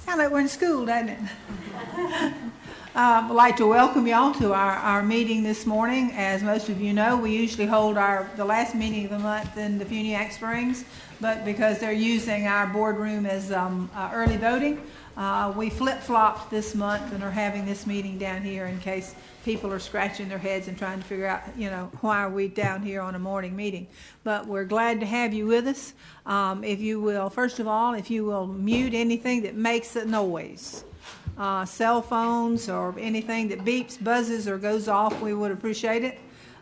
Kind of like we're in school, doesn't it? I'd like to welcome y'all to our meeting this morning. As most of you know, we usually hold the last meeting of the month in the Funiac Springs, but because they're using our boardroom as early voting, we flip-flopped this month and are having this meeting down here in case people are scratching their heads and trying to figure out, why are we down here on a morning meeting. But we're glad to have you with us. If you will, first of all, if you will mute anything that makes a noise, cell phones or anything that beeps, buzzes, or goes off, we would appreciate it.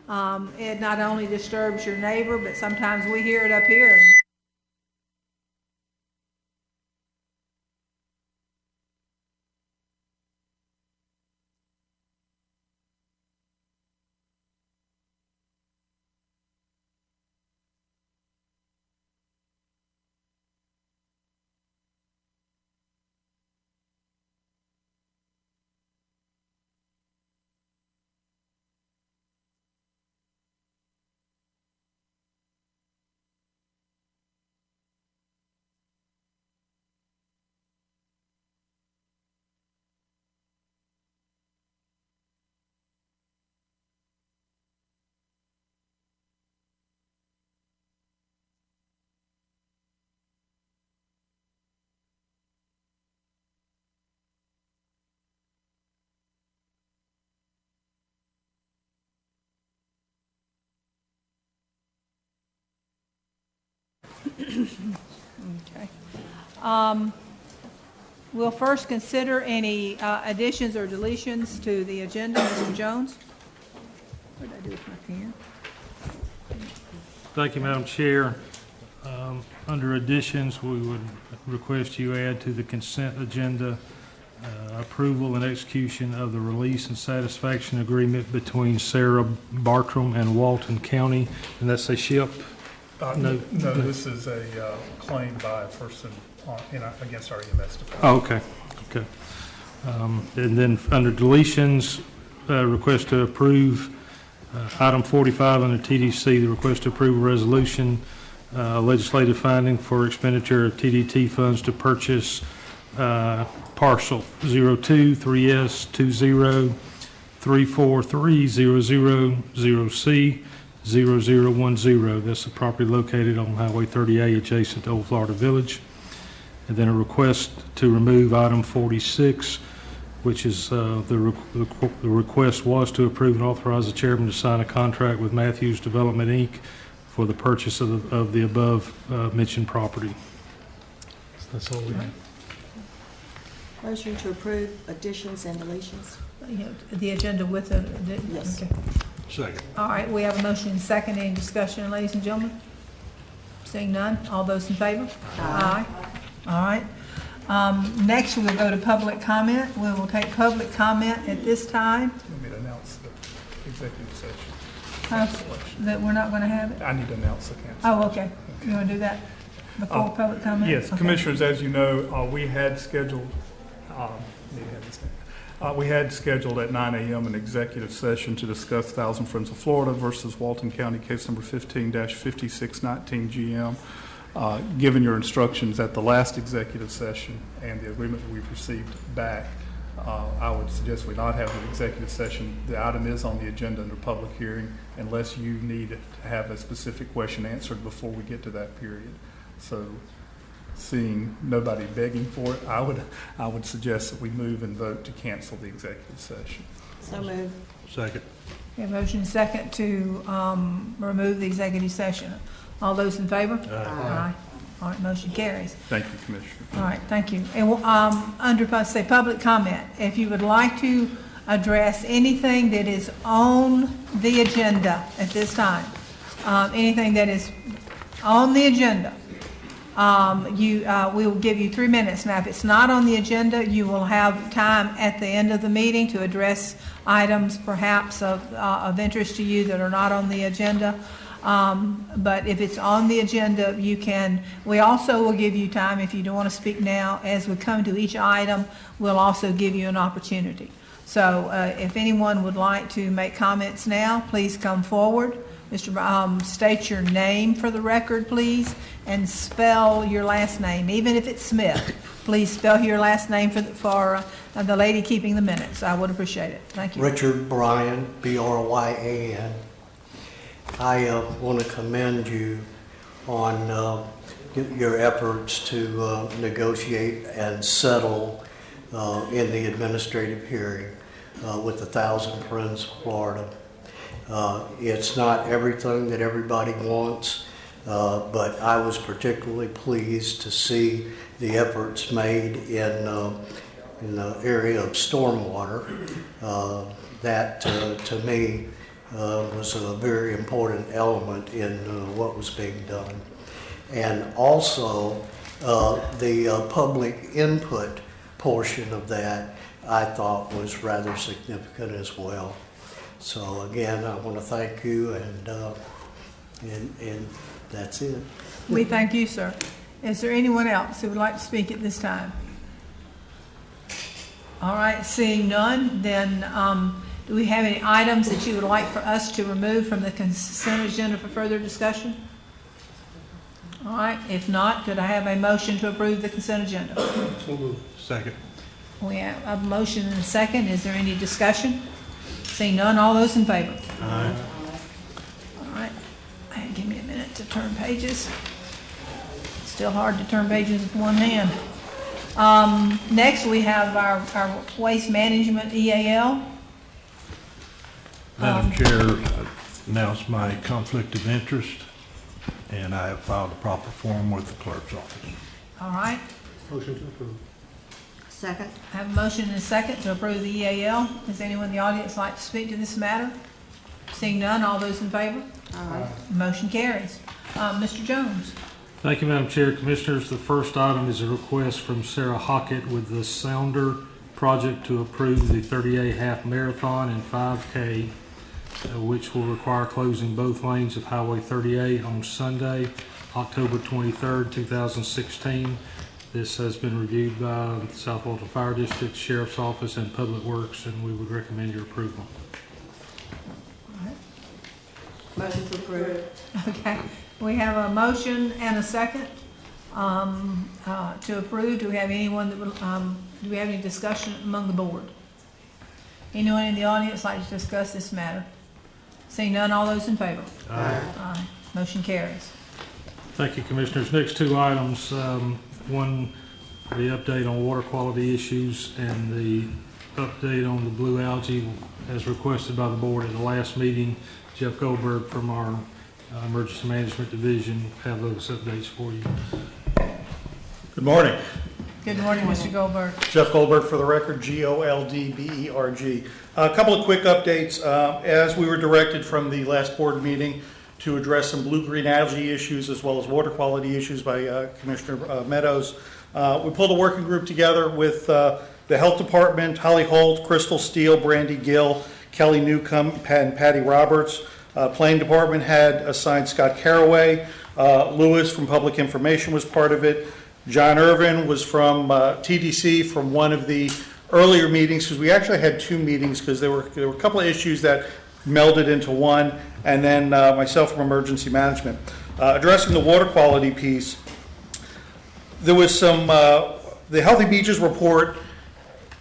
It not only disturbs your neighbor, but sometimes we hear it up here. Okay. We'll first consider any additions or deletions to the agenda. Mr. Jones? What did I do with my pen? Thank you, Madam Chair. Under additions, we would request you add to the consent agenda approval and execution of the release and satisfaction agreement between Sarah Bartram and Walton County, and that's a ship. No, this is a claim by a person against our EMS department. Oh, okay. And then under deletions, request to approve item 45 under TDC, the request to approve a resolution, legislative finding for expenditure of TDT funds to purchase parcel 02-3S20-343-00-0C 0010. That's a property located on Highway 30A adjacent to Old Florida Village. And then a request to remove item 46, which is the request was to approve and authorize the chairman to sign a contract with Matthews Development, Inc. for the purchase of the above mentioned property. So that's all we have. Motion to approve additions and deletions. The agenda with the Yes. Okay. Second. All right, we have a motion and second. Any discussion, ladies and gentlemen? Seeing none, all those in favor? Aye. All right. Next, we'll go to public comment. We will take public comment at this time. Let me announce the executive session. That we're not going to have it? I need to announce the cancel. Oh, okay. You want to do that before public comment? Yes, Okay. Commissioners, as you know, we had scheduled at 9 a.m. an executive session to discuss Thousand Friends of Florida versus Walton County, case number 15-5619 GM. Given your instructions at the last executive session and the agreement that we've received back, I would suggest we not have an executive session. The item is on the agenda under public hearing unless you need to have a specific question answered before we get to that period. So seeing nobody begging for it, I would suggest that we move and vote to cancel the executive session. So moved. Second. We have a motion and second to remove the executive session. All those in favor? Aye. All right, motion carries. Thank you, Commissioner. All right, thank you. And under public comment, if you would like to address anything that is on the agenda at this time, anything that is on the agenda, we will give you 3 minutes. Now, if it's not on the agenda, you will have time at the end of the meeting to address items perhaps of interest to you that are not on the agenda. But if it's on the agenda, you can. We also will give you time if you don't want to speak now. As we come to each item, we'll also give you an opportunity. So if anyone would like to make comments now, please come forward. State your name for the record, please, and spell your last name, even if it's Smith. Please spell your last name for the lady keeping the minutes. I would appreciate it. Thank you. Richard Bryan, B-R-Y-A-N. I want to commend you on your efforts to negotiate and settle in the administrative hearing with the Thousand Friends of Florida. It's not everything that everybody wants, but I was particularly pleased to see the efforts made in the area of stormwater. That, to me, was a very important element in what was being done. And also, the public input portion of that, I thought was rather significant as well. So again, I want to thank you, and that's it. We thank you, sir. Is there anyone else who would like to speak at this time? All right, seeing none, then do we have any items that you would like for us to remove from the consent agenda for further discussion? All right, if not, could I have a motion to approve the consent agenda? Second. We have a motion and a second. Is there any discussion? Seeing none, all those in favor? Aye. All right, give me a minute to turn pages. Still hard to turn pages with one hand. Next, we have our waste management EAL. Madam Chair, I announce my conflict of interest, and I have filed a proper form with the clerk's office. All right, Motion to approve. Second. I have a motion and a second to approve the EAL. Does anyone in the audience like to speak to this matter? Seeing none, all those in favor? Aye. Motion carries. Mr. Jones. Thank you, Madam Chair. Commissioners, the first item is a request from Sarah Hockett with the Sounder project to approve the 30A half marathon and 5K, which will require closing both lanes of Highway 38 on Sunday, October 23rd, 2016. This has been reviewed by the South Walton Fire District, Sheriff's Office, and Public Works, and we would recommend your approval. Motion to approve. Okay, we have a motion and a second to approve. Do we have anyone that would, do we have any discussion among the board? Anyone in the audience like to discuss this matter? Seeing none, all those in favor? Aye. Aye. Motion carries. Thank you, Commissioners. Next two items, one, the update on water quality issues and the update on the blue algae as requested by the board at the last meeting. Jeff Goldberg from our Emergency Management Division have those updates for you. Good morning. Good morning, Mr. Goldberg. Jeff Goldberg for the record, Goldberg. A couple of quick updates. As we were directed from the last board meeting to address some blue-green algae issues as well as water quality issues by Commissioner Meadows, we pulled a working group together with the Health Department, Holly Holt, Crystal Steele, Brandy Gill, Kelly Newcomb, and Patty Roberts. Planning Department had assigned Scott Caraway. Lewis from Public Information was part of it. John Irvin was from TDC from one of the earlier meetings, because we actually had two meetings because there were a couple of issues that melded into one, and then myself from Emergency Management. Addressing the water quality piece, there was some, the Healthy Beaches report,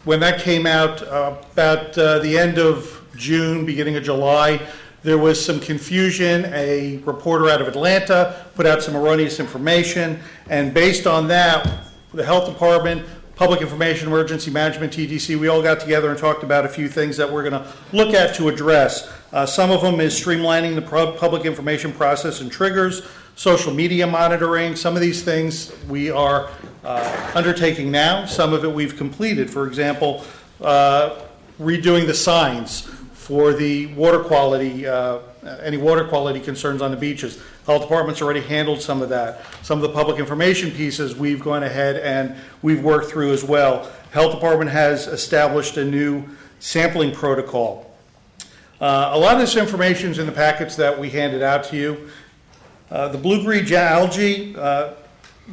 when that came out about the end of June, beginning of July, there was some confusion. A reporter out of Atlanta put out some erroneous information, and based on that, the Health Department, Public Information, Emergency Management, TDC, we all got together and talked about a few things that we're going to look at to address. Some of them is streamlining the public information process and triggers, social media monitoring. Some of these things we are undertaking now. Some of it we've completed. For example, redoing the signs for the water quality, any water quality concerns on the beaches. Health Department's already handled some of that. Some of the public information pieces we've gone ahead and we've worked through as well. Health Department has established a new sampling protocol. A lot of this information is in the packets that we handed out to you. The blue-green algae,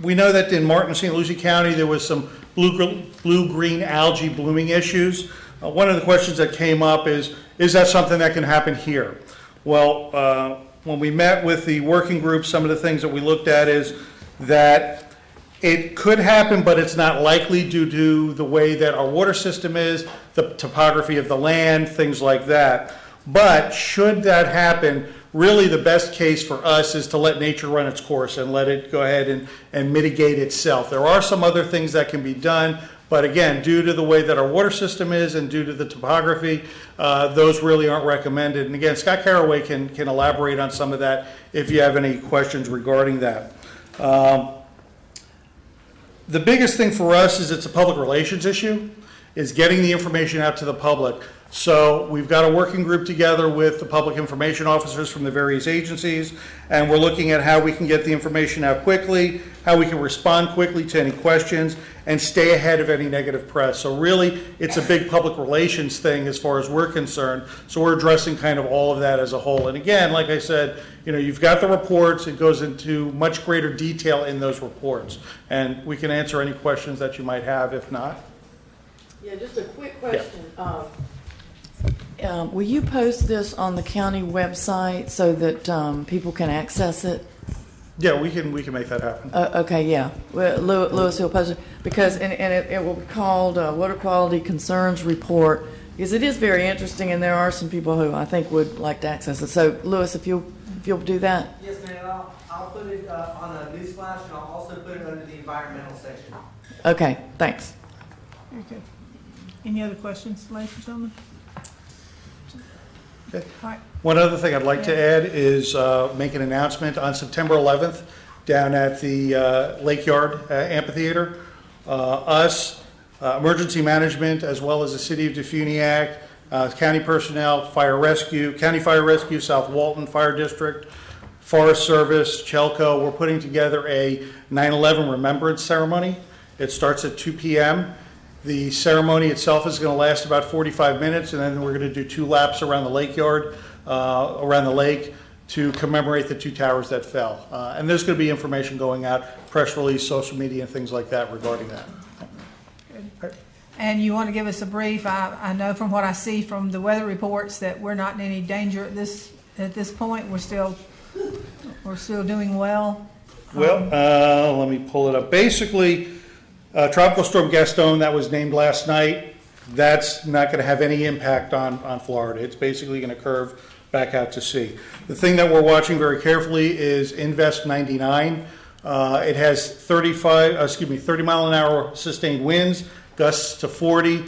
we know that in Martin and St. Lucie County there was some blue-green algae blooming issues. One of the questions that came up is that something that can happen here? Well, when we met with the working group, some of the things that we looked at is that it could happen, but it's not likely due to the way that our water system is, the topography of the land, things like that. But should that happen, really the best case for us is to let nature run its course and let it go ahead and mitigate itself. There are some other things that can be done, but again, due to the way that our water system is and due to the topography, those really aren't recommended. And again, Scott Caraway can elaborate on some of that if you have any questions regarding that. The biggest thing for us is it's a public relations issue, is getting the information out to the public. So we've got a working group together with the public information officers from the various agencies, and we're looking at how we can get the information out quickly, how we can respond quickly to any questions, and stay ahead of any negative press. So really, it's a big public relations thing as far as we're concerned. So we're addressing kind of all of that as a whole. And again, like I said, you've got the reports. It goes into much greater detail in those reports. And we can answer any questions that you might have if not. Yeah, just a quick question. Will you post this on the county website so that people can access it? Yeah, we can make that happen. Okay, yeah. Well, Lewis will post it because it will be called Water Quality Concerns Report, because it is very interesting, and there are some people who I think would like to access it. So, Lewis, if you'll do that. Yes, ma'am. I'll put it on a news flash, and I'll also put it under the environmental section. Okay, thanks. Okay. Any other questions, ladies and gentlemen? Okay. All right. One other thing I'd like to add is make an announcement on September 11th down at the Lake Yard Amphitheater. Emergency management, as well as the City of Defuniak, county personnel, fire rescue, County Fire Rescue, South Walton Fire District, Forest Service, Chelco, we're putting together a 9/11 remembrance ceremony. It starts at 2 p.m. The ceremony itself is going to last about 45 minutes, and then we're going to do 2 laps around the lake yard, around the lake, to commemorate the 2 towers that fell. And there's going to be information going out, press release, social media, and things like that regarding that. Good. And you want to give us a brief? I know from what I see from the weather reports that we're not in any danger at this point. We're still doing well. Well, let me pull it up. Basically, Tropical Storm Gaston that was named last night, that's not going to have any impact on Florida. It's basically going to curve back out to sea. The thing that we're watching very carefully is Invest 99. It has 30 mile an hour sustained winds, gusts to 40.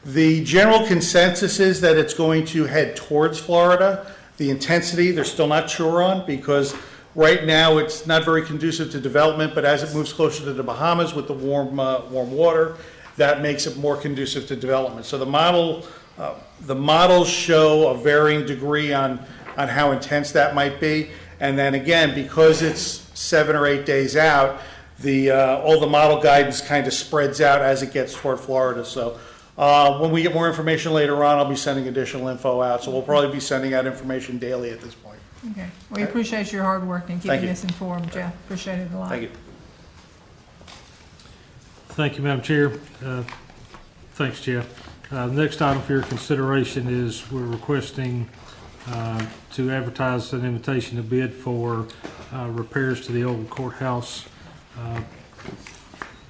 The general consensus is that it's going to head towards Florida. The intensity, they're still not sure on, because right now it's not very conducive to development, but as it moves closer to the Bahamas with the warm water, that makes it more conducive to development. So the models show a varying degree on how intense that might be. And then again, because it's 7 or 8 days out, all the model guidance kind of spreads out as it gets toward Florida. So when we get more information later on, I'll be sending additional info out. So we'll probably be sending out information daily at this point. Okay. We appreciate your hard work in keeping us informed, Jeff. Appreciate it a lot. Thank you. Thank you, Madam Chair. Thanks, Jeff. The next item for your consideration is we're requesting to advertise an invitation to bid for repairs to the old courthouse.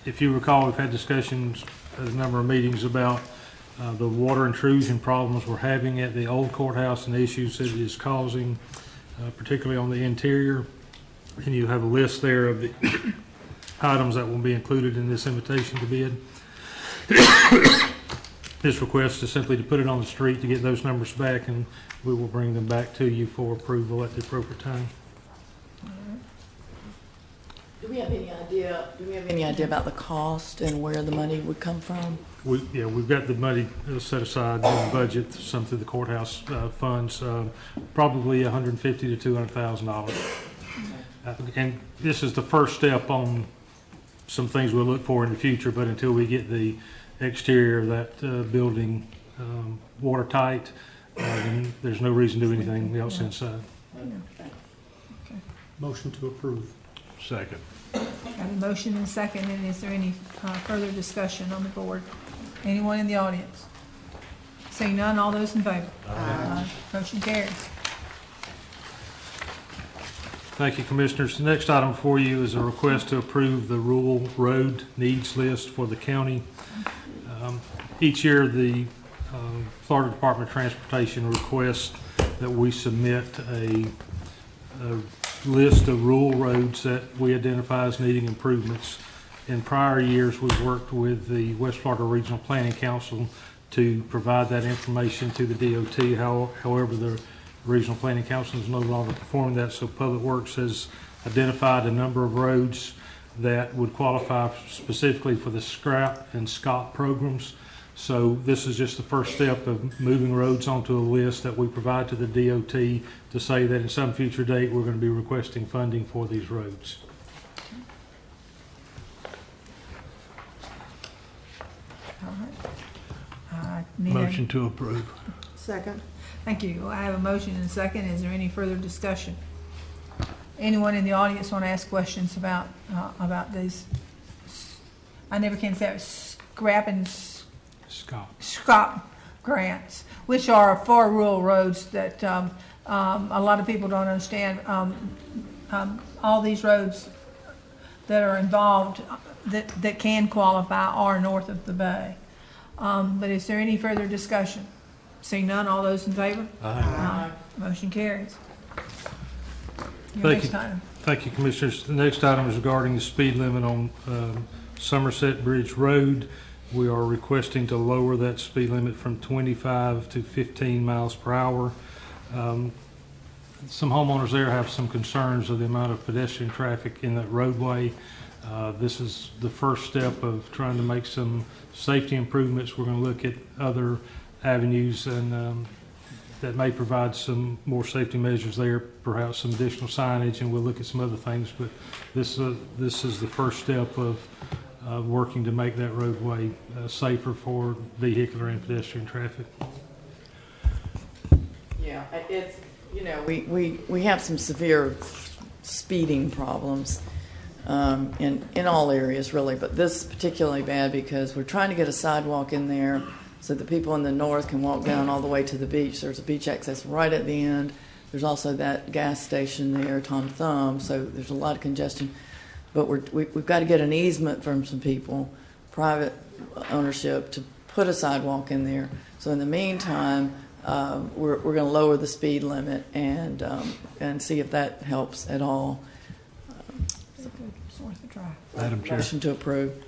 If you recall, we've had discussions at a number of meetings about the water intrusion problems we're having at the old courthouse and the issues that it is causing, particularly on the interior. And you have a list there of the items that will be included in this invitation to bid. This request is simply to put it on the street to get those numbers back, and we will bring them back to you for approval at the appropriate time. Do we have any idea about the cost and where the money would come from? We've got the money set aside in the budget, some through the courthouse funds, probably $150,000 to $200,000. And this is the first step on some things we'll look for in the future, but until we get the exterior of that building watertight, then there's no reason to do anything else inside. Motion to approve. Second. Got a motion and second, and is there any further discussion on the board? Anyone in the audience? Seeing none, all those in favor? Aye. Motion carries. Thank you, Commissioners. The next item for you is a request to approve the rural road needs list for the county. Each year, the Florida Department of Transportation requests that we submit a list of rural roads that we identify as needing improvements. In prior years, we've worked with the West Florida Regional Planning Council to provide that information to the DOT. However, the Regional Planning Council is no longer performing that, so Public Works has identified a number of roads that would qualify specifically for the SCRAP and SCOT programs. So this is just the first step of moving roads onto a list that we provide to the DOT to say that in some future date, we're going to be requesting funding for these roads. All right. Need a- Motion to approve. Second. Thank you. I have a motion and a second. Is there any further discussion? Anyone in the audience want to ask questions about these? I never can say it. SCRAP and SCOT grants, which are for rural roads that a lot of people don't understand. All these roads that are involved that can qualify are north of the bay. But is there any further discussion? Seeing none, all those in favor? Aye. Motion carries. Your Thank next you. item. Thank you, Commissioners. The next item is regarding the speed limit on Somerset Bridge Road. We are requesting to lower that speed limit from 25 to 15 miles per hour. Some homeowners there have some concerns of the amount of pedestrian traffic in that roadway. This is the first step of trying to make some safety improvements. We're going to look at other avenues and that may provide some more safety measures there, perhaps some additional signage, and we'll look at some other things. But this is the first step of working to make that roadway safer for vehicular and pedestrian traffic. Yeah, it's, we have some severe speeding problems in all areas, really, but this is particularly bad because we're trying to get a sidewalk in there so that people in the north can walk down all the way to the beach. There's a beach access right at the end. There's also that gas station there, Tom Thumb, so there's a lot of congestion. But we've got to get an easement from some people, private ownership, to put a sidewalk in there. So in the meantime, we're going to lower the speed limit and see if that helps at all. It's worth a try. Madam Chair, Motion to approve.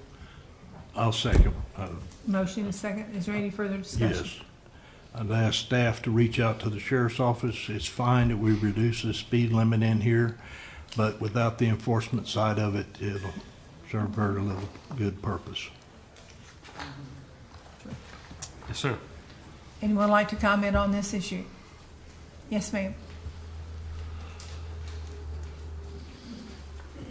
I'll second. Motion and second. Is there any further discussion? Yes. I'd ask staff to reach out to the sheriff's office. It's fine that we reduce the speed limit in here, but without the enforcement side of it, it'll serve very little good purpose. Yes, sir. Anyone like to comment on this issue? Yes, ma'am.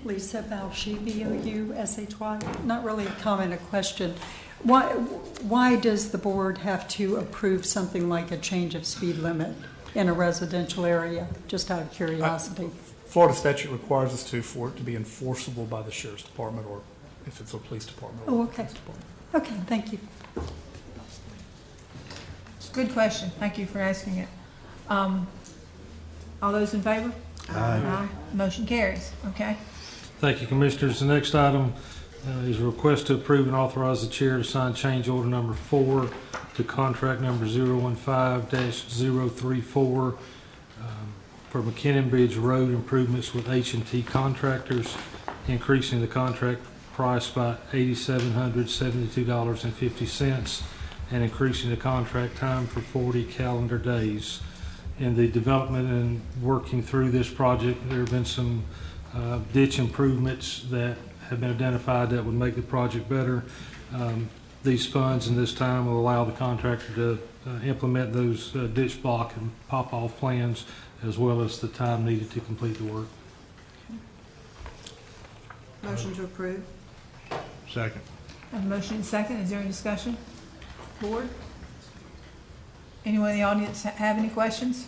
Lisa Valshy, V-O-U-S-H-Y. Not really a comment, a question. Why does the board have to approve something like a change of speed limit in a residential area? Just out of curiosity. Florida statute requires us for it to be enforceable by the sheriff's department, or if it's a police department. Oh, okay. Okay, thank you. Good question. Thank you for asking it. All those in favor? Aye. Motion carries. Okay. Thank you, Commissioners. The next item is a request to approve and authorize the chair to sign change order number 4 to contract number 015-034 for McKinnon Bridge Road improvements with H&T Contractors, increasing the contract price by $8,772.50 and increasing the contract time for 40 calendar days. In the development and working through this project, there have been some ditch improvements that have been identified that would make the project better. These funds and this time will allow the contractor to implement those ditch block and pop-off plans, as well as the time needed to complete the work. Motion to approve. Second. I have a motion and second. Is there any discussion? Board? Anyone in the audience have any questions?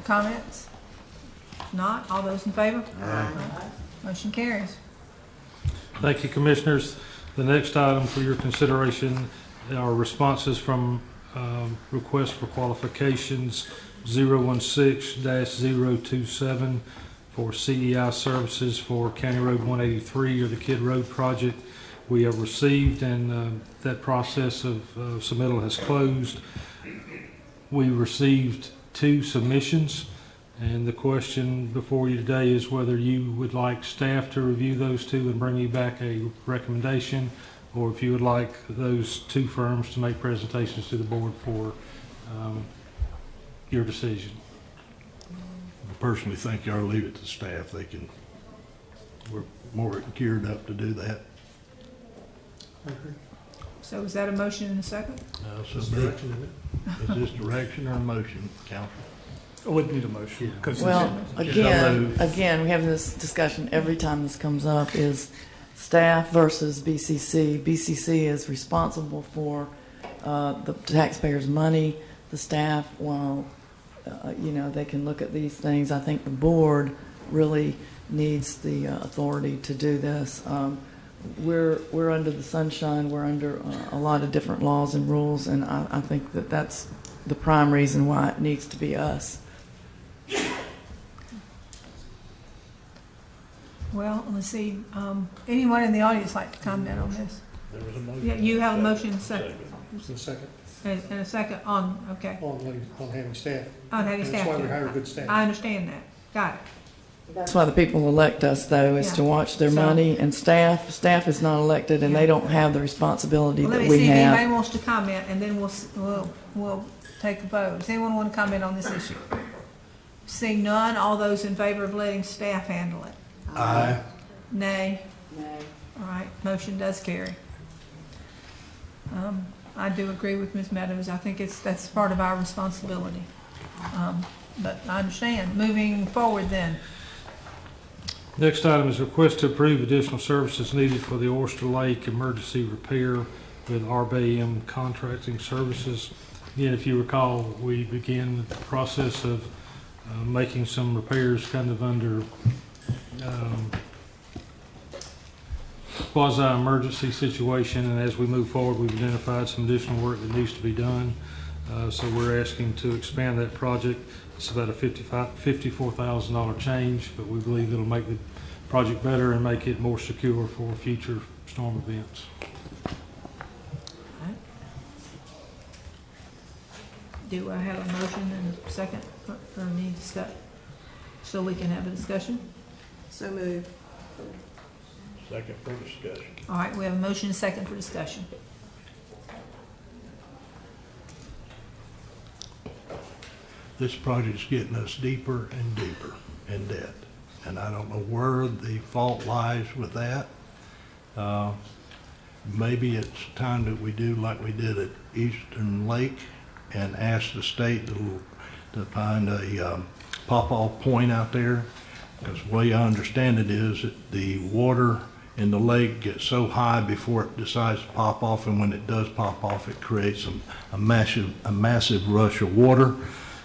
Comments? If not, all those in favor? Aye. Motion carries. Thank you, Commissioners. The next item for your consideration are responses from requests for qualifications 016-027 for CEI services for County Road 183 or the Kidd Road project. We have received, and that process of submittal has closed. We received 2 submissions, and the question before you today is whether you would like staff to review those 2 and bring you back a recommendation, or if you would like those 2 firms to make presentations to the board for your decision. I personally think you ought to leave it to staff. We're more geared up to do that. So is that a motion and a second? Is this direction or a motion, council? I wouldn't need a motion. 'Cause Well, again, we have this discussion every time this comes up, is staff versus BCC. BCC is responsible for the taxpayers' money. The staff, while, they can look at these things, I think the board really needs the authority to do this. We're under the sunshine. We're under a lot of different laws and rules, and I think that that's the prime reason why it needs to be us. Well, let's see, anyone in the audience like to comment on this? There was a motion. Yeah, you have a motion and a second, Second, and a second on, okay, on having staff. on having staff. That's why we do it. hire good staff. I understand that, got it. That's why the people elect us, though, is to watch their So- money, and staff is not elected, and they don't have the responsibility Well, let that me we see if anybody have. wants to comment, and then we'll take a vote. Does anyone want to comment on this issue? Seeing none, all those in favor of letting staff handle it? Aye. Nay? All right, motion does carry. I do agree with Ms. Meadows. I think that's part of our responsibility. But I understand. Moving forward then. Next item is request to approve additional services needed for the Oyster Lake emergency repair with RBM Contracting Services. Again, if you recall, we began the process of making some repairs kind of under quasi-emergency situation, and as we move forward, we've identified some additional work that needs to be done. So we're asking to expand that project. It's about a $54,000 change, but we believe it'll make the project better and make it more secure for future storm events. Do I have a motion and a second for any discussion? So we can have a discussion? So moved. Second for discussion. All right, we have a motion and a second for discussion. This project's getting us deeper and deeper in debt, and I don't know where the fault lies with that. Maybe it's time that we do like we did at Eastern Lake and ask the state to find a pop-off point out there, because the way I understand it is that the water in the lake gets so high before it decides to pop off, and when it does pop off, it creates a massive rush of water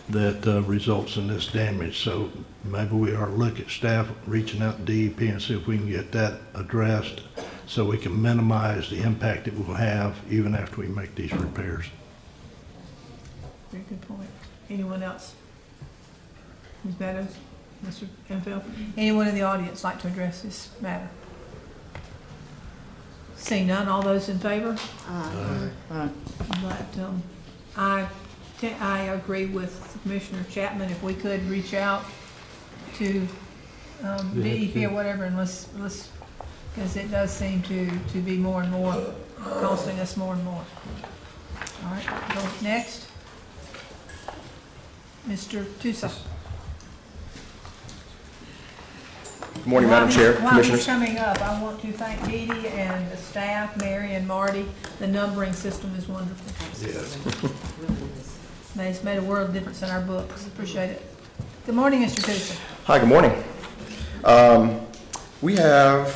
that results in this damage. So maybe we ought to look at staff reaching out to DEP and see if we can get that addressed so we can minimize the impact it will have even after we make these repairs. Very good point. Anyone else? Ms. Meadows? Mr. Enfield? Anyone in the audience like to address this matter? Seeing none, all those in favor? Aye. But I agree with Commissioner Chapman. If we could reach out to DEP or whatever, and let's because it does seem to be more and more costing us more and more. All right, go next. Mr. Tusa. Good morning, Madam Chair, While he's Commissioners. coming up, I want to thank Dee Dee and the staff, Mary and Marty. The numbering system is wonderful. Yes. It's made a world of difference in our books. Appreciate it. Good morning, Mr. Tusa. Hi, good morning. We have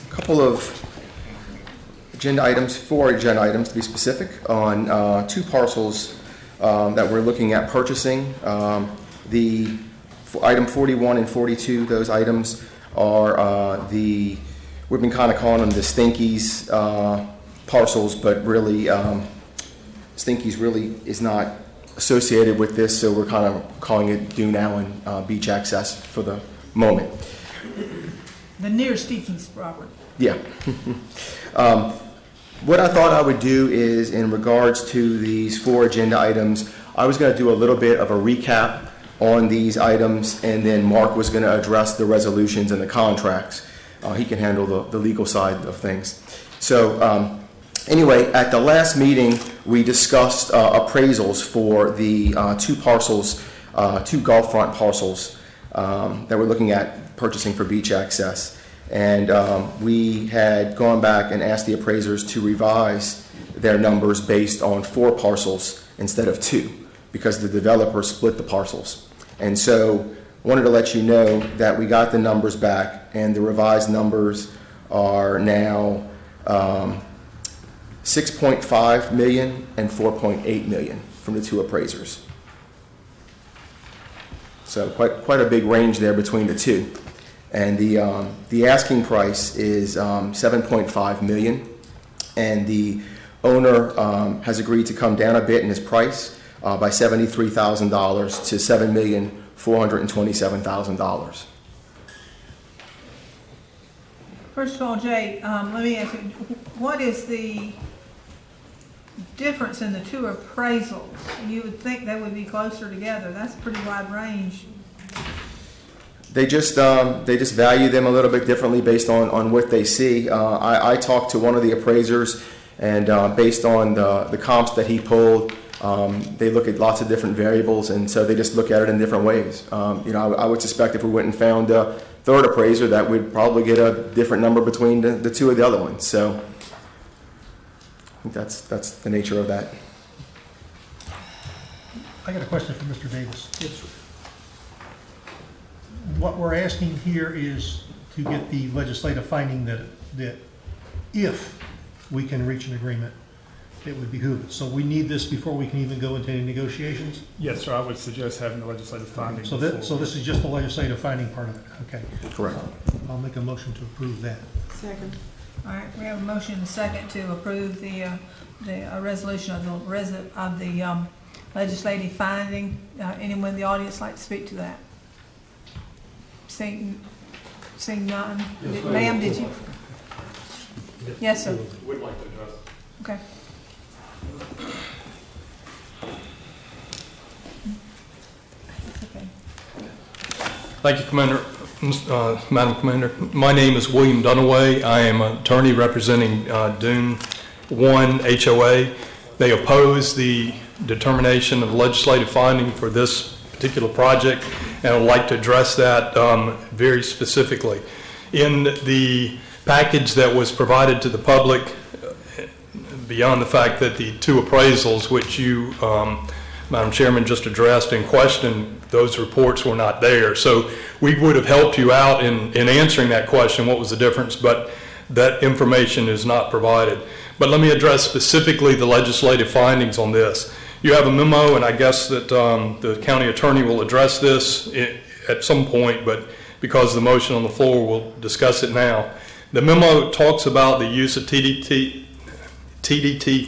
a couple of agenda items, 4 agenda items to be specific, on 2 parcels that we're looking at purchasing. The item 41 and 42, those items are we've been kind of calling them the Stinkies parcels, but really Stinkies really is not associated with this, so we're kind of calling it Dune Allen Beach Access for the moment. The near Stephens property. Yeah. What I thought I would do is, in regards to these 4 agenda items, I was going to do a little bit of a recap on these items, and then Mark was going to address the resolutions and the contracts. He can handle the legal side of things. So anyway, at the last meeting, we discussed appraisals for the 2 parcels, 2 Gulfront parcels that we're looking at purchasing for beach access. And we had gone back and asked the appraisers to revise their numbers based on 4 parcels instead of 2, because the developer split the parcels. And so wanted to let you know that we got the numbers back, and the revised numbers are now 6.5 million and 4.8 million from the 2 appraisers. So quite a big range there between the 2. And the asking price is 7.5 million, and the owner has agreed to come down a bit in his price by $73,000 to $7,427,000. First of all, Jay, let me ask you, what is the difference in the 2 appraisals? You would think they would be closer together. That's a pretty wide range. They just value them a little bit differently based on what they see. I talked to one of the appraisers, and based on the comps that he pulled, they look at lots of different variables, and so they just look at it in different ways. I would suspect if we went and found a 3rd appraiser, that we'd probably get a different number between the 2 of the other ones. So I think that's the nature of that. I got a question for Mr. Davis. What we're asking here is to get the legislative finding that if we can reach an agreement, it would behoove us. So we need this before we can even go into any negotiations? Yes, sir, I would suggest having the legislative finding. So this is just the legislative finding part of it, okay. Correct. I'll make a motion to approve that. Second. All right, we have a motion and a second to approve the resolution of the legislative finding. Anyone in the audience like to speak to that? Seeing none. Ma'am, did you? Yes, sir. Would like to address. Okay. Okay. Thank you, Commander. Madam Commander. My name is William Dunaway. I am an attorney representing Dune 1 HOA. They oppose the determination of legislative finding for this particular project, and I would like to address that very specifically. In the package that was provided to the public, beyond the fact that the 2 appraisals, which you, Madam Chairman, just addressed in question, those reports were not there. So we would have helped you out in answering that question, what was the difference, but that information is not provided. But let me address specifically the legislative findings on this. You have a memo, and I guess that the county attorney will address this at some point, but because of the motion on the floor, we'll discuss it now. The memo talks about the use of TDT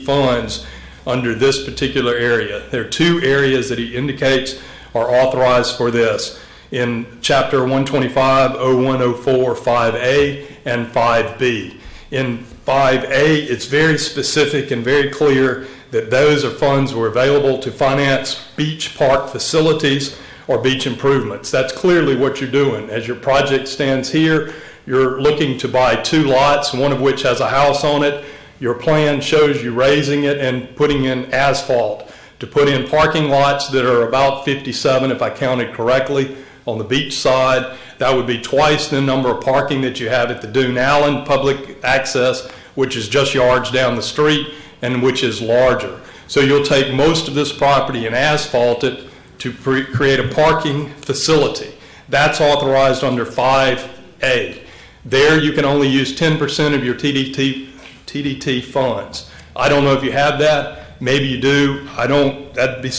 funds under this particular area. There are 2 areas that he indicates are authorized for this in Chapter 125, 0104, 5A, and 5B. In 5A, it's very specific and very clear that those are funds were available to finance beach park facilities or beach improvements. That's clearly what you're doing. As your project stands here, you're looking to buy 2 lots, one of which has a house on it. Your plan shows you raising it and putting in asphalt to put in parking lots that are about 57, if I counted correctly, on the beach side. That would be twice the number of parking that you have at the Dune Allen public access, which is just yards down the street and which is larger. So you'll take most of this property and asphalt it to create a parking facility. That's authorized under 5A. There you can only use 10% of your TDT funds. I don't know if you have that. Maybe you do. I don't. That'd be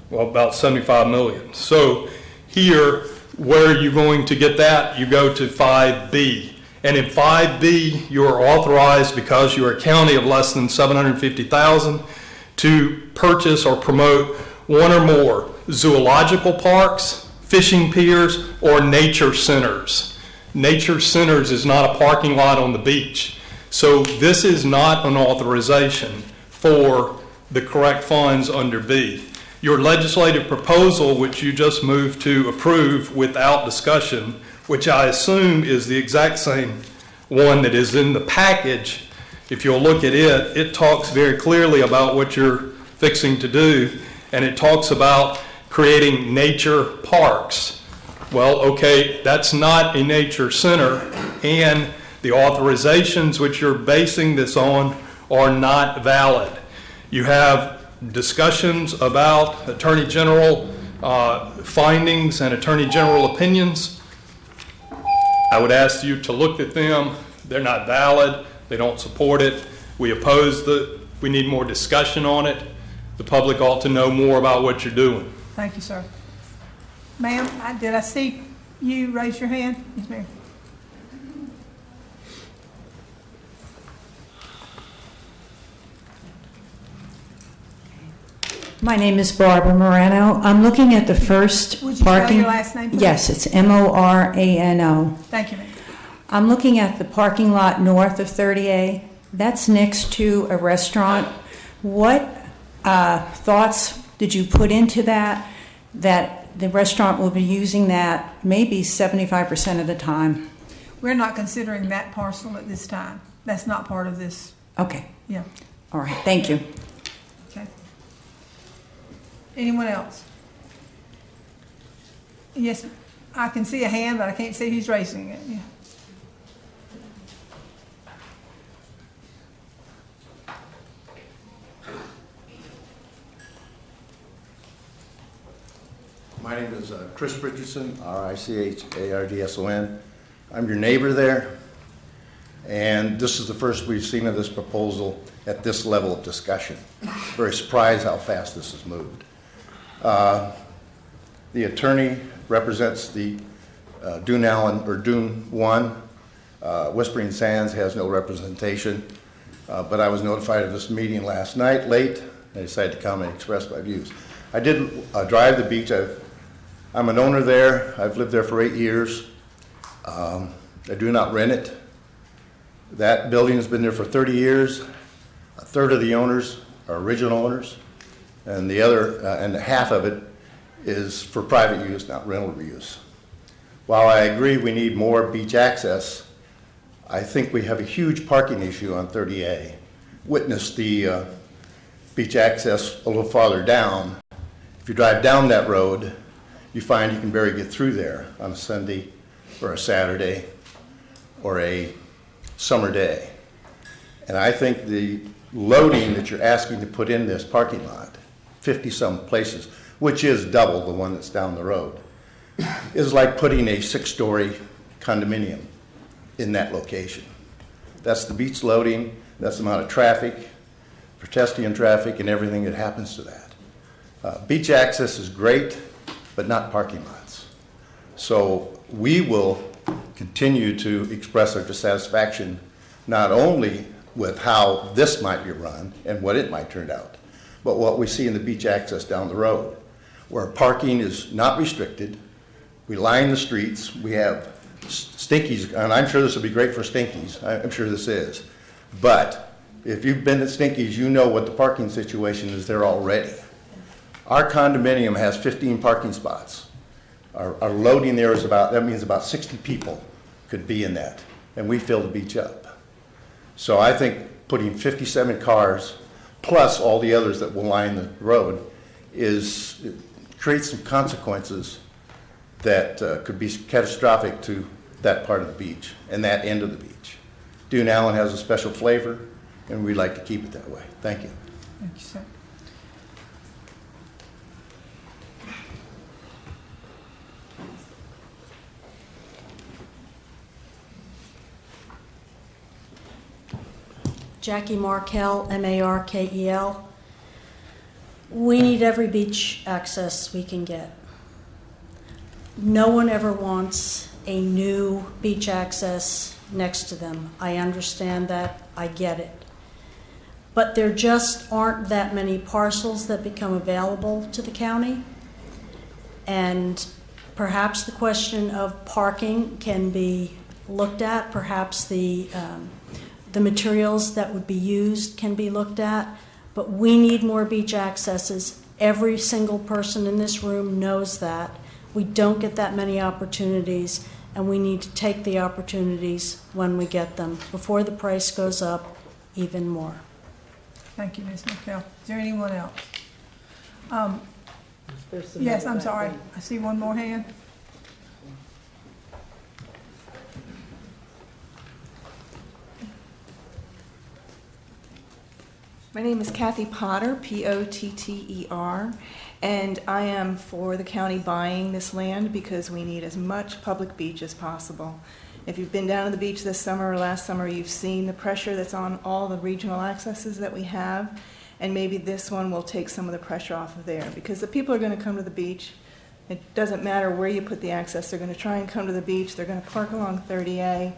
about 75 million. So here, where are you going to get that? You go to 5B. And in 5B, you are authorized, because you're a county of less than 750,000, to purchase or promote one or more zoological parks, fishing piers, or nature centers. Nature centers is not a parking lot on the beach. So this is not an authorization for the correct funds under B. Your legislative proposal, which you just moved to approve without discussion, which I assume is the exact same one that is in the package, if you'll look at it, it talks very clearly about what you're fixing to do, and it talks about creating nature parks. Well, okay, that's not a nature center, and the authorizations which you're basing this on are not valid. You have discussions about Attorney General findings and Attorney General opinions. I would ask you to look at them. They're not valid. They don't support it. We oppose we need more discussion on it. The public ought to know more about what you're doing. Thank you, sir. Ma'am, did I see you raise your hand? Yes, ma'am. My name is Barbara Morano. I'm looking at the first Would you parking. spell your last name, please? Yes, it's Morano. Thank you, ma'am. I'm looking at the parking lot north of 30A. That's next to a restaurant. What thoughts did you put into that the restaurant will be using that maybe 75% of the time? We're not considering that parcel at this time. That's not part of this. Okay. Yeah. All right. Thank you. Okay. Anyone else? Yes, I can see a hand, but I can't see who's raising it. Yeah. My name is Chris Richardson, R-I-C-H-A-R-D-S-O-N. I'm your neighbor there, and this is the first we've seen of this proposal at this level of discussion. Very surprised how fast this has moved. The attorney represents the Dune 1. Whispering Sands has no representation, but I was notified of this meeting last night late, and I decided to come and express my views. I did drive the beach. I'm an owner there. I've lived there for 8 years. I do not rent it. That building has been there for 30 years. A third of the owners are original owners, and the other, and half of it is for private use, not rental use. While I agree we need more beach access, I think we have a huge parking issue on 30A. Witness the beach access a little farther down. If you drive down that road, you find you can barely get through there on a Sunday or a Saturday or a summer day. And I think the loading that you're asking to put in this parking lot, 50-some places, which is double the one that's down the road, is like putting a 6-story condominium in that location. That's the beach loading, that's the amount of traffic, pedestrian traffic, and everything that happens to that. Beach access is great, but not parking lots. So we will continue to express our dissatisfaction not only with how this might be run and what it might turn out, but what we see in the beach access down the road, where parking is not restricted. We line the streets. We have Stinkies, and I'm sure this will be great for Stinkies. I'm sure this is. But if you've been to Stinkies, you know what the parking situation is there already. Our condominium has 15 parking spots. Our loading there is that means about 60 people could be in that, and we fill the beach up. So I think putting 57 cars, plus all the others that will line the road, creates some consequences that could be catastrophic to that part of the beach and that end of the beach. Dune Allen has a special flavor, and we'd like to keep it that way. Thank you. Thank you, sir. Jackie Markel, M-A-R-K-E-L. We need every beach access we can get. No one ever wants a new beach access next to them. I understand that. I get it. but there just aren't that many parcels that become available to the county. And perhaps the question of parking can be looked at. Perhaps the materials that would be used can be looked at. But we need more beach accesses. Every single person in this room knows that. We don't get that many opportunities, and we need to take the opportunities when we get them before the price goes up even more. Thank you, Ms. McHale. Is there anyone else? Yes, I'm sorry. I see one more hand. My name is Kathy Potter, Potter, and I am for the county buying this land because we need as much public beach as possible. If you've been down to the beach this summer or last summer, you've seen the pressure that's on all the regional accesses that we have, and maybe this one will take some of the pressure off of there because the people are going to come to the beach. It doesn't matter where you put the access. They're going to try and come to the beach. They're going to park along 30A.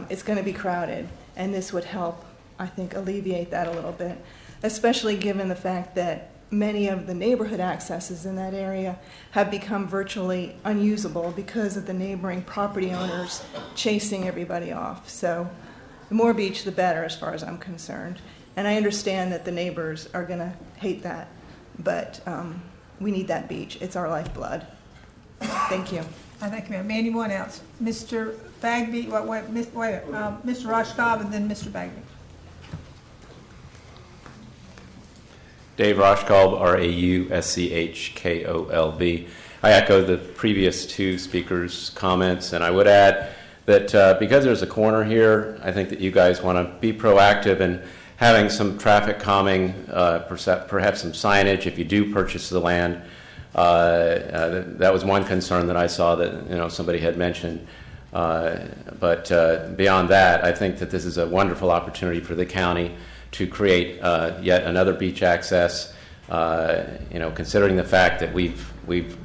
It's going to be crowded, and this would help, I think, alleviate that a little bit, especially given the fact that many of the neighborhood accesses in that area have become virtually unusable because of the neighboring property owners chasing everybody off. So the more beach, the better as far as I'm concerned. And I understand that the neighbors are going to hate that, but we need that beach. It's our lifeblood. Thank you. I thank you, ma'am. Anyone else? Mr. Bagby, Mr. Rashkov, and then Mr. Bagby. Dave Roshkolb, R-A-U-S-C-H-K-O-L-B. I echo the previous two speakers' comments, and I would add that because there's a corner here, I think that you guys want to be proactive in having some traffic calming, perhaps some signage if you do purchase the land. That was one concern that I saw that somebody had mentioned. But beyond that, I think that this is a wonderful opportunity for the county to create yet another beach access. Considering the fact that we've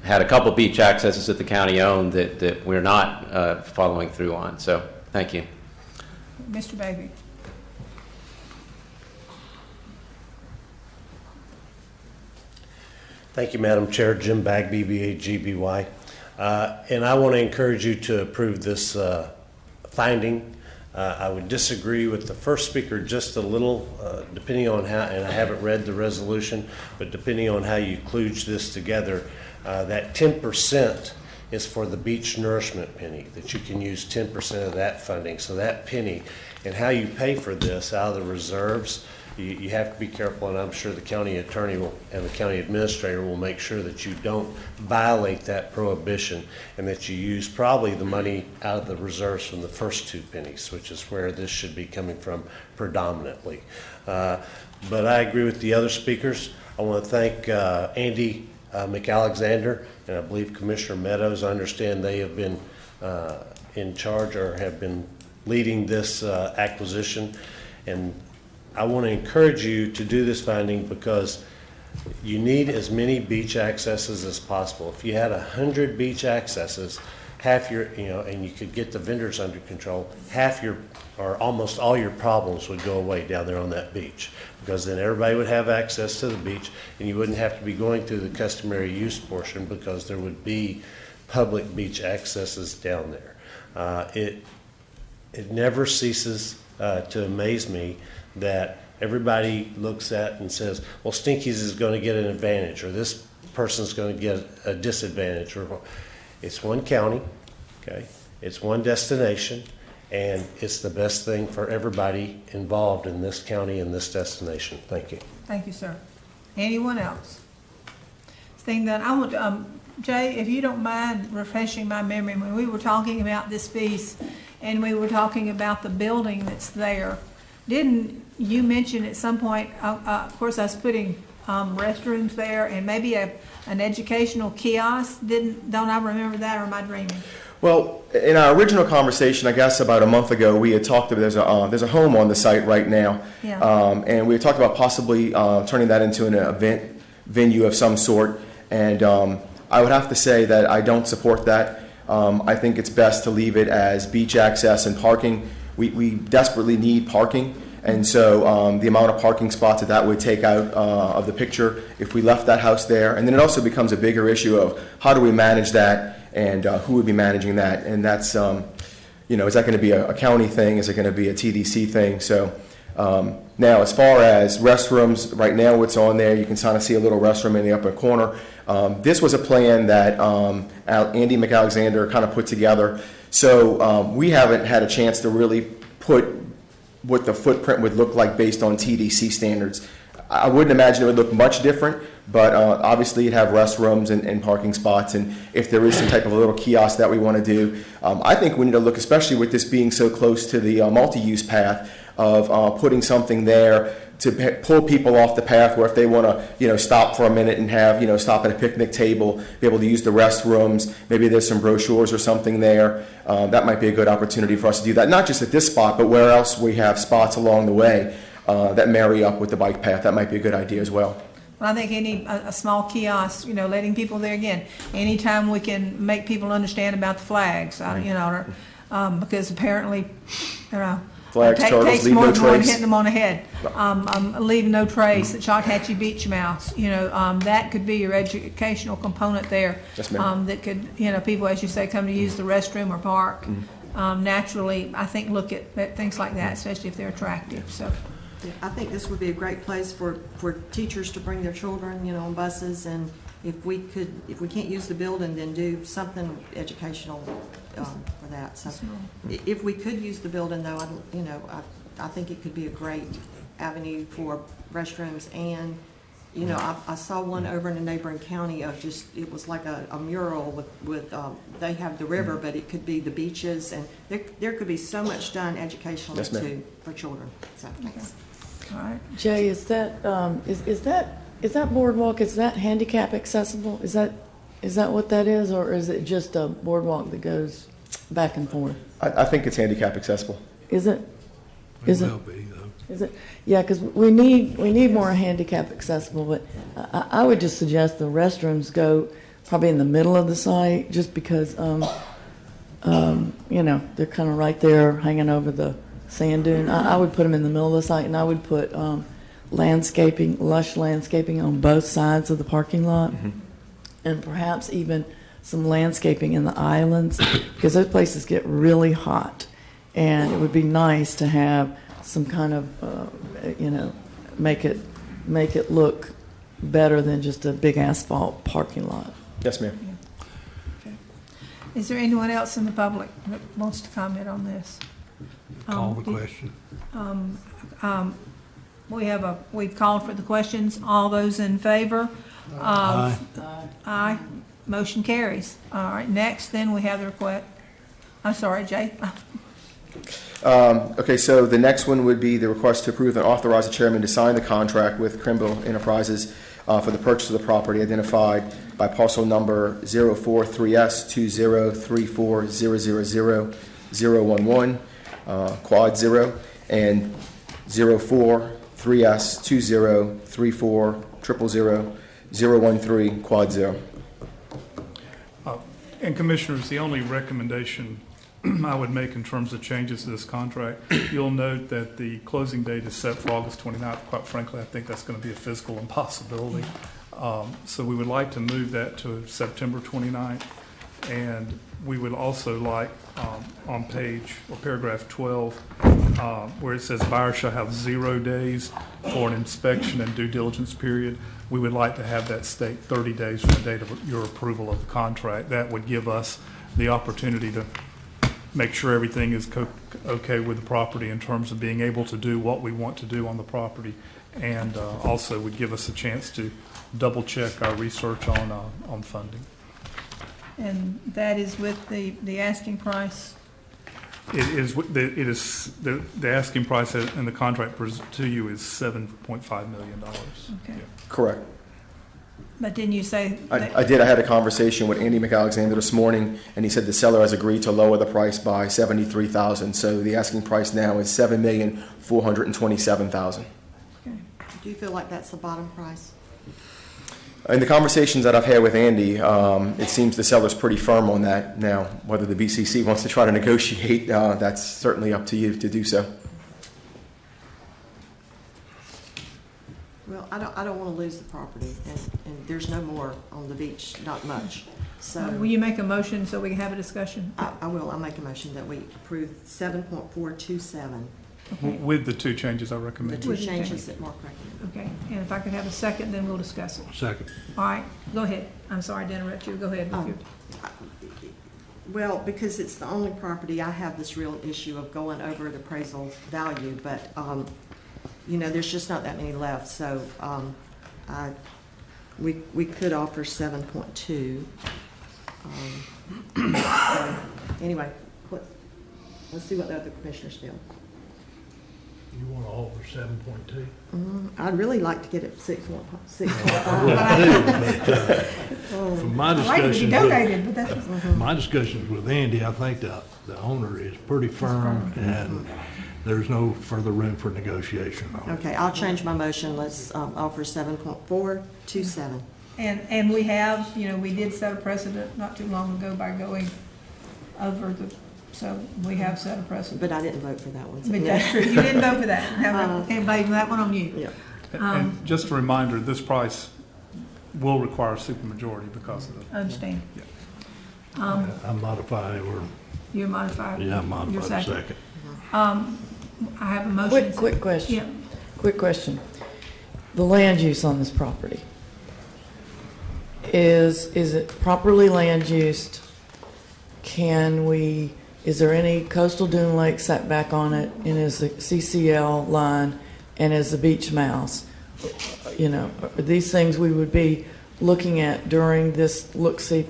had a couple beach accesses that the county owned that we're not following through on. So, thank you. Mr. Bagby. Thank you, Madam Chair. Jim Bagby, B-A-G-B-Y. And I want to encourage you to approve this finding. I would disagree with the first speaker just a little, depending on how, and I haven't read the resolution, but depending on how you kludge this together, that 10% is for the beach nourishment penny, that you can use 10% of that funding. So that penny, and how you pay for this out of the reserves, you have to be careful, and I'm sure the county attorney and the county administrator will make sure that you don't violate that prohibition and that you use probably the money out of the reserves from the first two pennies, which is where this should be coming from predominantly. But I agree with the other speakers. I want to thank Andy McAlexander and I believe Commissioner Meadows. I understand they have been in charge or have been leading this acquisition, and I want to encourage you to do this finding because you need as many beach accesses as possible. If you had 100 beach accesses, half your, and you could get the vendors under control, half your, or almost all your problems would go away down there on that beach, because then everybody would have access to the beach and you wouldn't have to be going through the customary use portion because there would be public beach accesses down there. It never ceases to amaze me that everybody looks at and says, well, Stinky's is going to get an advantage, or this person's going to get a disadvantage. Or it's one county, okay? It's one destination, and it's the best thing for everybody involved in this county and this destination. Thank you. Thank you, sir. Anyone else? Seeing that, I want to, Jay, if you don't mind refreshing my memory, when we were talking about this piece and we were talking about the building that's there, didn't you mention at some point, of course, us putting restrooms there and maybe an educational kiosk? Don't I remember that, or am I dreaming? Well, in our original conversation, I guess about a month ago, we had talked about there's a home on the site right now, and we had talked about possibly turning that into an event venue of some sort. And I would have to say that I don't support that. I think it's best to leave it as beach access and parking. We desperately need parking, And so the amount of parking spots that would take out of the picture if we left that house there. And then it also becomes a bigger issue of how do we manage that and who would be managing that. And that's, is that going to be a county thing? Is it going to be a TDC thing? So now as far as restrooms, right now what's on there, you can kind of see a little restroom in the upper corner. This was a plan that Andy McAlexander kind of put together. So we haven't had a chance to really put what the footprint would look like based on TDC standards. I wouldn't imagine it would look much different, but obviously you'd have restrooms and parking spots, and if there is some type of a little kiosk that we want to do, I think we need to look, especially with this being so close to the multi-use path, of putting something there to pull people off the path where if they want to, stop for a minute and have, stop at a picnic table, be able to use the restrooms, maybe there's some brochures or something there. That might be a good opportunity for us to do that, not just at this spot, but where else we have spots along the way that marry up with the bike path. That might be a good idea as well. I think a small kiosk, letting people there again. Anytime we can make people understand about the flags, because apparently, flags, turtles, takes leave more no than one trace. hitting them on the head. Leave no trace. The Chochatchee Beach Mouse. That could be your educational component there. Yes, ma'am. That could, people, as you say, come to use the restroom or park. Naturally, I think look at things like that, especially if they're attractive. So. Yeah, I think this would be a great place for teachers to bring their children, on buses, and if we can't use the building, then do something educational for that. So, if we could use the building, though, I think it could be a great avenue for restrooms, and I saw one over in a neighboring county of it was like a mural with they have the river, but it could be the beaches, and there could be so much done educationally Yes, ma'am. too for children. So thanks. All right. Jay, is that is that boardwalk? Is that handicap accessible? Is that what that is, or is it just a boardwalk that goes back and forth? I think it's handicap accessible. Is it? It will be, though. Is it? Yeah, because we need more handicap accessible. But I would just suggest the restrooms go probably in the middle of the site, just because they're kind of right there, hanging over the sand dune. I would put them in the middle of the site, and I would put lush landscaping on both sides of the parking lot, and perhaps even some landscaping in the islands, because those places get really hot, and it would be nice to have some kind of, make it look better than just a big asphalt parking lot. Yes, ma'am. Okay. Is there anyone else in the public that wants to comment on this? Call the question. We've called for the questions. All those in favor? Aye. Aye. Motion carries. All right, next then we have the request. I'm sorry, Jay. Okay, so the next one would be the request to approve and authorize the chairman to sign the contract with Crimble Enterprises for the purchase of the property identified by parcel number 043S2034000011, quad 0, and 043S2034000013, quad 0. And Commissioners, the only recommendation I would make in terms of changes to this contract, you'll note that the closing date is set for August 29th. Quite frankly, I think that's going to be a physical impossibility. So we would like to move that to September 29th. And we would also like on page or paragraph 12, where it says buyer shall have 0 days for an inspection and due diligence period, we would like to have that state 30 days from the date of your approval of the contract. That would give us the opportunity to make sure everything is okay with the property in terms of being able to do what we want to do on the property, and also would give us a chance to double check our research on funding. And that is with the asking price? The asking price in the contract to you is $7.5 million. Okay. Yeah. Correct. But didn't you say? I did. I had a conversation with Andy McAlexander this morning, and he said the seller has agreed to lower the price by $73,000. So the asking price now is $7,427,000. Okay. Do you feel like that's the bottom price? In the conversations that I've had with Andy, it seems the seller's pretty firm on that. Now, whether the BCC wants to try to negotiate, that's certainly up to you to do so. Well, I don't want to lose the property, and there's no more on the beach, not much. So Will you make a motion so we can have a discussion? I will. I'll make a motion that we approve 7.427. With the two changes I The recommend. two changes that Mark recommended. Okay, and if I could have a second, then we'll discuss it. Second. All right, go ahead. I'm sorry to interrupt you. Go ahead. with your- Well, because it's the only property, I have this real issue of going over the appraisal value, but, you know, there's just not that many left, so, we could offer 7.2. So, anyway, let's see what the other commissioners feel. You want to offer 7.2? I'd really like to get it 6.5. From my I'd like it to be discussions, donated, but that's. my discussions with Andy, I think the owner is pretty firm, and there's no further room for negotiation on it. Okay, I'll change my motion. Let's offer 7.427. And we have, you know, we did set a precedent not too long ago by going over so we have set a precedent. But I didn't vote for that one. so- But that's true, you didn't vote for that. Can't blame that one on you. Yeah. And just a reminder, this price will require a supermajority because of the. Understand. I modify or, You modify. yeah, I your modify the second. I have a motion. Quick question. Yeah. Quick question. The land use on this property, is it properly land used? Is there any coastal dune lake setback on it, and is the CCL line, and is the beach mouse? You know, are these things we would be looking at during this due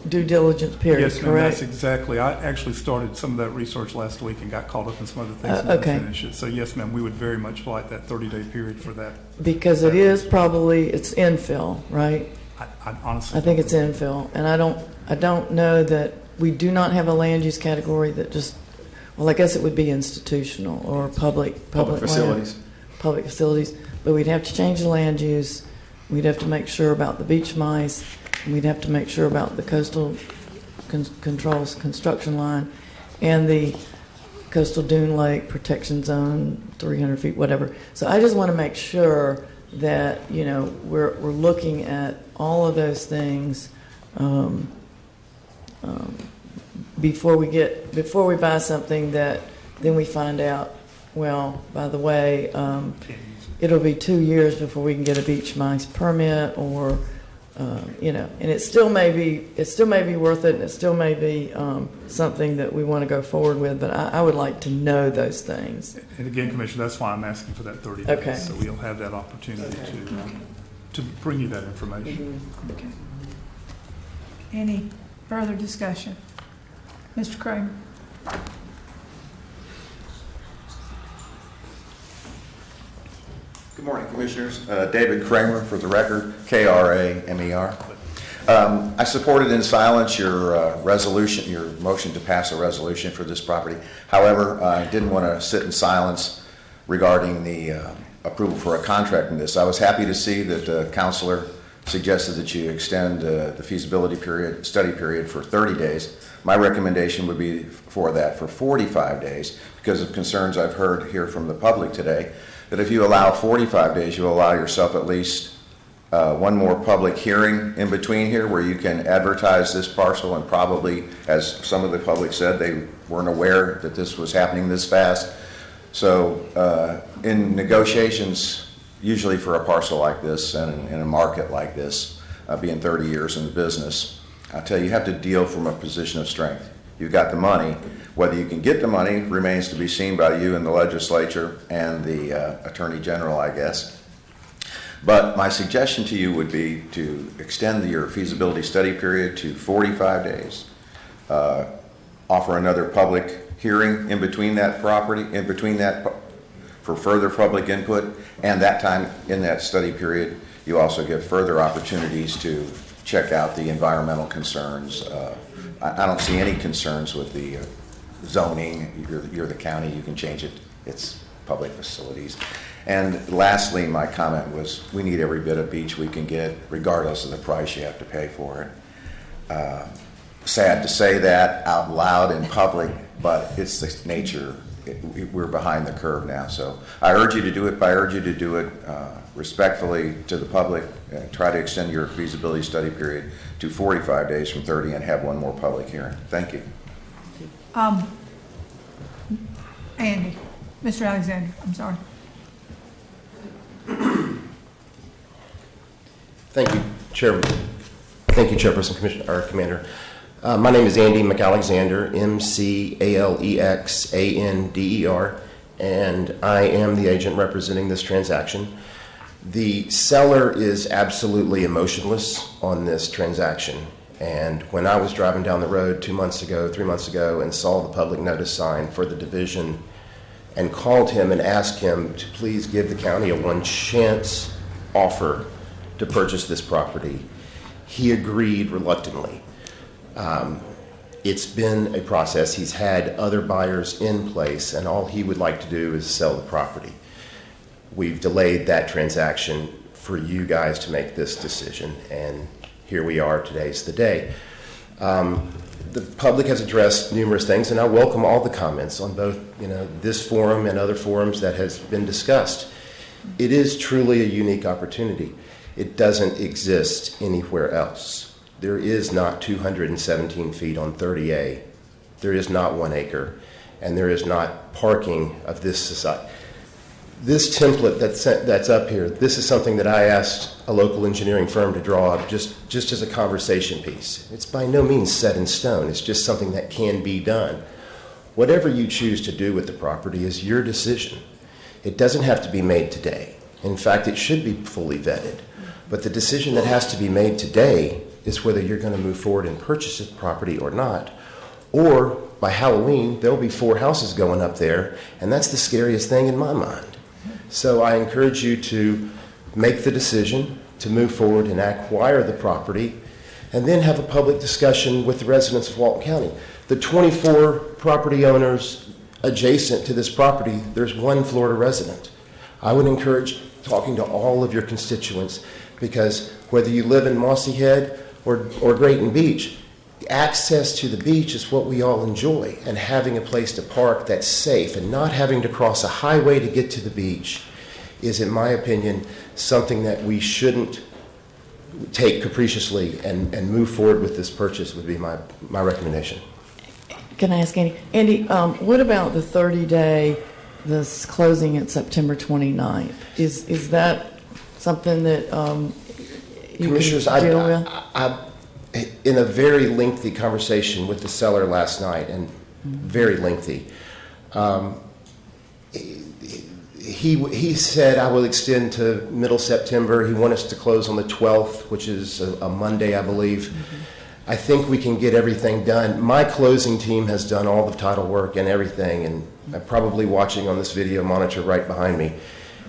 diligence period, Yes, ma'am, correct? that's exactly. I actually started some of that research last week and got caught up in some other things and okay. didn't finish it. So yes, ma'am, we would very much like that 30-day period for that. Because it is probably, it's infill, right? I honestly. I think it's infill, and I don't know that, we do not have a land use category that just, well, I guess it would be institutional or public facilities. land, public facilities, but we'd have to change the land use. We'd have to make sure about the beach mice, and we'd have to make sure about the coastal controls construction line and the coastal dune lake protection zone, 300 feet, whatever. So I just want to make sure that, you know, we're looking at all of those things before we buy something that then we find out, well, by the way, it'll be 2 years before we can get a beach mice permit, or you know, and it still may be worth it, and it still may be something that we want to go forward with. But I would like to know those things. And again, Commissioner, that's why I'm asking for that 30 days. Okay. So we'll have that opportunity to bring you that information. Okay. Any further discussion? Mr. Kramer? Good morning, Commissioners. David Kramer, for the record, Kramer. I supported in silence your resolution, your motion to pass a resolution for this property. However, I didn't want to sit in silence regarding the approval for a contract in this. I was happy to see that the counselor suggested that you extend the feasibility period, study period, for 30 days. My recommendation would be for that for 45 days because of concerns I've heard here from the public today, that if you allow 45 days, you allow yourself at least one more public hearing in between here where you can advertise this parcel, and probably, as some of the public said, they weren't aware that this was happening this fast. So in negotiations, usually for a parcel like this and in a market like this, being 30 years in the business, I tell you, you have to deal from a position of strength. You've got the money. Whether you can get the money remains to be seen by you in the legislature and the Attorney General, I guess. But my suggestion to you would be to extend your feasibility study period to 45 days. Offer another public hearing in between that for further public input, and that time in that study period, you also give further opportunities to check out the environmental concerns. I don't see any concerns with the zoning. You're the county, you can change it. It's public facilities. And lastly, my comment was we need every bit of beach we can get, regardless of the price you have to pay for it. Sad to say that out loud in public, but it's the nature we're behind the curve now. So I urge you to do it, but I urge you to do it respectfully to the public. Try to extend your feasibility study period to 45 days from 30 and have one more public hearing. Thank you. Andy, Mr. Alexander, I'm sorry. Thank you, Chairman. Thank you, Chairperson, Commander. My name is Andy McAlexander, McAlexander, and I am the agent representing this transaction. The seller is absolutely emotionless on this transaction. And when I was driving down the road 3 months ago, and saw the public notice sign for the division and called him and asked him to please give the county a one chance offer to purchase this property, he agreed reluctantly. It's been a process. He's had other buyers in place, and all he would like to do is sell the property. We've delayed that transaction for you guys to make this decision, and here we are. Today's the day. The public has addressed numerous things, and I welcome all the comments on both, this forum and other forums that has been discussed. It is truly a unique opportunity. It doesn't exist anywhere else. There is not 217 feet on 30A. There is not 1 acre, and there is not parking of this society. This template that's up here, this is something that I asked a local engineering firm to draw up just as a conversation piece. It's by no means set in stone. It's just something that can be done. Whatever you choose to do with the property is your decision. It doesn't have to be made today. In fact, it should be fully vetted. But the decision that has to be made today is whether you're going to move forward and purchase this property or not. Or by Halloween, there'll be 4 houses going up there, and that's the scariest thing in my mind. So I encourage you to make the decision to move forward and acquire the property, and then have a public discussion with the residents of Walton County. The 24 property owners adjacent to this property, there's 1 Florida resident. I would encourage talking to all of your constituents, because whether you live in Mossy Head or Grayton Beach, access to the beach is what we all enjoy, and having a place to park that's safe and not having to cross a highway to get to the beach is, in my opinion, something that we shouldn't take capriciously, and move forward with this purchase would be my recommendation. Can I ask Andy? Andy, what about the 30-day, this closing at September 29th? Is that something that you Commissioners, can deal with? In a very lengthy conversation with the seller last night, and very lengthy, he said, I will extend to middle September. He wants us to close on the 12th, which is a Monday, I believe. I think we can get everything done. My closing team has done all the title work and everything, and I'm probably watching on this video monitor right behind me.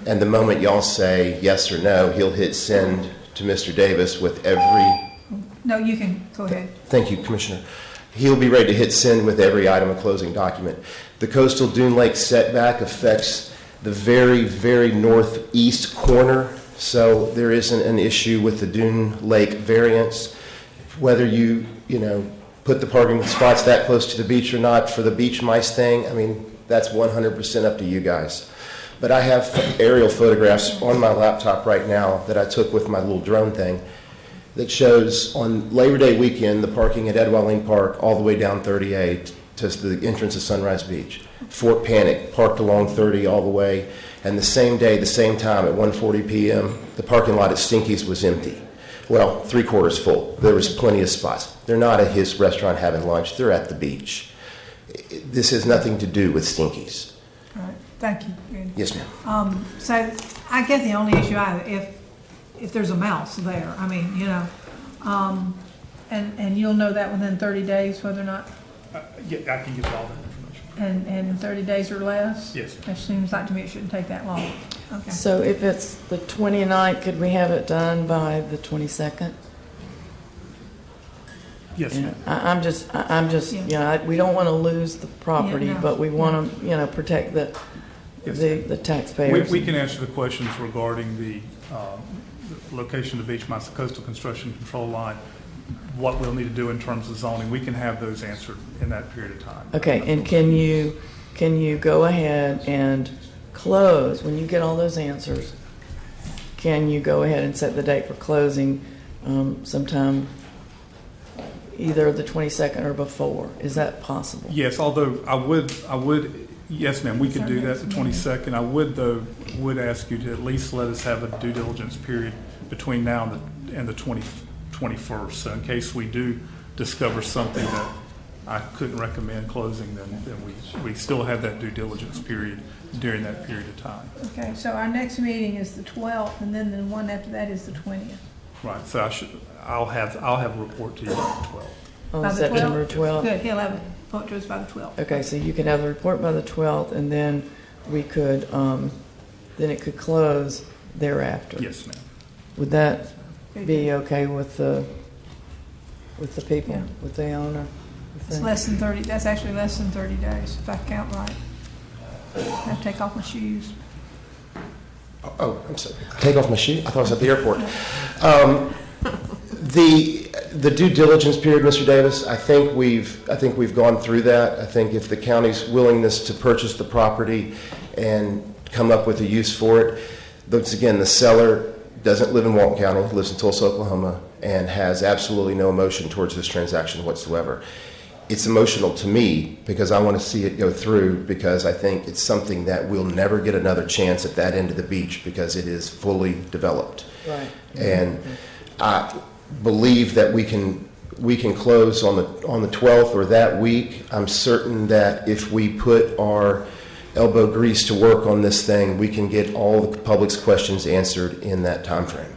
And the moment y'all say yes or no, he'll hit send to Mr. Davis with every... No, you can go ahead. Thank you, Commissioner. He'll be ready to hit send with every item of closing document. The coastal dune lake setback affects the very, very northeast corner, so there isn't an issue with the dune lake variance. Whether you put the parking spots that close to the beach or not for the beach mice thing, I mean, that's 100% up to you guys. But I have aerial photographs on my laptop right now that I took with my little drone thing that shows on Labor Day weekend the parking at Edwelling Park all the way down 30A to the entrance of Sunrise Beach. Fort Panic parked along 30 all the way, and the same day, the same time at 1:40 p.m., the parking lot at Stinky's was empty. Well, 3/4 full. There was plenty of spots. They're not at his restaurant having lunch. They're at the beach. This has nothing to do with Stinky's. All right, thank you. Andy. Yes, ma'am. So I guess the only issue I have, if there's a mouse there, I mean, and you'll know that within 30 days whether or not. Yeah, I can get all that information. And 30 days or less? Yes. It seems like to me it shouldn't take that long. Okay. So if it's the 29th, could we have it done by the 22nd? Yes. I'm just, we don't want to lose the property, Yeah, no. but we want to, protect the taxpayers. We can answer the questions regarding the location of the beach mice, the coastal construction control line, what we'll need to do in terms of zoning. We can have those answered in that period of time. Okay, and can can you go ahead and close, when you get all those answers, can you go ahead and set the date for closing sometime either the 22nd or before? Is that possible? Yes, although I would, yes, ma'am, we could do that the 22nd. I would, though, ask you to at least let us have a due diligence period between now and the 21st. So in case we do discover something that I couldn't recommend closing, then we still have that due diligence period during that period of time. Okay, so our next meeting is the 12th, and then the one after that is the 20th. Right, so I'll have a report to you on the 12th. On By the September 12th? Good, he'll have it report to us by the 12th. Okay, so you could have the report by the 12th, and then we could, then it could close thereafter. Yes, ma'am. Would that be okay with the people, Yeah. with the owner? It's less than 30, that's actually less than 30 days, if I count right. I have to take off my shoes. Oh, I'm sorry. Take off my shoe? I thought I was at the airport. The due diligence period, Mr. Davis, I think we've gone through that. I think if the county's willingness to purchase the property and come up with a use for it, once again, the seller doesn't live in Walton County, lives in Tulsa, Oklahoma, and has absolutely no emotion towards this transaction whatsoever. It's emotional to me because I want to see it go through, because I think it's something that we'll never get another chance at that end of the beach because it is fully developed. Right. And I believe that we can close on the 12th or that week. I'm certain that if we put our elbow grease to work on this thing, we can get all the public's questions answered in that time frame.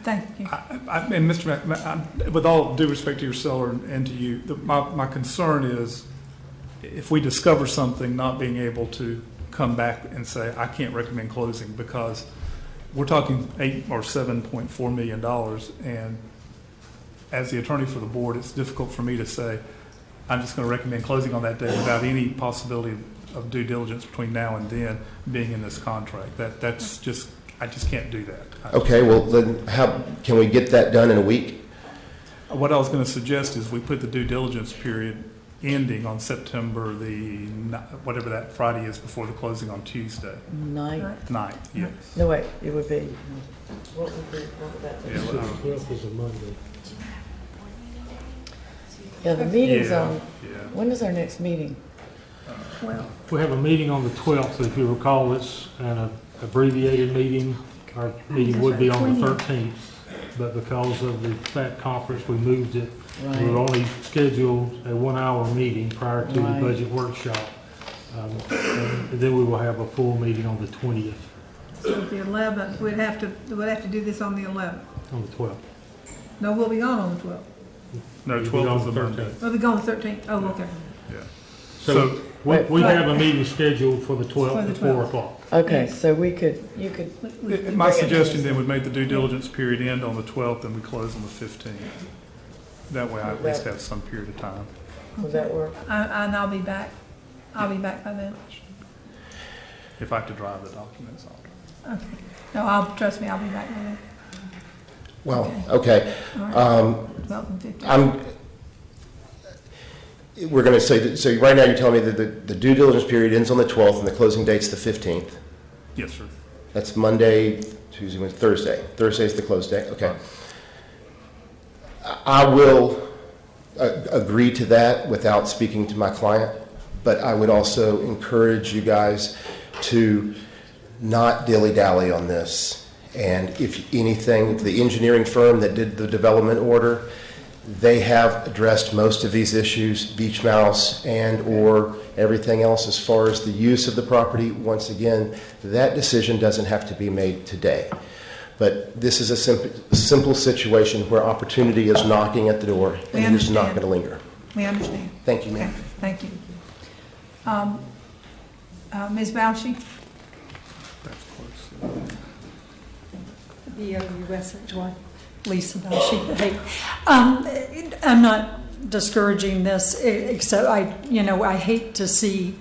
Thank you. And Mr. Mac, with all due respect to your seller and to you, my concern is if we discover something, not being able to come back and say, I can't recommend closing, because we're talking $8 or $7.4 million, and as the attorney for the board, it's difficult for me to say, I'm just going to recommend closing on that day without any possibility of due diligence between now and then being in this contract. That's just, I just can't do that. Okay, well, then how can we get that done in a week? What I was going to suggest is we put the due diligence period ending on September whatever that Friday is before the closing on Tuesday. 9th, yes. No, wait, it would be, what would that be? Yeah, well, 12th is a Monday. Yeah, the meeting's Yeah, on, yeah. when is our next meeting? We have a meeting on the 12th. If you recall, it's an abbreviated meeting. Our meeting would be on the 13th, but because of the FAT conference, we moved it. We were only scheduled a 1-hour meeting prior to the budget workshop. And then we will have a full meeting on the 20th. So the 11th, we'd have to do this on the 11th. On the 12th. No, we'll be gone on the 12th. No, We'll be 12th on is the the Monday. 13th. We'll be gone the 13th. Oh, okay. Yeah. So we have a meeting scheduled for the 12th at 4 o'clock. Okay, so you could. My suggestion then would make the due diligence period end on the 12th and we close on the 15th. That way I at least have some period of time. Would that work? And I'll be back. I'll be back by then. If I have to drive the documents, I'll drive. Okay. No, trust me, I'll be back by then. Well, okay. All right. 12 and 15. We're going to say, so right now you're telling me that the due diligence period ends on the 12th and the closing date's the 15th? Yes, sir. That's Monday, Tuesday, Wednesday, Thursday. Thursday's the close date, okay. I will agree to that without speaking to my client, but I would also encourage you guys to not dilly-dally on this. And if anything, the engineering firm that did the development order, they have addressed most of these issues, beach mouse and or everything else as far as the use of the property. Once again, that decision doesn't have to be made today. But this is a simple situation where opportunity is knocking at the door and it is not going to linger. We understand. Thank you, ma'am. Okay, thank you. Ms. Bausch? That's close. B-O-U-S-H-Y. Lisa Bausch. Hey, I'm not discouraging this, except I hate to see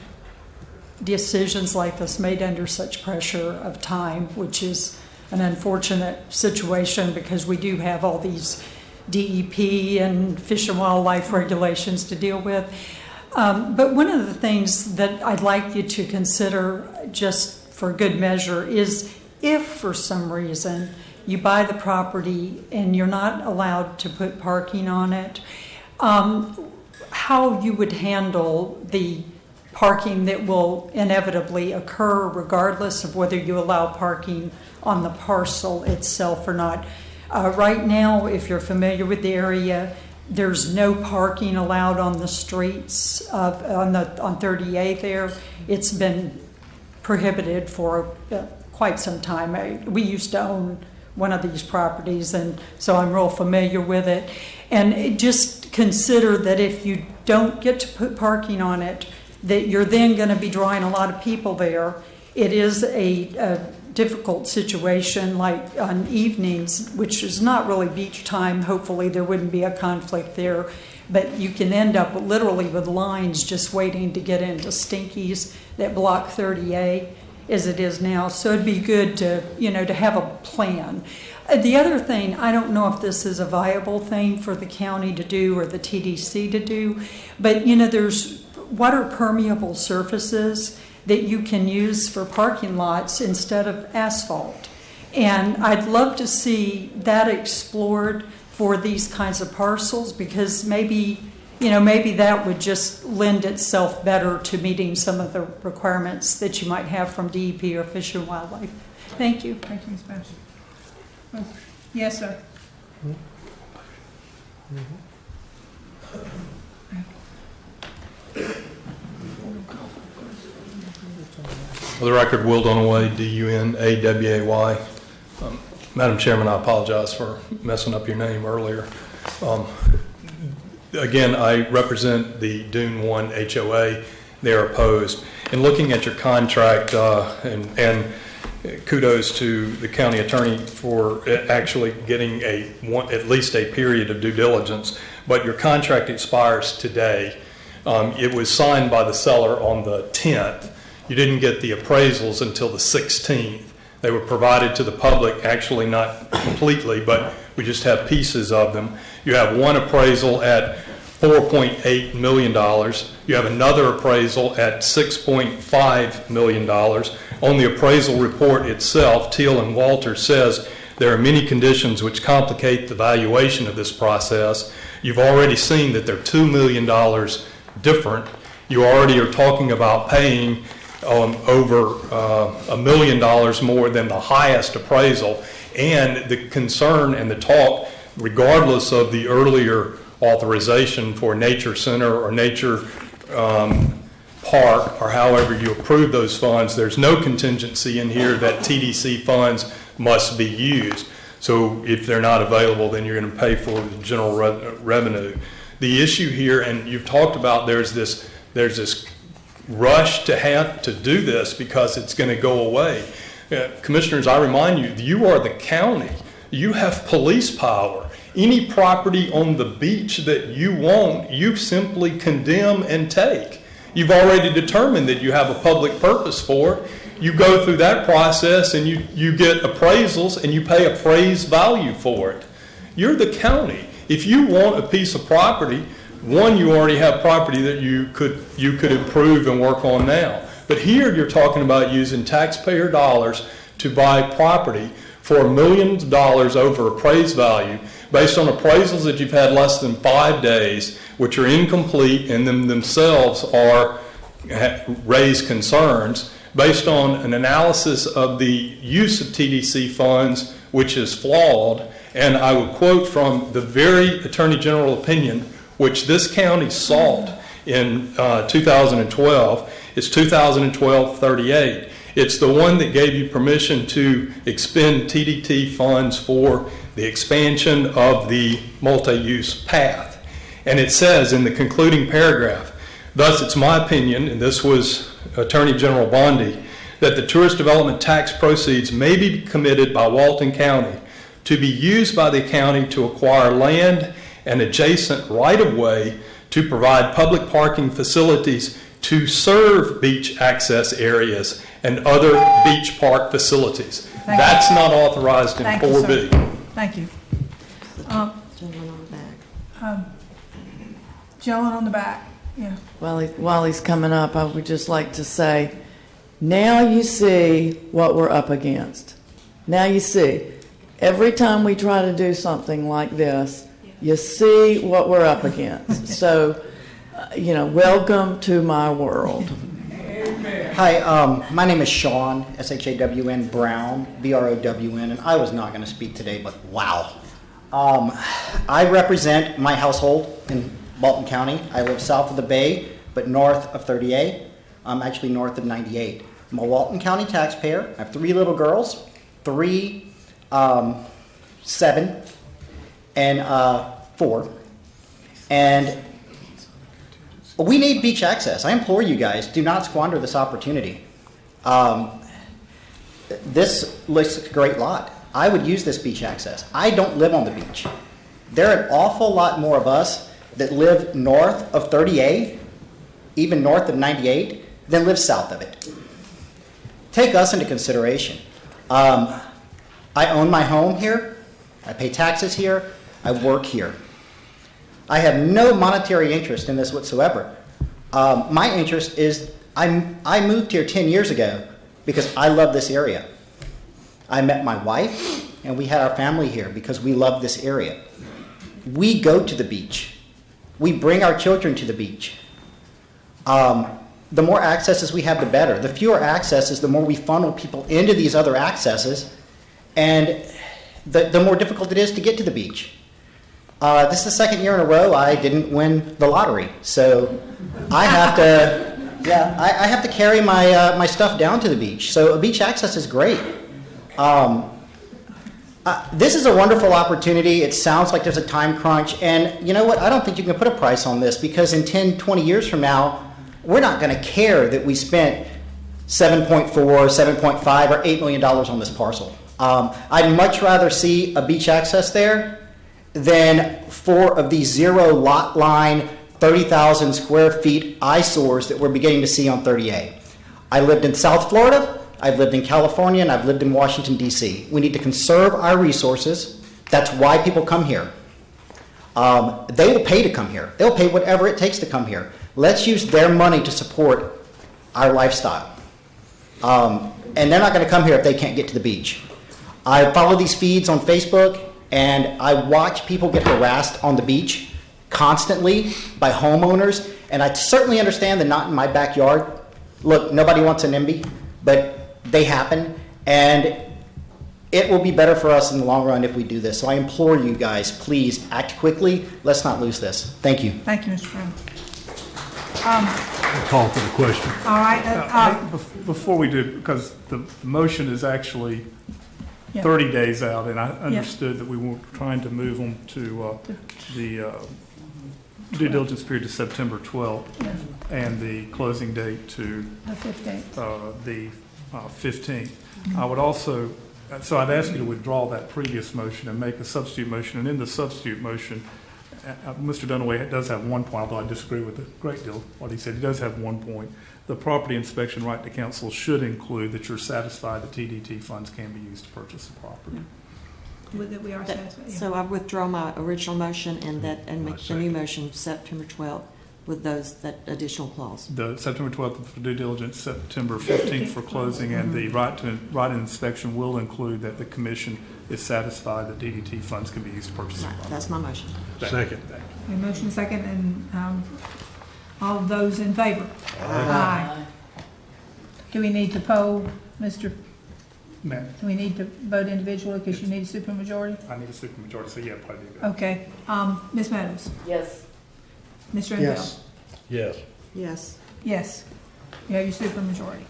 decisions like this made under such pressure of time, which is an unfortunate situation because we do have all these DEP and Fish and Wildlife regulations to deal with. But one of the things that I'd like you to consider, just for good measure, is if for some reason you buy the property and you're not allowed to put parking on it, how you would handle the parking that will inevitably occur regardless of whether you allow parking on the parcel itself or not. Right now, if you're familiar with the area, there's no parking allowed on the streets on 38 there. It's been prohibited for quite some time. We used to own one of these properties, and so I'm real familiar with it. And just consider that if you don't get to put parking on it, that you're then going to be drawing a lot of people there. It is a difficult situation, like on evenings, which is not really beach time. Hopefully there wouldn't be a conflict there, but you can end up literally with lines just waiting to get into Stinkies that block 30A as it is now. So it'd be good to, to have a plan. The other thing, I don't know if this is a viable thing for the county to do or the TDC to do, but there's water permeable surfaces that you can use for parking lots instead of asphalt. And I'd love to see that explored for these kinds of parcels, because maybe that would just lend itself better to meeting some of the requirements that you might have from DEP or Fish and Wildlife. Thank you. Thank you, Ms. Benson. Yes, sir. For the record, Will Dunaway, D-U-N-A-W-A-Y. Madam Chairman, I apologize for messing up your name earlier. Again, I represent the Dune 1 HOA. They're opposed. In looking at your contract, and kudos to the county attorney for actually getting at least a period of due diligence, but your contract expires today. It was signed by the seller on the 10th. You didn't get the appraisals until the 16th. They were provided to the public, actually not completely, but we just have pieces of them. You have one appraisal at $4.8 million. You have another appraisal at $6.5 million. On the appraisal report itself, Teal and Walter says there are many conditions which complicate the valuation of this process. You've already seen that they're $2 million different. You already are talking about paying over $1 million more than the highest appraisal. And the concern and the talk, regardless of the earlier authorization for nature center or nature park, or however you approve those funds, there's no contingency in here that TDC funds must be used. So if they're not available, then you're going to pay for the general revenue. The issue here, and you've talked about, there's this rush to have to do this because it's going to go away. Commissioners, I remind you, you are the county. You have police power. Any property on the beach that you want, you simply condemn and take. You've already determined that you have a public purpose for it. You go through that process and you get appraisals and you pay appraised value for it. You're the county. If you want a piece of property, one, you already have property that you could improve and work on now. But here you're talking about using taxpayer dollars to buy property for millions of dollars over appraised value based on appraisals that you've had less than 5 days, which are incomplete and themselves raise concerns based on an analysis of the use of TDC funds, which is flawed. And I would quote from the very Attorney General opinion, which this county sought in 2012. It's 2012-38. It's the one that gave you permission to expend TDT funds for the expansion of the multi-use path. And it says in the concluding paragraph, thus it's my opinion, and this was Attorney General Bondi, that the tourist development tax proceeds may be committed by Walton County to be used by the county to acquire land and adjacent right-of-way to provide public parking facilities to serve beach access areas and other beach park facilities. That's not authorized in 4B. Thank you. Gentleman on the back. Yeah. While he's coming up, I would just like to say, now you see what we're up against. Now you see. Every time we try to do something like this, you see what we're up against. So, welcome to my world. Hi, my name is Sean, S-H-A-W-N, Brown, B-R-O-W-N, and I was not going to speak today, but wow. I represent my household in Walton County. I live south of the Bay, but north of 30A. I'm actually north of 98. I'm a Walton County taxpayer. I have 3 little girls, 7, and 4. And we need beach access. I implore you guys, do not squander this opportunity. This looks like a great lot. I would use this beach access. I don't live on the beach. There are an awful lot more of us that live north of 30A, even north of 98, than live south of it. Take us into consideration. I own my home here. I pay taxes here. I work here. I have no monetary interest in this whatsoever. My interest is I moved here 10 years ago because I love this area. I met my wife, and we had our family here because we love this area. We go to the beach. We bring our children to the beach. The more accesses we have, the better. The fewer accesses, the more we funnel people into these other accesses, and the more difficult it is to get to the beach. This is the second year in a row I didn't win the lottery, so I have to, I have to carry my stuff down to the beach. So beach access is great. This is a wonderful opportunity. It sounds like there's a time crunch, and you know what? I don't think you can put a price on this because in 10, 20 years from now, we're not going to care that we spent $7.4, $7.5, or $8 million on this parcel. I'd much rather see a beach access there than 4 of these 0 lot line, 30,000 square feet eyesores that we're beginning to see on 30A. I lived in South Florida, I've lived in California, and I've lived in Washington, D.C. We need to conserve our resources. That's why people come here. They will pay to come here. They'll pay whatever it takes to come here. Let's use their money to support our lifestyle. And they're not going to come here if they can't get to the beach. I follow these feeds on Facebook, and I watch people get harassed on the beach constantly by homeowners, and I certainly understand that not in my backyard. Look, nobody wants an NIMBY, but they happen, and it will be better for us in the long run if we do this. So I implore you guys, please act quickly. Let's not lose this. Thank you. Thank you, Mr. Brown. Call for the question. All right. Before we do, because the motion is actually 30 days out, and I understood that we were trying to move them to the due diligence period to September 12th, and the closing date to the 15th. The 15th. I would also, so I'd ask you to withdraw that previous motion and make a substitute motion, and in the substitute motion, Mr. Dunaway does have one point, although I disagree with a great deal of what he said. He does have one point. The property inspection right to counsel should include that you're satisfied that TDT funds can be used to purchase the property. That we are satisfied. So I withdraw my original motion and make the new motion September 12th with that additional clause. The September 12th for due diligence, September 15th for closing, and the right inspection will include that the commission is satisfied that DDT funds can be used to purchase the property. That's my motion. Second. A motion second, and all of those in favor? Aye. Do we need to poll, Mr.? Ma'am. Do we need to vote individually because you need a supermajority? I need a supermajority, so yeah, probably do that. Okay. Ms. Meadows? Yes. Mr. Enfield? Yes. Yes. Yes. Yes. You have your supermajority.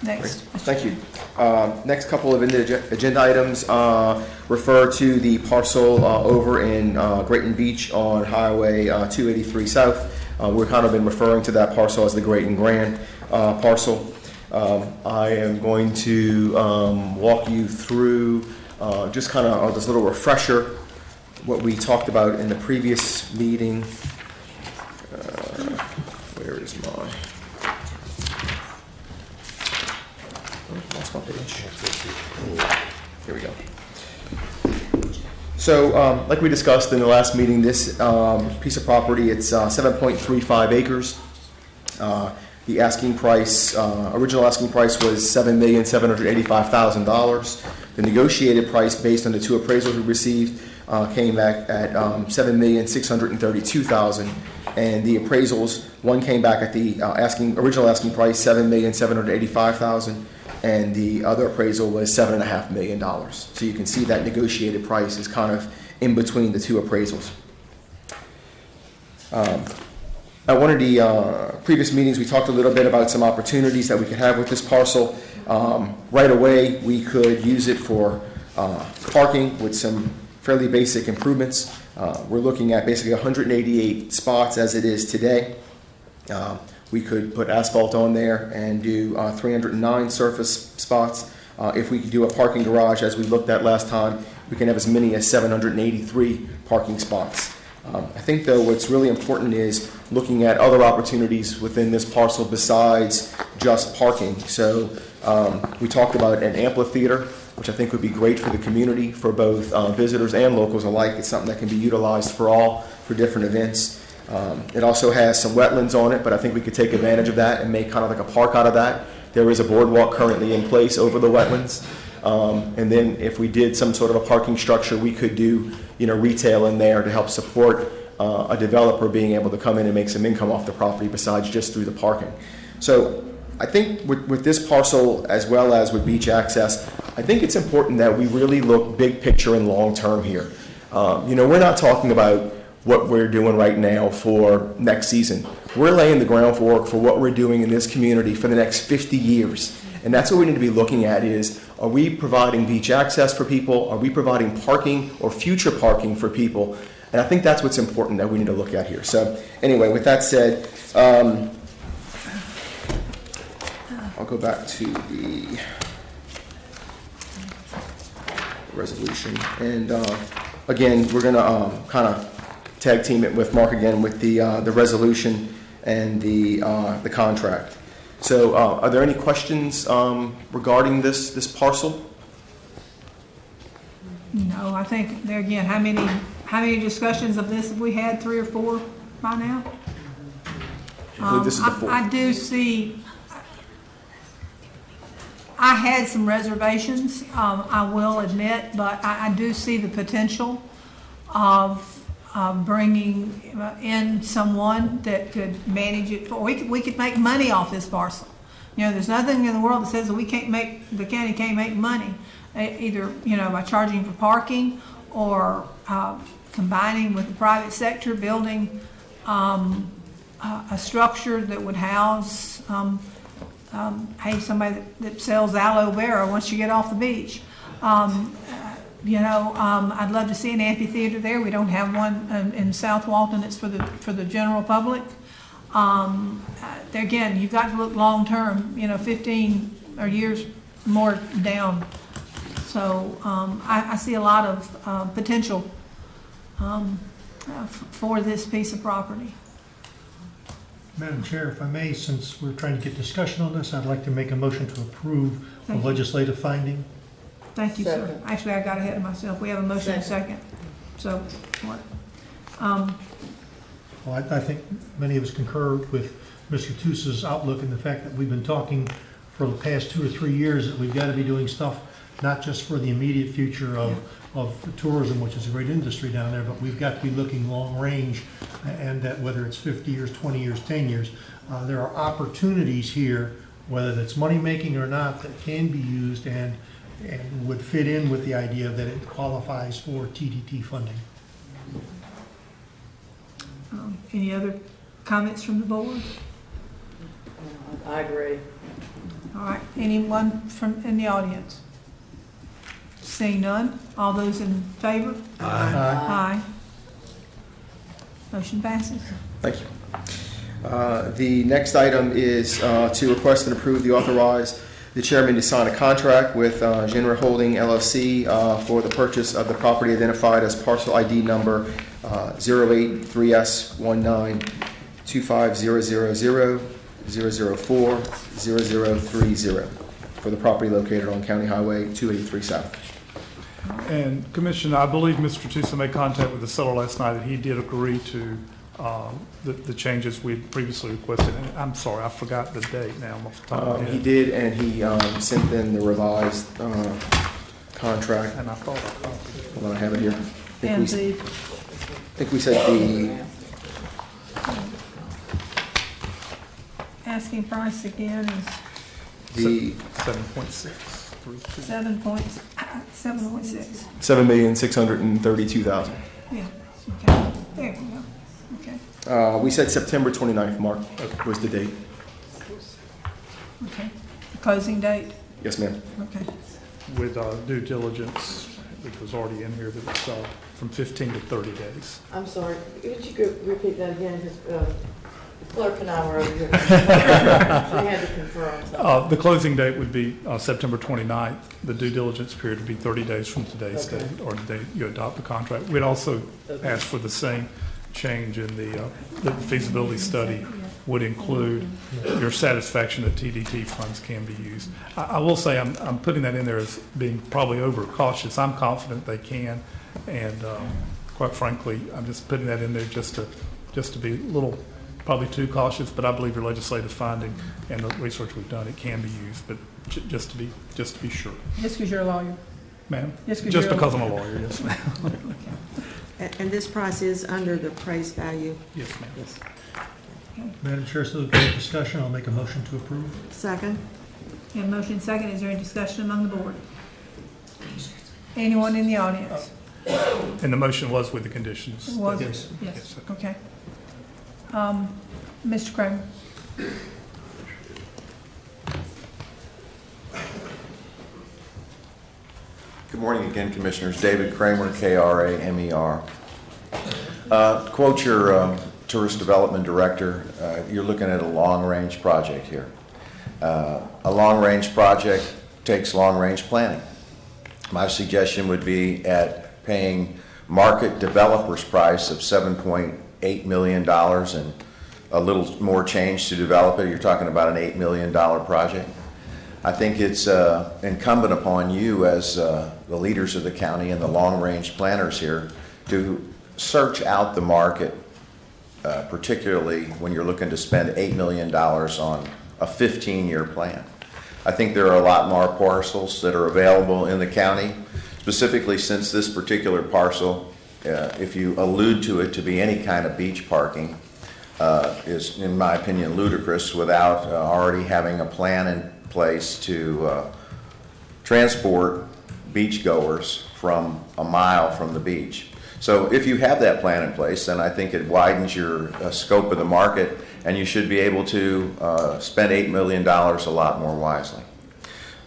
Next. Thank you. Next couple of agenda items refer to the parcel over in Grayton Beach on Highway 283 South. We've kind of been referring to that parcel as the Grayton Grand parcel. I am going to walk you through just kind of this little refresher, what we talked about in the previous meeting. Where is my... Lost my page. Here we go. So, like we discussed in the last meeting, this piece of property, it's 7.35 acres. The asking price, original asking price was $7,785,000. The negotiated price, based on the two appraisals we received, came back at $7,632,000. And the appraisals, one came back at the original asking price, $7,785,000. And the other appraisal was $7.5 million. So you can see that negotiated price is kind of in between the two appraisals. At one of the previous meetings, we talked a little bit about some opportunities that we could have with this parcel. Right away, we could use it for parking with some fairly basic improvements. We're looking at basically 188 spots as it is today. We could put asphalt on there and do 309 surface spots. If we could do a parking garage, as we looked at last time, we can have as many as 783 parking spots. I think, though, what's really important is looking at other opportunities within this parcel besides just parking. So we talked about an amphitheater, which I think would be great for the community, for both visitors and locals alike. It's something that can be utilized for different events. It also has some wetlands on it, but I think we could take advantage of that and make kind of like a park out of that. There is a boardwalk currently in place over the wetlands. And then if we did some sort of a parking structure, we could do, retail in there to help support a developer being able to come in and make some income off the property besides just through the parking. So I think with this parcel, as well as with beach access, I think it's important that we really look big picture and long term here. We're not talking about what we're doing right now for next season. We're laying the groundwork for what we're doing in this community for the next 50 years. And that's what we need to be looking at is, are we providing beach access for people? Are we providing parking or future parking for people? And I think that's what's important that we need to look at here. So anyway, with that said, I'll go back to the resolution. And again, we're going to kind of tag team it with Mark again with the resolution and the contract. So are there any questions regarding this parcel? No, I think there again, how many discussions of this have we had? 3 or 4 by now? I believe this is the 4th. I do see, I had some reservations, I will admit, but I do see the potential of bringing in someone that could manage it. We could make money off this parcel. There's nothing in the world that says that the county can't make money, either by charging for parking or combining with the private sector, building a structure that would house somebody that sells aloe vera once you get off the beach. I'd love to see an amphitheater there. We don't have one in South Walton. It's for the general public. There again, you've got to look long term. 15 or years more down. So I see a lot of potential for this piece of property. Madam Chair, if I may, since we're trying to get discussion on this, I'd like to make a motion to approve the legislative finding. Thank you, sir. Actually, I got ahead of myself. We have a motion and a second. So, what? Well, I think many of us concur with Mr. Tousa's outlook and the fact that we've been talking for the past 2 or 3 years that we've got to be doing stuff not just for the immediate future of tourism, which is a great industry down there, but we've got to be looking long range, and that whether it's 50 years, 20 years, 10 years, there are opportunities here, whether that's money making or not, that can be used and would fit in with the idea that it qualifies for TDT funding. Any other comments from the board? I agree. All right. Anyone in the audience? Seeing none. All those in favor? Aye. Motion passes. Thank you. The next item is to request and approve the chairman to sign a contract with Genra Holding LLC for the purchase of the property identified as parcel ID number 083S19250000040030 for the property located on County Highway 283 South. And Commissioner, I believe Mr. Tusa made contact with the seller last night, and he did agree to the changes we had previously requested. And I'm sorry, I forgot the date now off the top of my head. He did, and he sent in the revised contract. And I thought I copied it. Hold on, I have it here. And I think we said the asking price again is the 7.6. 7.6. $7,632,000. Yeah, okay, there we go, okay, We said September 29th, Mark, was the date. okay. Closing date, Yes, ma'am. okay. With due diligence, which was already in here, that it's from 15 to 30 days. I'm sorry, could you repeat that again, because the clerk and I were over here. We had to confirm. The closing date would be September 29th. The due diligence period would be 30 days from today's date, or the date you adopt the contract. We'd also ask for the same change in the feasibility study would include your satisfaction that TDT funds can be used. I will say I'm putting that in there as being probably overcautious. I'm confident they can, and quite frankly, I'm just putting that in there just to be a little, probably too cautious, but I believe your legislative finding and the research we've done, it can be used, but just to be sure. Just because you're a lawyer. Ma'am? Just Just because I'm a lawyer, yes, ma'am. And this price is under the appraised value? Yes, ma'am. Yes. Madam Chair, so there's no discussion, I'll make a motion to approve. Second? You have a motion second, is there any discussion among the board? Anyone in the audience? And the motion was with the conditions. Was it? Yes. Yes, okay. Mr. Kramer? Good morning again, Commissioners. David Kramer, K-R-A-M-E-R. To quote your Tourist Development Director, you're looking at a long-range project here. A long-range project takes long-range planning. My suggestion would be at paying market developer's price of $7.8 million and a little more change to develop it. You're talking about an $8 million project. I think it's incumbent upon you as the leaders of the county and the long-range planners here to search out the market, particularly when you're looking to spend $8 million on a 15-year plan. I think there are a lot more parcels that are available in the county, specifically since this particular parcel, if you allude to it to be any kind of beach parking, is, in my opinion, ludicrous without already having a plan in place to transport beachgoers from a mile from the beach. So if you have that plan in place, then I think it widens your scope of the market, and you should be able to spend $8 million a lot more wisely.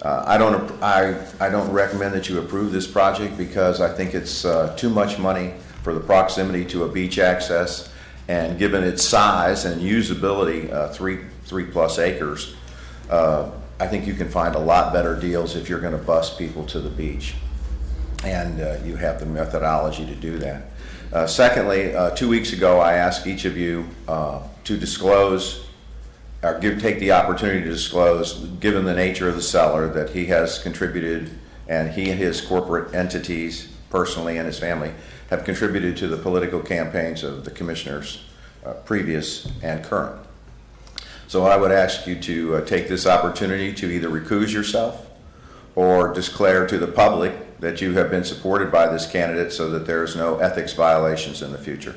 I don't recommend that you approve this project because I think it's too much money for the proximity to a beach access, and given its size and usability, 3+ acres, I think you can find a lot better deals if you're going to bus people to the beach, and you have the methodology to do that. Secondly, 2 weeks ago I asked each of you to disclose, or take the opportunity to disclose, given the nature of the seller, that he has contributed, and he and his corporate entities, personally and his family, have contributed to the political campaigns of the commissioners, previous and current. So I would ask you to take this opportunity to either recuse yourself or declare to the public that you have been supported by this candidate so that there is no ethics violations in the future.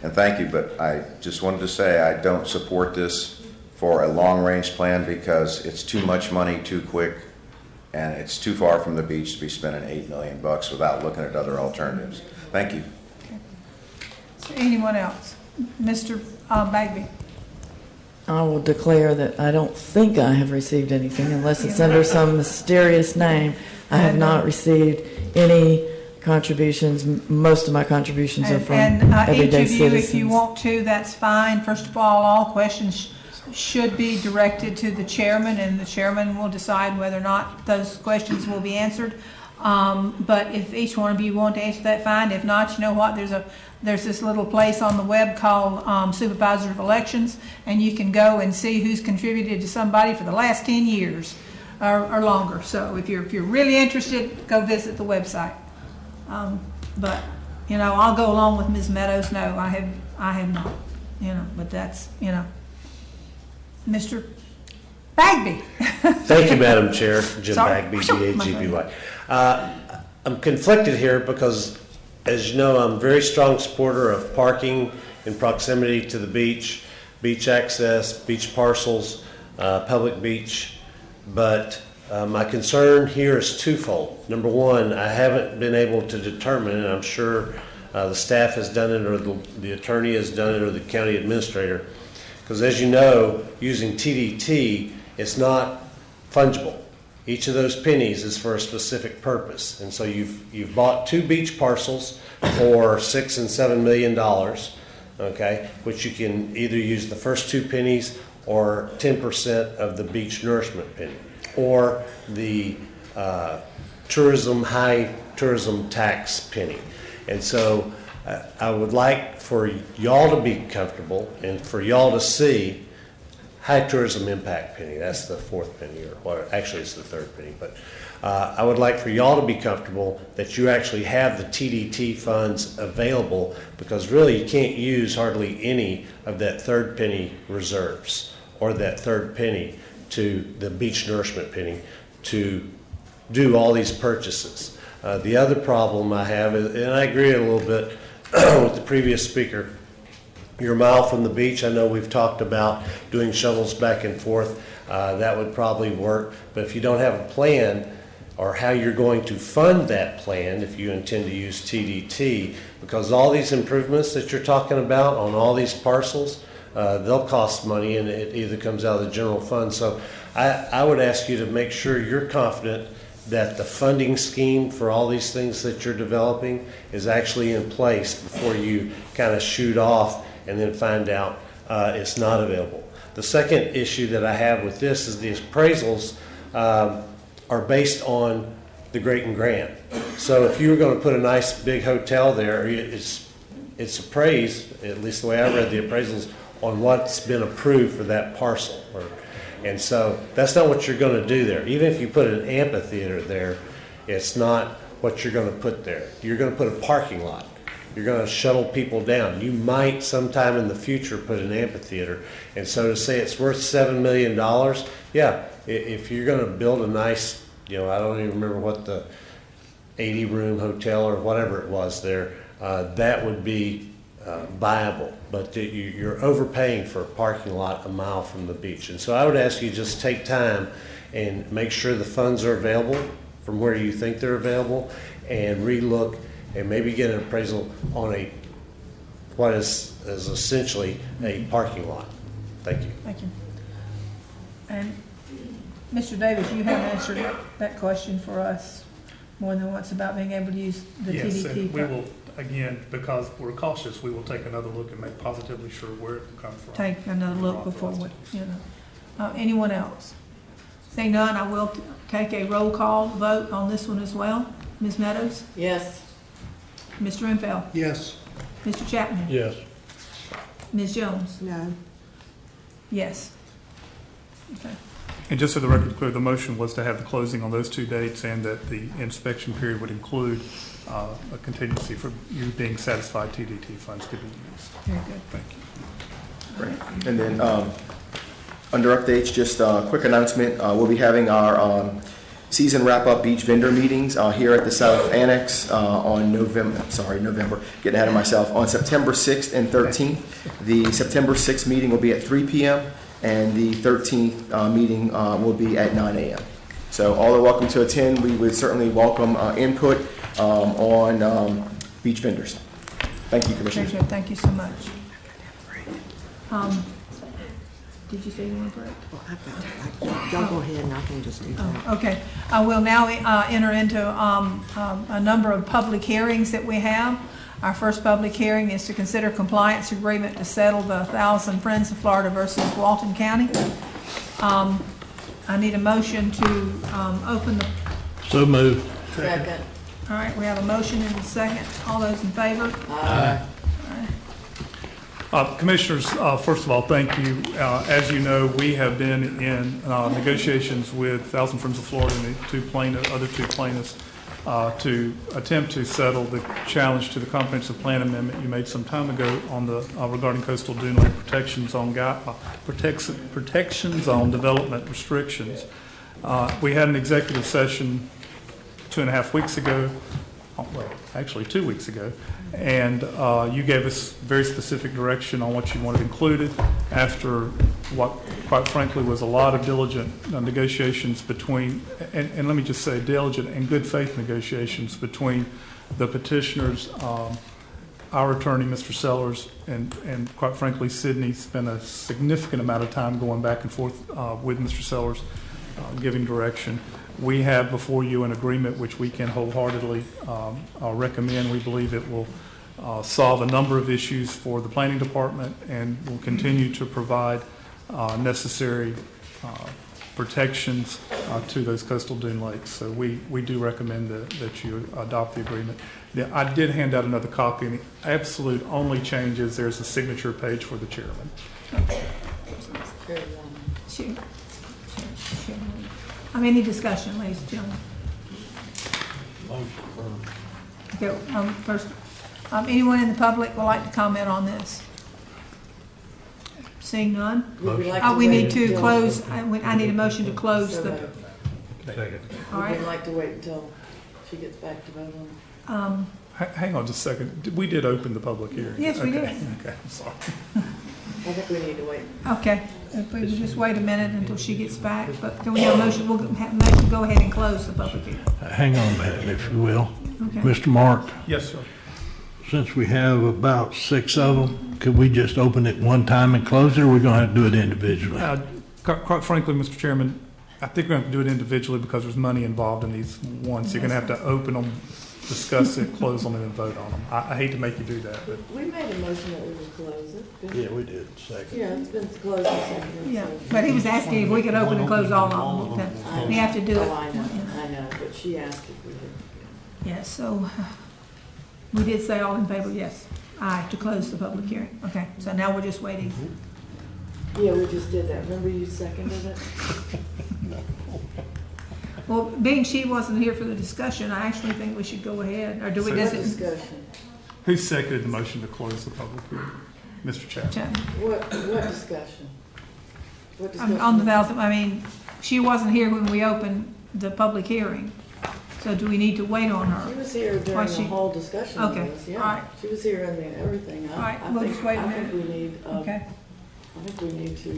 And thank you, but I just wanted to say I don't support this for a long-range plan because it's too much money too quick, and it's too far from the beach to be spending $8 million without looking at other alternatives. Thank you. Is there anyone else? Mr. Bagby? I will declare that I don't think I have received anything unless it's under some mysterious name. I have not received any contributions. Most of my contributions are from everyday citizens. Each of you, if you want to, that's fine. First of all questions should be directed to the chairman, and the chairman will decide whether or not those questions will be answered. But if each one of you want to answer that, fine. If not, you know what? There's this little place on the web called Supervisor of Elections, and you can go and see who's contributed to somebody for the last 10 years or longer. So if you're really interested, go visit the website. But, you know, I'll go along with Ms. Meadows. No, I have not, you know, but that's, you know. Mr. Bagby. Thank you, Madam Chair. Jim Sorry. Bagby, BAGBY. I'm conflicted here because, as you know, I'm a very strong supporter of parking in proximity to the beach, beach access, beach parcels, public beach. But my concern here is twofold. Number one, I haven't been able to determine, and I'm sure the staff has done it, or the attorney has done it, or the county administrator, because as you know, using TDT, it's not fungible. Each of those pennies is for a specific purpose, and so you've bought 2 beach parcels for $6 and $7 million, okay, which you can either use the first 2 pennies or 10% of the beach nourishment penny, or the high tourism tax penny. And so I would like for y'all to be comfortable and for y'all to see high tourism impact penny. That's the 4th penny, or actually it's the 3rd penny. But I would like for y'all to be comfortable that you actually have the TDT funds available, because really you can't use hardly any of that 3rd penny reserves or that 3rd penny to the beach nourishment penny to do all these purchases. The other problem I have is, and I agree a little bit with the previous speaker, you're a mile from the beach. I know we've talked about doing shuttles back and forth. That would probably work. But if you don't have a plan or how you're going to fund that plan, if you intend to use TDT, because all these improvements that you're talking about on all these parcels, they'll cost money, and it either comes out of the general fund. So I would ask you to make sure you're confident that the funding scheme for all these things that you're developing is actually in place before you kind of shoot off and then find out it's not available. The second issue that I have with this is the appraisals are based on the Grayton grant. So if you were going to put a nice big hotel there, it's appraised, at least the way I read the appraisals, on what's been approved for that parcel. And so that's not what you're going to do there. Even if you put an amphitheater there, it's not what you're going to put there. You're going to put a parking lot. You're going to shuttle people down. You might sometime in the future put an amphitheater. And so to say it's worth $7 million, yeah, if you're going to build a nice, I don't even remember what the 80-room hotel or whatever it was there, that would be viable. But you're overpaying for a parking lot a mile from the beach. And so I would ask you just take time and make sure the funds are available from where you think they're available, and relook and maybe get an appraisal on what is essentially a parking lot. Thank you. Thank you. And Mr. Davis, you have answered that question for us more than once about being able to use the TDT. Yes, and we will, again, because we're cautious, we will take another look and make positively sure where it will come from. Take another look before we, anyone else? Seeing none, I will take a roll call vote on this one as well. Ms. Meadows? Yes. Mr. Infeld? Yes. Mr. Chapman? Yes. Ms. Jones? No. Yes. Okay. And just so the record is clear, the motion was to have the closing on those 2 dates, and that the inspection period would include a contingency for you being satisfied TDT funds could be used. Very good. Thank you. Great. And then under updates, just a quick announcement. We'll be having our season wrap-up beach vendor meetings here at the South Annex on November, getting ahead of myself, on September 6th and 13th. The September 6th meeting will be at 3 p.m. and the 13th meeting will be at 9 a.m. So all are welcome to attend. We would certainly welcome input on beach vendors. Thank you, Commissioners. Thank you so much. Did you say you want to break? Well, y'all go ahead and I can just do that. Okay. I will now enter into a number of public hearings that we have. Our first public hearing is to consider compliance agreement to settle the 1,000 Friends of Florida versus Walton County. I need a motion to open the... So moved. Second. All right, we have a motion and a second. All those in favor? Aye. Commissioners, first of all, thank you. As you know, we have been in negotiations with 1,000 Friends of Florida and the other two plaintiffs to attempt to settle the challenge to the comprehensive plan amendment you made some time ago on the regarding coastal dune lake protection zone protection zone development restrictions. We had an executive session 2.5 weeks ago, well, actually 2 weeks ago, and you gave us very specific direction on what you wanted included after what, quite frankly, was a lot of diligent negotiations between, and let me just say, diligent and good faith negotiations between the petitioners, our attorney, Mr. Sellers, and quite frankly, Sydney spent a significant amount of time going back and forth with Mr. Sellers, giving direction. We have before you an agreement which we can wholeheartedly recommend. We believe it will solve a number of issues for the planning department and will continue to provide necessary protections to those coastal dune lakes. So we do recommend that you adopt the agreement. I did hand out another copy, and the absolute only change is there's a signature page for the chairman. Sure. Any discussion, ladies and gentlemen? Okay, first, anyone in the public would like to comment on this? Seeing none? We need to close, I need a motion to close the. Second. All right. We'd like to wait until she gets back to vote on it. Hang on just a second. We did open the public hearing. Yes, we did. Okay, I'm sorry. I think we need to wait. Okay, if we would just wait a minute until she gets back, but can we have a motion, we'll have a motion to go ahead and close the public hearing. Hang on a minute, if you will. Okay. Mr. Mark, Yes, sir. since we have about 6 of them, could we just open it one time and close it, or are we going to have to do it individually? Quite frankly, Mr. Chairman, I think we're going to have to do it individually because there's money involved in these ones. You're going to have to open them, discuss it, close them, and then vote on them. I hate to make you do that, but We made a motion that we would close it. Yeah, we did, second. Yeah, it's been closed and seconded. Yeah, so- but he was asking if we could open and close all of them. We have to do it. Oh, I know, but she asked if we could. Yes, so we did say all in favor, yes. Aye, to close the public hearing. Okay, so now we're just waiting. Yeah, we just did that. Remember you seconded it? Well, being she wasn't here for the discussion, I actually think we should go ahead, or do we, So- does What it? discussion? who seconded the motion to close the public hearing? Mr. Chapman. What discussion? What discussion? On the thousand, she wasn't here when we opened the public hearing. So do we need to wait on her? She was here While during the she- whole discussion of Okay, this, all yeah. right. She was here, everything. All right, we'll just wait a I minute. think we need, Okay. I think we need to,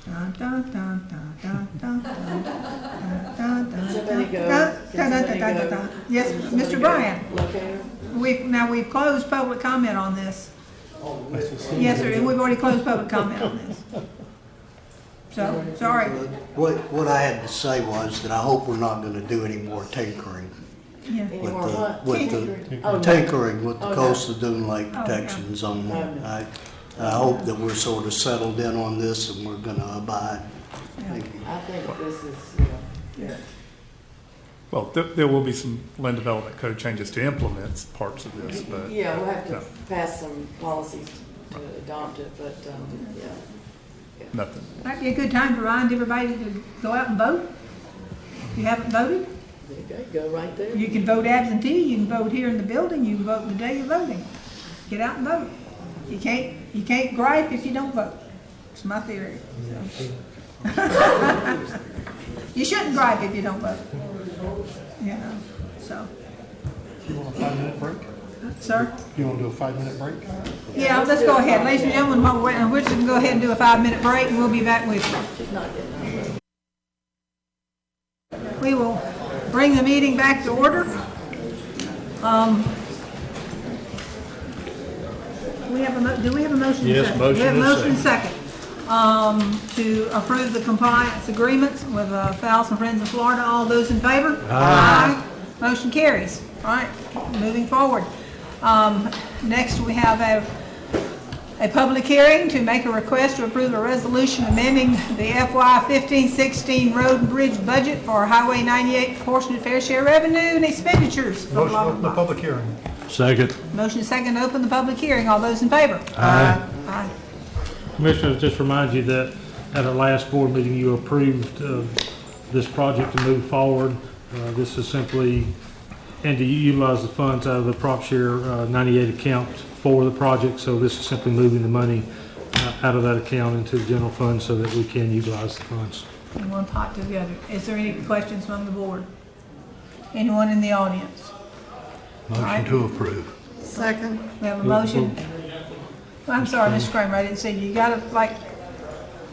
Dun, dun, dun, dun, dun, dun, dun, dun, dun, Somebody dun, go. dun, Can dun, somebody dun, dun, go? dun. Yes, Can somebody Mr. go Bryan. locate her? We've closed public comment on this. Yes, sir, and we've already closed public comment on this. So, sorry. What I had to say was that I hope we're not gonna do any more tinkering Yeah. Any with more the, what? with Tinkering? Oh, the, no. tinkering with Oh, the no. coastal dune lake Oh, protection zone. Oh, no. I hope that we're sort of settled in on this and we're gonna abide. Thank you. I think this is, yeah. Well, there will be some land development code changes to implement parts of this, but. Yeah, we'll have to no, pass some policies to adopt it, but, yeah. Nothing. Might be a good time to remind everybody to go out and vote. If you haven't voted, There you go, right there. you can vote absentee, you can vote here in the building, you can vote the day you're voting. Get out and vote. You can't gripe if you don't vote. It's my theory. You shouldn't gripe if you don't vote. You know, so. You want a 5-minute break? Sir? You want to do a 5-minute break? Yeah, let's go ahead. Ladies and gentlemen, while we're waiting, we're just gonna go ahead and do a 5-minute break and we'll be back with you. We will bring the meeting back to order. Do we have a motion? Yes, second? motion We have a and motion second. To approve the compliance agreements with Thousand Friends of Florida. All those in favor? Aye. Motion carries. All right, moving forward. Next, we have a public hearing to make a request to approve a resolution amending the FY 15-16 road and bridge budget for Highway 98 proportionate fair share revenue and expenditures. Motion to open the public hearing. Second. Motion second to open the public hearing. All those in favor? Aye. Aye. Commissioners, just remind you that At our last board meeting, you approved this project to move forward. This is simply, and to utilize the funds out of the Prop Share 98 account for the project. So this is simply moving the money out of that account into the general fund so that we can utilize the funds. In one pot together. Is there any questions from the board? Anyone in the audience? Motion to approve. Second. We have a motion. I'm sorry, Mr. Kramer, I didn't see you. You gotta, like,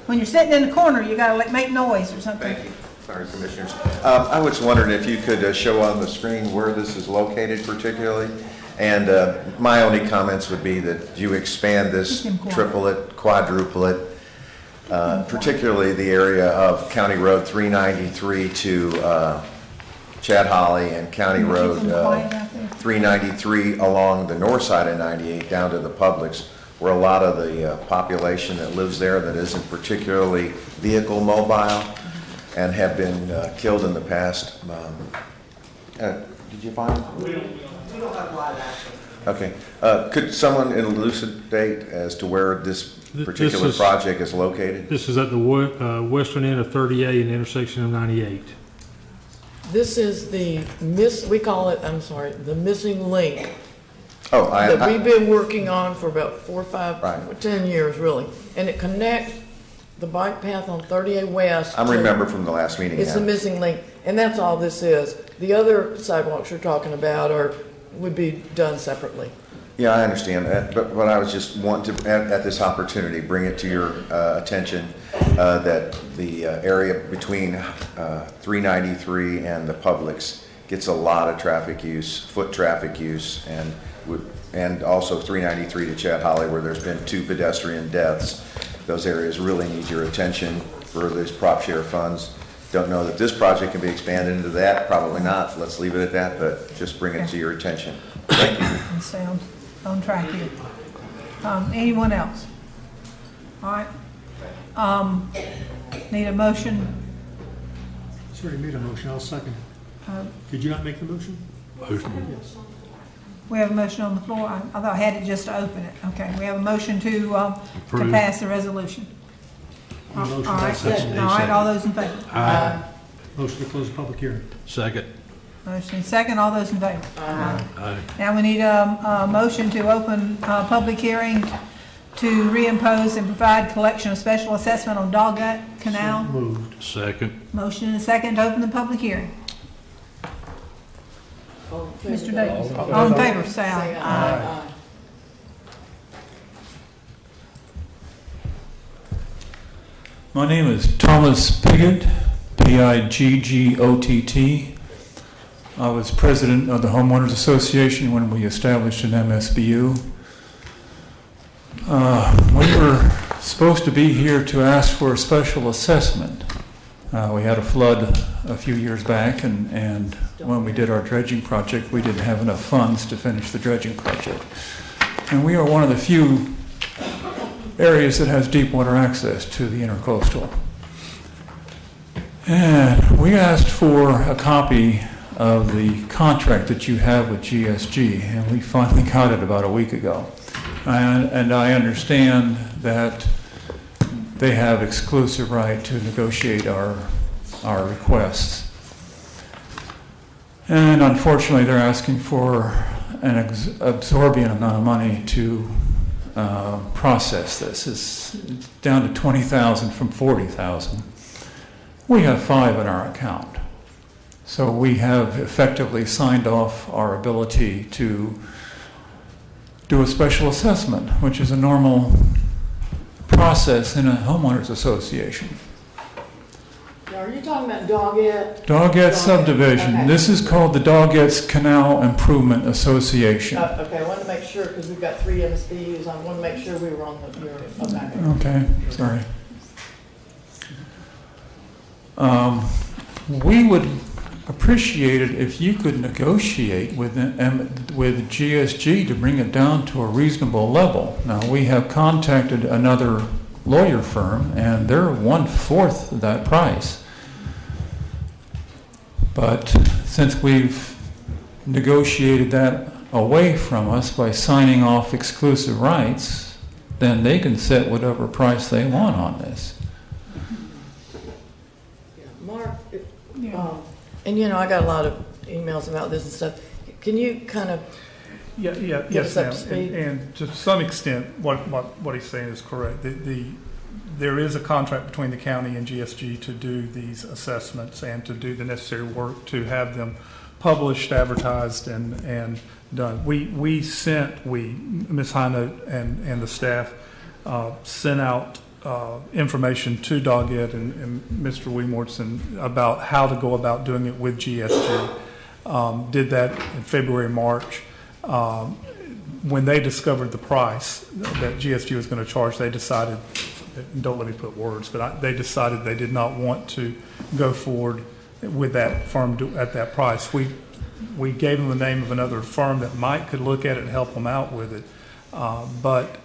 when you're sitting in the corner, you gotta like make noise or something. Thank you. Sorry, Commissioners. I was wondering if you could show on the screen where this is located particularly. And my only comments would be that you expand this, triple it, quadruple it, particularly the area of County Road 393 to Chad Holly and County Road 393 along the north side of 98 down to the Publix, where a lot of the population that lives there that isn't particularly vehicle mobile and have been killed in the past. Did you find? We don't have live access. Okay. Could someone elucidate as to where this particular project is located? This is at the western end of 38 and intersection of 98. This is the we call it, the missing link. Oh, that we've been working on for about 4 or 5, 10 years, really. And it connects the bike path on 38 West. I remember from the last meeting. It's the missing link, and that's all this is. The other sidewalks you're talking about would be done separately. Yeah, I understand that, but I was just wanting to, at this opportunity, bring it to your attention that the area between 393 and the Publix gets a lot of traffic use, foot traffic use, and also 393 to Chad Holly, where there's been 2 pedestrian deaths. Those areas really need your attention for these prop share funds. Don't know that this project can be expanded into that, probably not. Let's leave it at that, but just bring it to your attention. Thank you. Sounds on track here. Anyone else? All right. Need a motion? It's already made a motion, I'll second. Did you not make the motion? Motion. Yes. We have a motion on the floor. I thought I had it just to open it. Okay, we have a motion to pass the resolution. All right, all those in favor? Aye. Motion to close the public hearing. Second. Motion second, all those in favor? Aye. Now we need a motion to open a public hearing to reimpose and provide collection of special assessment on Doggut Canal. So moved. Second. Motion and a second to open the public hearing. Mr. Davis, all in favor, say aye. Aye. My name is Thomas Pigott, P-I-G-G-O-T-T. I was president of the Homeowners Association when we established an MSBU. We were supposed to be here to ask for a special assessment. We had a flood a few years back, and when we did our dredging project, we didn't have enough funds to finish the dredging project. And we are one of the few areas that has deep water access to the intercoastal. And we asked for a copy of the contract that you have with GSG, and we finally got it about a week ago. And I understand that they have exclusive right to negotiate our requests. And unfortunately, they're asking for an absorbent amount of money to process this. It's down to $20,000 from $40,000. We have 5 in our account. So we have effectively signed off our ability to do a special assessment, which is a normal process in a homeowners association. Now, are you talking about Dogget? Dogget subdivision. Okay. This is called the Dogget's Canal Improvement Association. Okay, I wanted to make sure, because we've got 3 MSBUs, I wanted to make sure we were on your Okay, sorry. We would appreciate it if you could negotiate with GSG to bring it down to a reasonable level. Now, we have contacted another lawyer firm, and they're 1/4 of that price. But since we've negotiated that away from us by signing off exclusive rights, then they can set whatever price they want on this. And I got a lot of emails about this and stuff. Can you kind of get Yes, us up ma'am. to speed? And to some extent, what he's saying is correct. There is a contract between the county and GSG to do these assessments and to do the necessary work to have them published, advertised, and done. Ms. Hinote and the staff sent out information to Doggett and Mr. Wemortson about how to go about doing it with GSG. Did that in February, March. When they discovered the price that GSG was going to charge, they decided, don't let me put words, but they decided they did not want to go forward with that firm at that price. We gave them the name of another firm that could look at it and help them out with it. But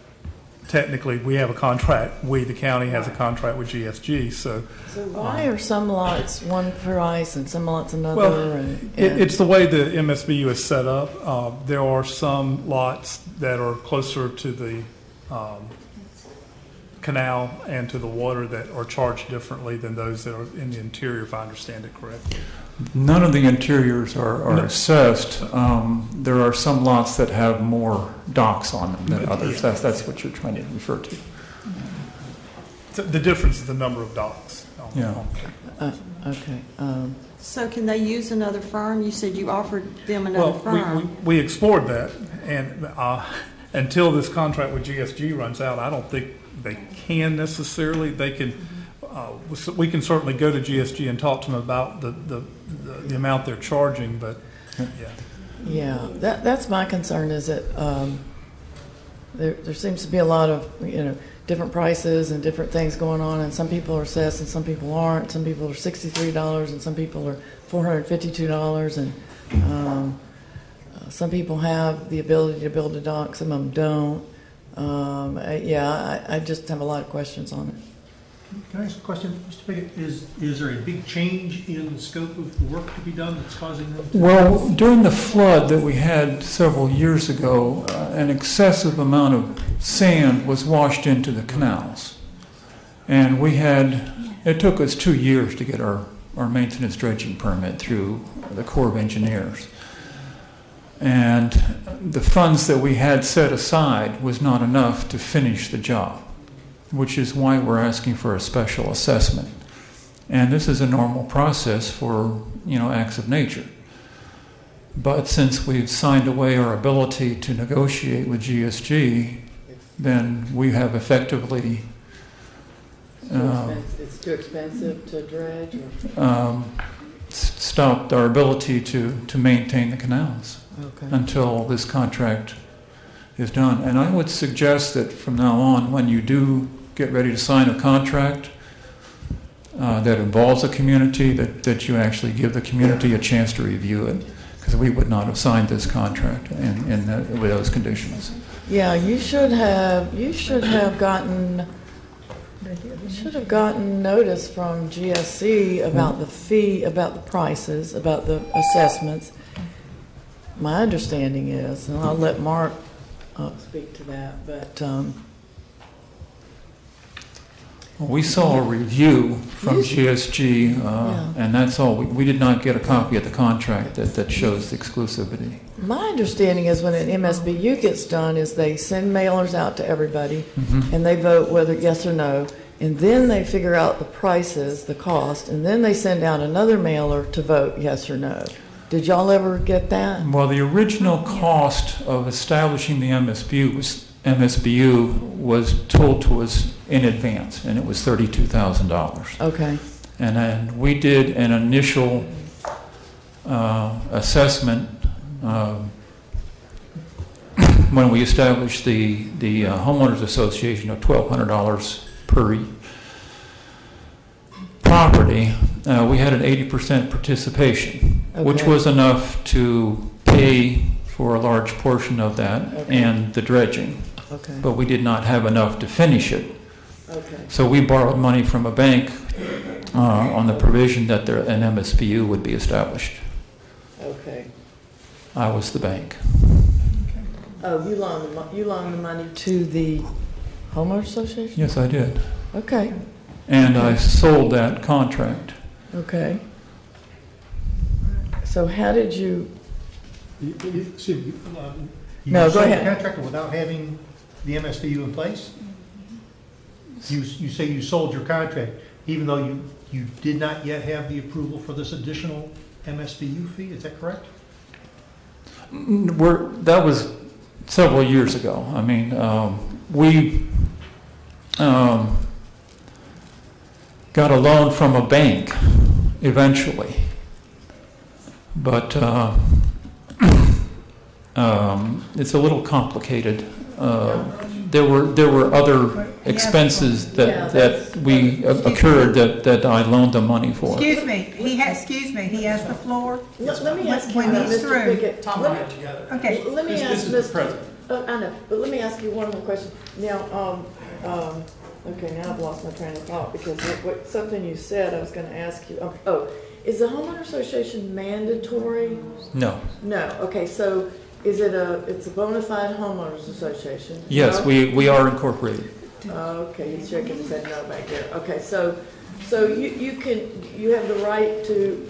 technically, we have a contract. The county has a contract with GSG. So why are some lots one price and some lots another? Well, it's the way the MSBU is set up. There are some lots that are closer to the canal and to the water that are charged differently than those that are in the interior, if I understand it correctly. None of the interiors are assessed. There are some lots that have more docks on them than others. That's what you're trying to refer to. So the difference is the number of docks. Yeah. Okay. So can they use another firm? You said you offered them another firm. We explored that, and until this contract with GSG runs out, I don't think they can necessarily. They can. We can certainly go to GSG and talk to them about the amount they're charging, but yeah, that's my concern. Is that there seems to be a lot of different prices and different things going on, and some people are assessed and some people aren't. Some people are $63 and some people are $452, and some people have the ability to build a dock, some of them don't. I just have a lot of questions on it. Can I ask a question, Mr. Pickett? Is there a big change in the scope of the work to be done that's causing them to? Well, during the flood that we had several years ago, an excessive amount of sand was washed into the canals. And it took us 2 years to get our maintenance dredging permit through the Corps of Engineers. And the funds that we had set aside was not enough to finish the job, which is why we're asking for a special assessment. And this is a normal process for, acts of nature. But since we've signed away our ability to negotiate with GSG, then we have effectively it's too expensive to dredge? Stopped our ability to maintain the canals until this contract is done. And I would suggest that from now on, when you do get ready to sign a contract that involves a community, that you actually give the community a chance to review it, because we would not have signed this contract with those conditions. Yeah, you should have gotten notice from GSC about the fee, about the prices, about the assessments. My understanding is, and I'll let Mark speak to that, but we saw a review from GSG, and that's all. We did not get a copy of the contract that shows the exclusivity. my understanding is when an MSBU gets done is they send mailers out to everybody, and they vote whether yes or no, and then they figure out the prices, the cost, and then they send out another mailer to vote yes or no. Did y'all ever get that? Well, the original cost of establishing the MSBU was told to us in advance, and it was $32,000. Okay. And then we did an initial assessment when we established the homeowners association of $1,200 per property. We had an 80% participation, which was enough to pay for a large portion of that and the dredging. Okay. But we did not have enough to finish it. Okay. So we borrowed money from a bank on the provision that an MSBU would be established. Okay. I was the bank. Oh, you loaned the money to the homeowners association? Yes, I did. Okay. And I sold that contract. Okay. So how did you, You No, go sold the ahead. contract without having the MSBU in place? You say you sold your contract, even though you did not yet have the approval for this additional MSBU fee, is that correct? That was several years ago. I mean, we got a loan from a bank eventually, but it's a little complicated. There were other expenses that we occurred that I loaned the money for. Excuse me, he has the floor. let me ask you, When he's Mr. through. Pickett. Tom let and I me- together. Okay. Let me This ask is the Mr. president. I know, but let me ask you one more question. Now, okay, now I've lost my train of thought because something you said I was going to ask you. Is the homeowner association mandatory? No. No. Okay, so is it it's a bona fide homeowners association? Yes, No? we are incorporated. Okay, he's shaking his head no back there. Okay, so you have the right to.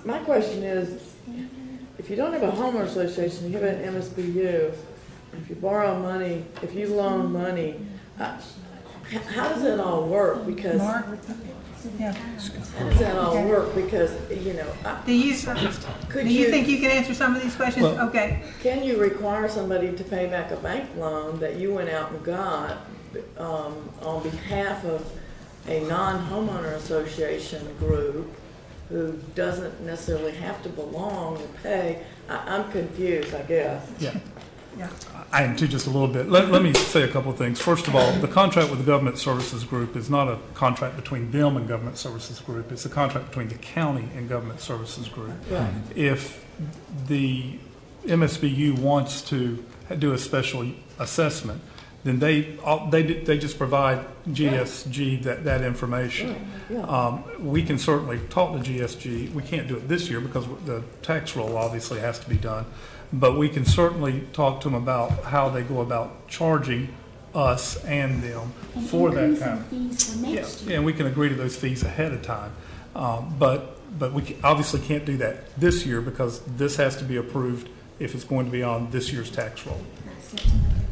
My question is, if you don't have a homeowner association, you have an MSBU. If you borrow money, if you loan money, how does that all work? Because Mark? Yeah. how does that all work? Because Do you think you can answer some of these questions? Okay. Can you require somebody to pay back a bank loan that you went out and got on behalf of a non-homeowner association group who doesn't necessarily have to belong and pay? I'm confused, I guess. Yeah. Yeah. I am too, just a little bit. Let me say a couple of things. First of all, the contract with the Government Services Group is not a contract between them and Government Services Group. It's a contract between the county and Government Services Group. Right. If the MSBU wants to do a special assessment, then they just provide GSG that information. Yeah. We can certainly talk to GSG. We can't do it this year because the tax roll obviously has to be done. But we can certainly talk to them about how they go about charging us and them for that kind of. Yeah, and we can agree to those fees ahead of time. But we obviously can't do that this year because this has to be approved if it's going to be on this year's tax roll.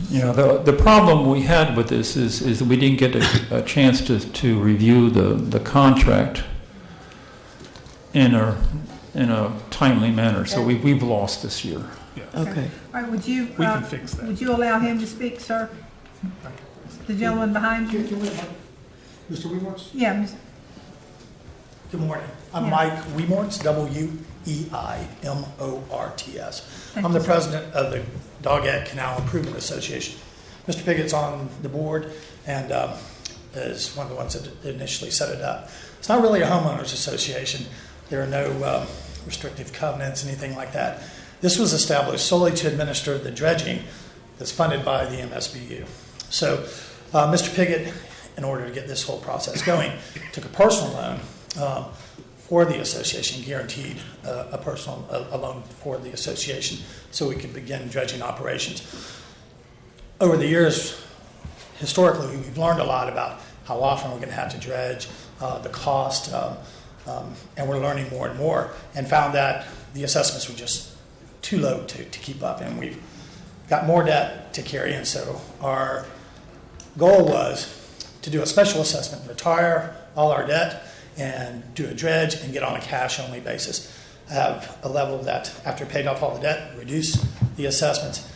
Yeah, the problem we had with this is that we didn't get a chance to review the contract in a timely manner, so we've lost this year. Okay. All right, would you? We can fix that. Would you allow him to speak, sir? The gentleman behind you. Mr. Weimorts? Yeah. Ms. Good morning. I'm Yeah. Mike Weimorts, Weimorts. I'm the president of the Doggat Canal Improvement Association. Mr. Pickett's on the board and is one of the ones that initially set it up. It's not really a homeowners association. There are no restrictive covenants, anything like that. This was established solely to administer the dredging that's funded by the MSBU. So Mr. Pickett, in order to get this whole process going, took a personal loan for the association, guaranteed a loan for the association so we could begin dredging operations. Over the years, historically, we've learned a lot about how often we're going to have to dredge, the cost, and we're learning more and more, and found that the assessments were just too low to keep up, and we've got more debt to carry, and so our goal was to do a special assessment, retire all our debt, and do a dredge and get on a cash-only basis. Have a level that, after paid off all the debt, reduce the assessments,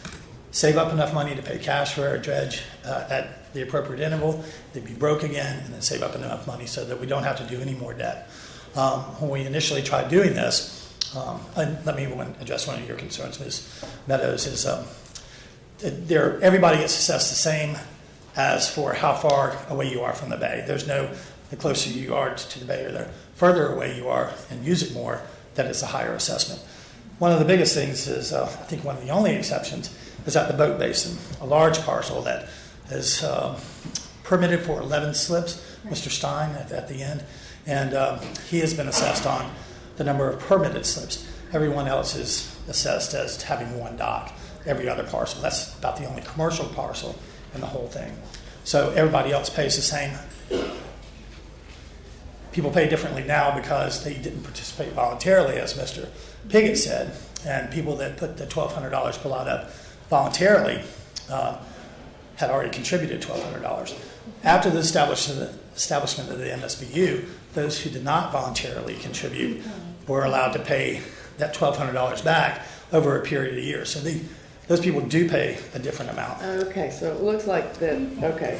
save up enough money to pay cash for our dredge at the appropriate interval, they'd be broke again, and then save up enough money so that we don't have to do any more debt. When we initially tried doing this, and let me address one of your concerns, Ms. Meadows, is everybody gets assessed the same as for how far away you are from the bay. There's no, the closer you are to the bay or the further away you are and use it more, that is a higher assessment. One of the biggest things is, I think one of the only exceptions, is at the boat basin, a large parcel that is permitted for 11 slips, Mr. Stein at the end, and he has been assessed on the number of permitted slips. Everyone else is assessed as having one dock, every other parcel. That's about the only commercial parcel in the whole thing. So everybody else pays the same. people pay differently now because they didn't participate voluntarily, as Mr. Piggott said, and people that put the $1,200 per lot up voluntarily had already contributed $1,200. After the establishment of the MSBU, those who did not voluntarily contribute were allowed to pay that $1,200 back over a period of years. So those people do pay a different amount. Okay, so it looks like that, okay,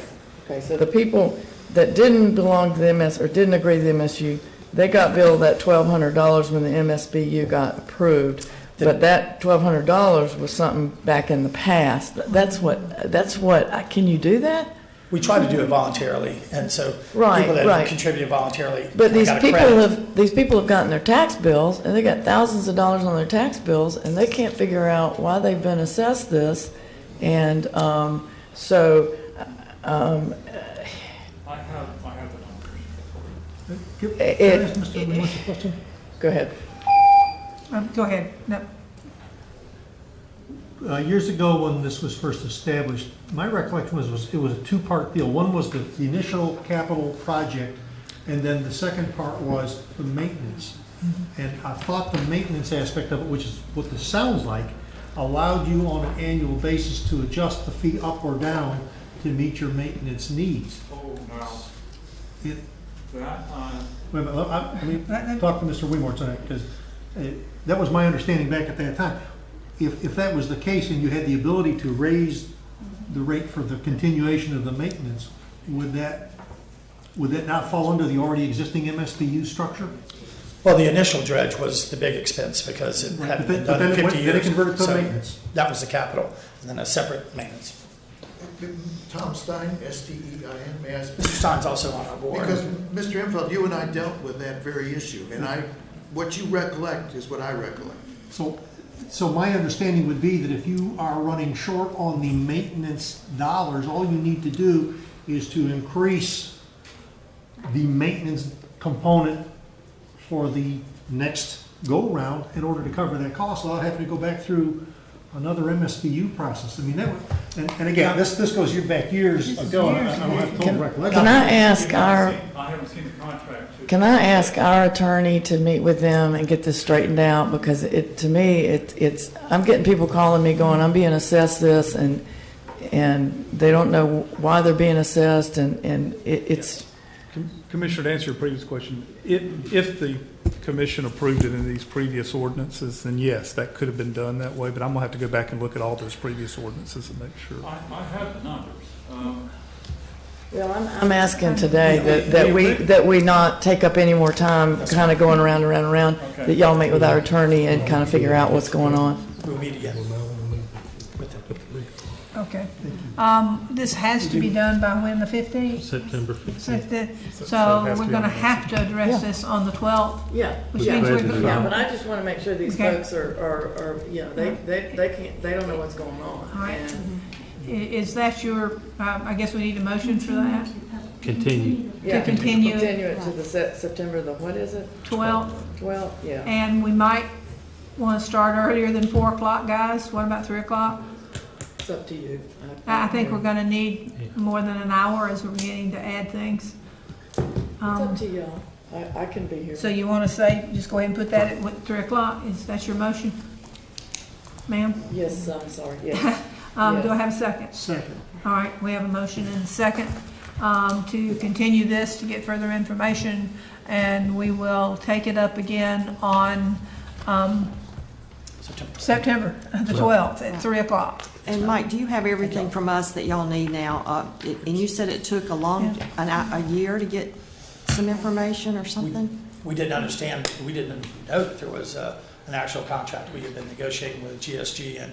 so the people that didn't belong to the or didn't agree to the MSU, they got billed that $1,200 when the MSBU got approved. But that $1,200 was something back in the past. That's what, can you do that? We try to do it voluntarily, and so people that have contributed voluntarily But these got a people have gotten their tax bills, and they got thousands of dollars on their tax bills, and they can't figure out why they've been assessed this. And I have the numbers. Go ahead. Go ahead. No. Years ago, when this was first established, my recollection was it was a two-part deal. One was the initial capital project, and then the second part was the maintenance. And I thought the maintenance aspect of it, which is what this sounds like, allowed you on an annual basis to adjust the fee up or down to meet your maintenance needs. Oh, wow. It, That, wait a minute, I mean, talk to Mr. Wimore tonight, because that was my understanding back at that time. If that was the case and you had the ability to raise the rate for the continuation of the maintenance, would that not fall under the already existing MSBU structure? Well, the initial dredge was the big expense because it hadn't been done in 50 years. Then it converted to So maintenance. that was the capital, and then a separate maintenance. Tom Stein, S-T-E-I-N, may I speak? Mr. Stein's also on our board. Because, Mr. Infeld, you and I dealt with that very issue, and what you recollect is what I recollect. So my understanding would be that if you are running short on the maintenance dollars, all you need to do is to increase the maintenance component for the next go-round in order to cover that cost without having to go back through another MSBU process. I mean, that would, and again, this goes back years ago, and I don't have total recollection. Can I ask I haven't seen the contract. Can I ask our attorney to meet with them and get this straightened out? Because to me, I'm getting people calling me going, I'm being assessed this, and they don't know why they're being assessed, and it's. Commissioner, to answer your previous question, if the commission approved it in these previous ordinances, then yes, that could have been done that way, but I'm gonna have to go back and look at all those previous ordinances and make sure. I have the numbers. Well, I'm asking today that we not take up any more time kind of going around, Okay. that y'all meet with our attorney and kind of figure out what's going on. We'll meet again. Okay. This has to be done by when, the 15th? September 15th. So we're going to have to address this on the 12th? Yeah. Which means we're going Yeah, but I just want to make sure these Okay. folks are they don't know what's going on. All right. Is that your, I guess we need a motion for that? Continue. Yeah, continue it to the September, what is it? 12th? 12, yeah. And we might want to start earlier than 4 o'clock, guys. What about 3 o'clock? It's up to you. I think we're going to need more than an hour as we're beginning to add things. It's up to y'all. I can be here. So you want to say, just go ahead and put that at 3 o'clock? Is that your motion? Ma'am? Yes, I'm sorry, yes. Do I have a second? Second. All right, we have a motion and a second to continue this to get further information, and we will take it up again on September the 12th at 3 o'clock. And Mike, do you have everything from us that y'all need now? And you said it took a year to get some information or something? We didn't understand, we didn't know that there was an actual contract. We had been negotiating with GSG, and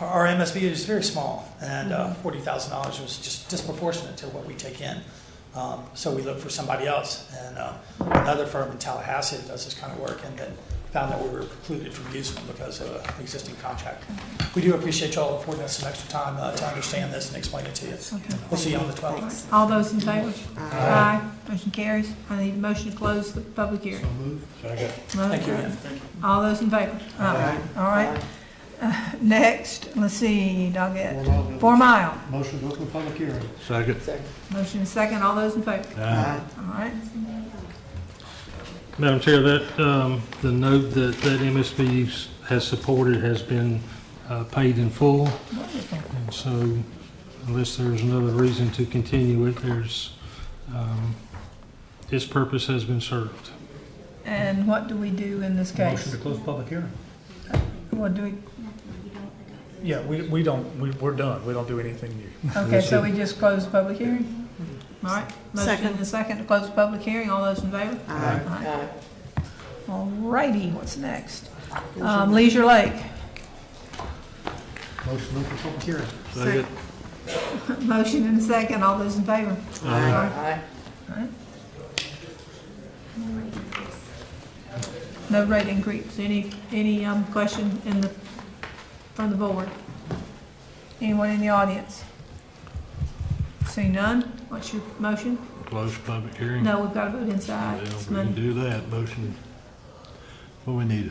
our MSBU is very small, and $40,000 was just disproportionate to what we take in. So we looked for somebody else, and another firm in Tallahassee that does this kind of work, and then found that we were precluded from using them because of an existing contract. We do appreciate y'all affording us some extra time to understand this and explain it to you. Okay. We'll see you on the 12th. All those in favor? Aye. Motion carries. I need a motion to close the public hearing. Thank you again. All those in favor? Aye. All right. Next, let's see, Doggett. 4 Mile. Motion to open public hearing. Second. Motion is second. All those in favor? Aye. All right. Madam Chair, the note that MSB has supported has been paid in full. And so unless there's another reason to continue it, its purpose has been served. And what do we do in this case? Motion to close public hearing. What do we, Yeah, we're done. We don't do anything new. okay, so we just close the public hearing? All right, motion Second. and a second to close the public hearing. All those in favor? Aye. All righty, what's next? Leisure Lake. Motion to open public hearing. Second. Motion and a second. All those in favor? Aye. All right. No rate increase. Any question from the board? Anyone in the audience? See none? What's your motion? Close public hearing? No, we've got to vote inside. Well, It's we can Monday. do that. Motion, well, we need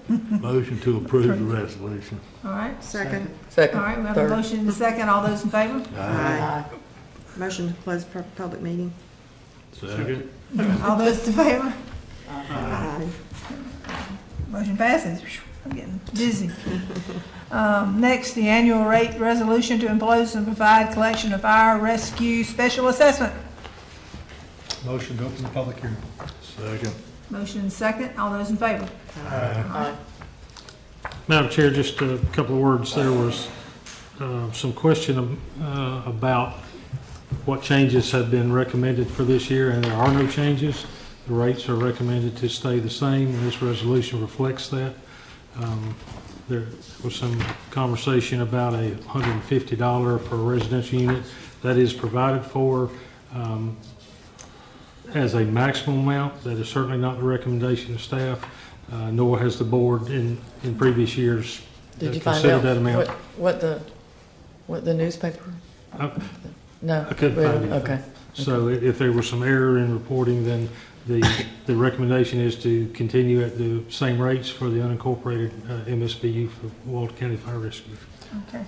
a motion to approve the resolution. All right. Second. All right, we have a motion and a second. All those in favor? Aye. Motion to close public meeting. Second. All those in favor? Aye. Motion passes. I'm getting dizzy. Next, the annual rate resolution to impose and provide collection of fire rescue special assessment. Motion to open the public hearing. Second. Motion and second. All those in favor? Aye. Madam Chair, just a couple of words. There was some question about what changes have been recommended for this year, and there are no changes. The rates are recommended to stay the same, and this resolution reflects that. There was some conversation about a $150 for a residential unit. That is provided for as a maximum amount. That is certainly not the recommendation of staff, nor has the board in previous years Did you find considered out that amount. what the newspaper? No. I couldn't find anything. Okay. So if there was some error in reporting, then the recommendation is to continue at the same rates for the unincorporated MSBU for Walton County Fire Rescue. Okay.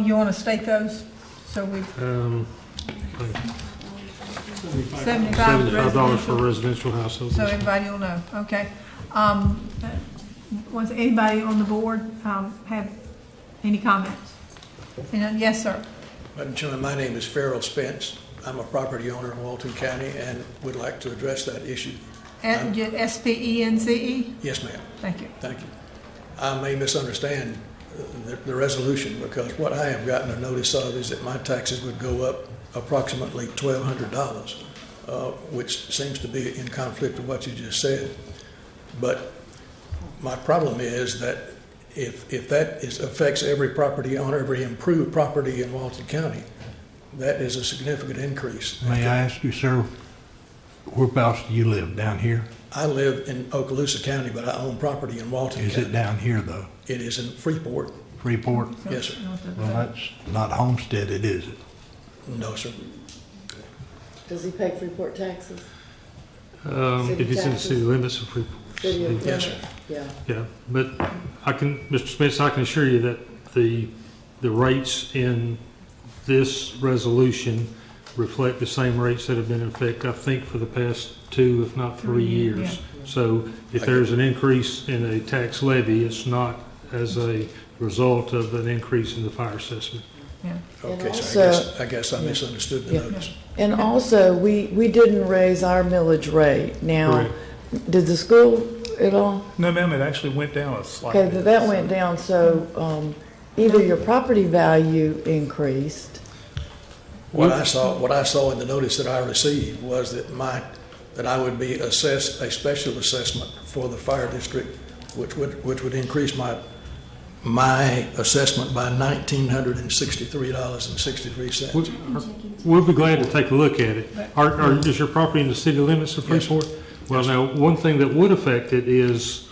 You want to state those? So we, $75 for a residential household. so everybody will know. Okay. Was anybody on the board have any comments? Yes, sir. Madam Chairman, my name is Farrell Spence. I'm a property owner in Walton County and would like to address that issue. SPENCE? Yes, ma'am. Thank you. Thank you. I may misunderstand the resolution because what I have gotten a notice of is that my taxes would go up approximately $1,200, which seems to be in conflict with what you just said. But my problem is that if that affects every property owner, every improved property in Walton County, that is a significant increase. May I ask you, sir, whereabouts do you live? Down here? I live in Okaloosa County, but I own property in Walton County. Is it down here, though? It is in Freeport. Freeport? Yes, sir. Well, that's not homesteaded, is it? No, sir. Does he pay Freeport taxes? If it's in the city limits of Freeport. Yes, sir. Yeah. Yeah, but Mr. Spence, I can assure you that the rates in this resolution reflect the same rates that have been in effect, I think, for the past 2, if not 3 years. Yeah. So if there's an increase in a tax levy, it's not as a result of an increase in the fire assessment. Yeah. Okay, also- so I guess I misunderstood the Yeah. notice. And also, we didn't raise our millage rate. Now, Correct. did the school at all? No, ma'am, it actually went down a slight bit. Okay, that went down, so either your property value increased. What I saw in the notice that I received was that I would be assessed a special assessment for the fire district, which would increase my assessment by $1,963.63. We'll be glad to take a look at it. Is your property in the city limits of Freeport? Well, now, one thing that would affect it is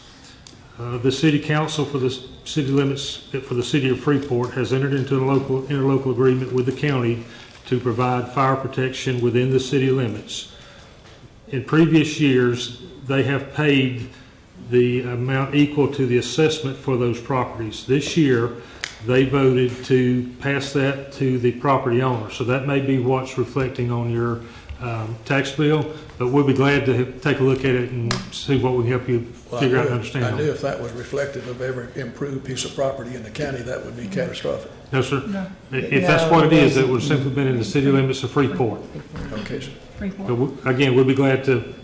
the city council for the city limits, for the city of Freeport, has entered into an interlocal agreement with the county to provide fire protection within the city limits. In previous years, they have paid the amount equal to the assessment for those properties. This year, they voted to pass that to the property owner. So that may be what's reflecting on your tax bill, but we'll be glad to take a look at it and see what we can help you Well, figure out and I understand. knew if that was reflective of every improved piece of property in the county, that would be catastrophic. No, sir. No. If that's what it is, it would have simply been in the city limits of Freeport. Okay, sir. Freeport. But again, we'll be glad to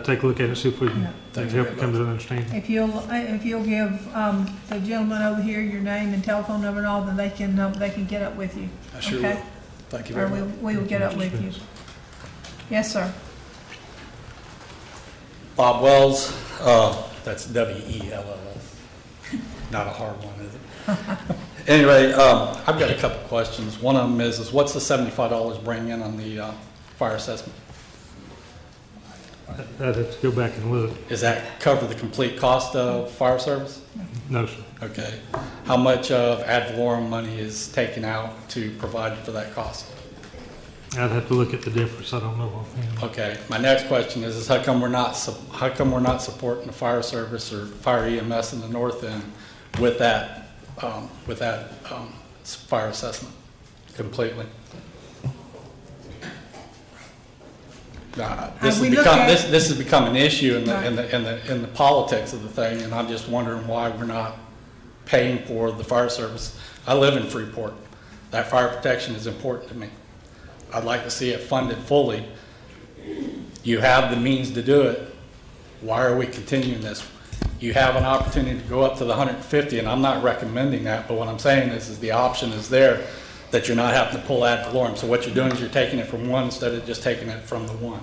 take a look at it and see if we can Thank you help very come to much. an understanding. If you'll give the gentleman over here your name and telephone number and all, then they can get up with you. I sure Okay? will. Thank you Or very much. we will get up with you. Yes, sir. Bob Wells, that's W-E-L-L-S. Not a hard one, is it? Anyway, I've got a couple questions. One of them is what's the $75 bring in on the fire assessment? I'd have to go back and look. Does that cover the complete cost of fire service? No, sir. Okay. How much of ad valorem money is taken out to provide for that cost? I'd have to look at the difference. I don't know offhand. Okay. My next question is how come we're not supporting the fire service or fire EMS in the north end with that fire assessment completely? This has become an issue in the politics of the thing, and I'm just wondering why we're not paying for the fire service. I live in Freeport. That fire protection is important to me. I'd like to see it funded fully. You have the means to do it. Why are we continuing this? You have an opportunity to go up to the 150, and I'm not recommending that, but what I'm saying is the option is there that you're not having to pull ad valorem. So what you're doing is you're taking it from one instead of just taking it from the one,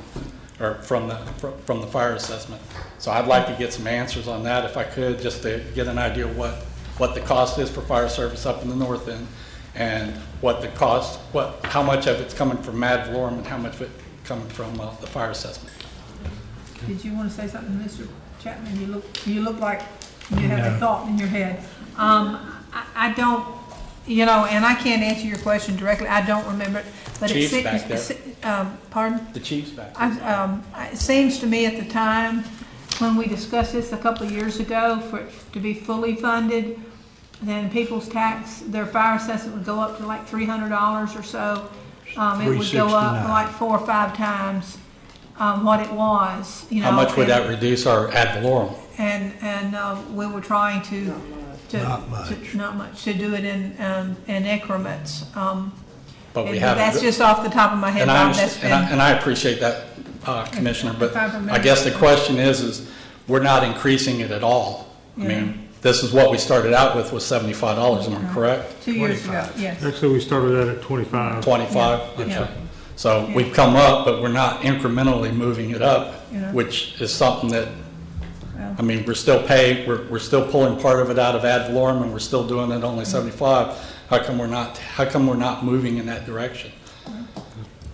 or from the fire assessment. So I'd like to get some answers on that if I could, just to get an idea of what the cost is for fire service up in the north end, and what the cost, how much of it's coming from ad valorem and how much of it coming from the fire assessment. Did you want to say something, Mr. Chapman? You look like you have a thought in your head. I don't, and I can't answer your question directly. I don't remember it. But Chief's back there. Pardon? The chief's back there. It seems to me at the time when we discussed this a couple of years ago, for it to be fully funded, then people's their fire assessment would go up to like $300 or so. It would go up like 4 or 5 times what it was. How much would that reduce our ad valorem? And we were trying to not much to do it in increments. But we have. That's just off the top of my head. And I appreciate that, Commissioner. But I guess the question is we're not increasing it at all. I mean, this is what we started out with was $75. Am I correct? 2 years ago. Yes. Actually, we started out at 25. 25. Yeah. Okay. So we've come up, but we're not incrementally moving it up, which is something that, I mean, we're still paying, we're still pulling part of it out of ad valorem, and we're still doing it only 75. How come we're not moving in that direction?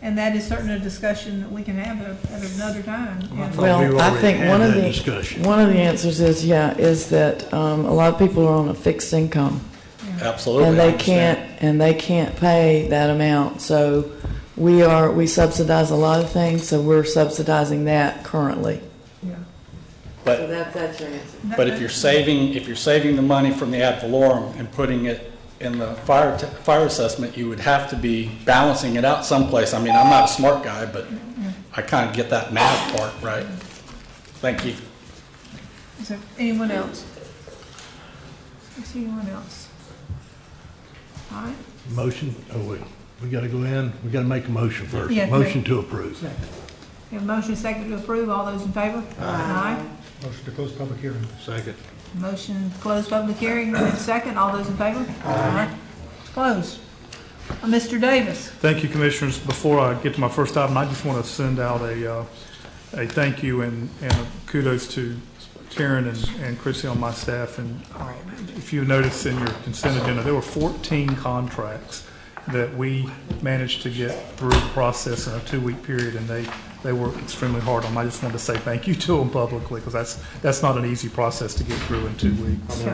And that is certainly a discussion that we can have at another time. Well, I think one of the answers is that a lot of people are on a fixed income. Absolutely. And they can't pay that amount. So we subsidize a lot of things, so we're subsidizing that currently. But, so that's your answer. But if you're saving the money from the ad valorem and putting it in the fire assessment, you would have to be balancing it out someplace. I mean, I'm not a smart guy, but I kind of get that math part right. Thank you. Is there anyone else? Is there anyone else? All right. Motion, we got to go in, we got to make a motion first. Yeah, motion to approve. We have a motion second to approve. All those in favor? Aye. Motion to close public hearing. Second. Motion to close public hearing and second. All those in favor? Aye. It's closed. Mr. Davis. Thank you, Commissioners. Before I get to my first item, I just want to send out a thank you and kudos to Karen and Chrissy on my staff. And if you notice in your consent agenda, there were 14 contracts that we managed to get through the process in a 2-week period, and they worked extremely hard on them. I just wanted to say thank you to them publicly, because that's not an easy process to get through in 2 weeks.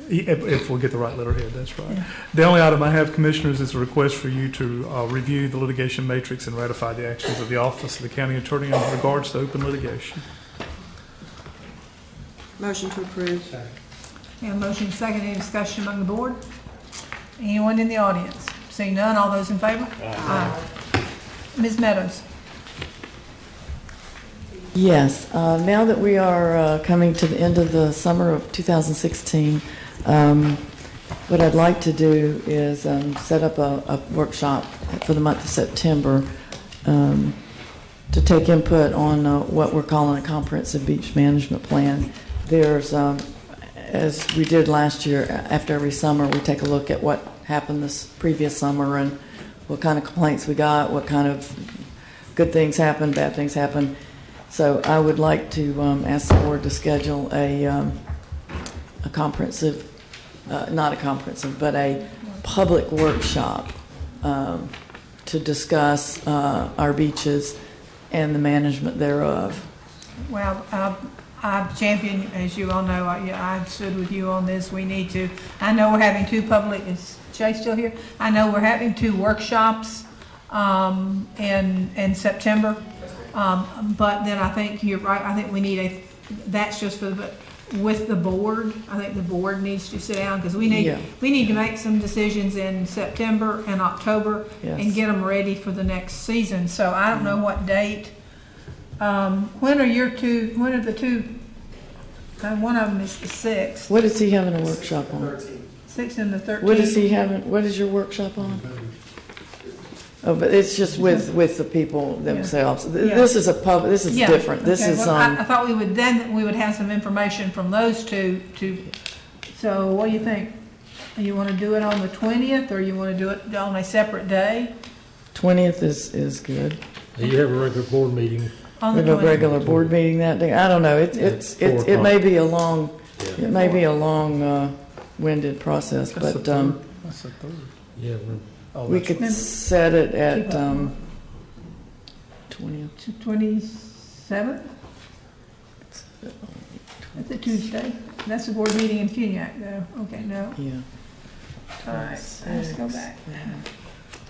If we'll get the right letterhead, that's right. Yeah. The only item I have, Commissioners, is a request for you to review the litigation matrix and ratify the actions of the Office of the County Attorney in regards to open litigation. Motion to approve. We have a motion second. Any discussion among the board? Anyone in the audience? Seeing none, all those in favor? Aye. Ms. Meadows. Yes. Now that we are coming to the end of the summer of 2016, what I'd like to do is set up a workshop for the month of September to take input on what we're calling a comprehensive beach management plan. There's, as we did last year, after every summer, we take a look at what happened this previous summer and what kind of complaints we got, what kind of good things happened, bad things happened. So I would like to ask the board to schedule a comprehensive, not a comprehensive, but a public workshop to discuss our beaches and the management thereof. Well, I've championed, as you all know, I've stood with you on this. We need to, I know we're having two public, is Jay still here? I know we're having two workshops in September. But then I think you're right, I think we need that's just for the, with the board, I think the board needs to sit down, because we need to make some decisions in September and October and get them ready for the next season. So I don't know what date. When are the two, one of them is the 6th. What is he having a workshop on? 6th and the 13th. What is your workshop on? Oh, but it's just with the people themselves. This is this is different. This is I thought we would have some information from those two so what do you think? You want to do it on the 20th, or you want to do it on a separate day? 20th is good. You have a regular board meeting. We have a regular board meeting that day. I don't know. It may be a long winded process, but That's the third. Yeah. We could set it at 27th. That's a Tuesday. That's the board meeting in Funiac, though. Okay, no. Yeah. All right, let's go back.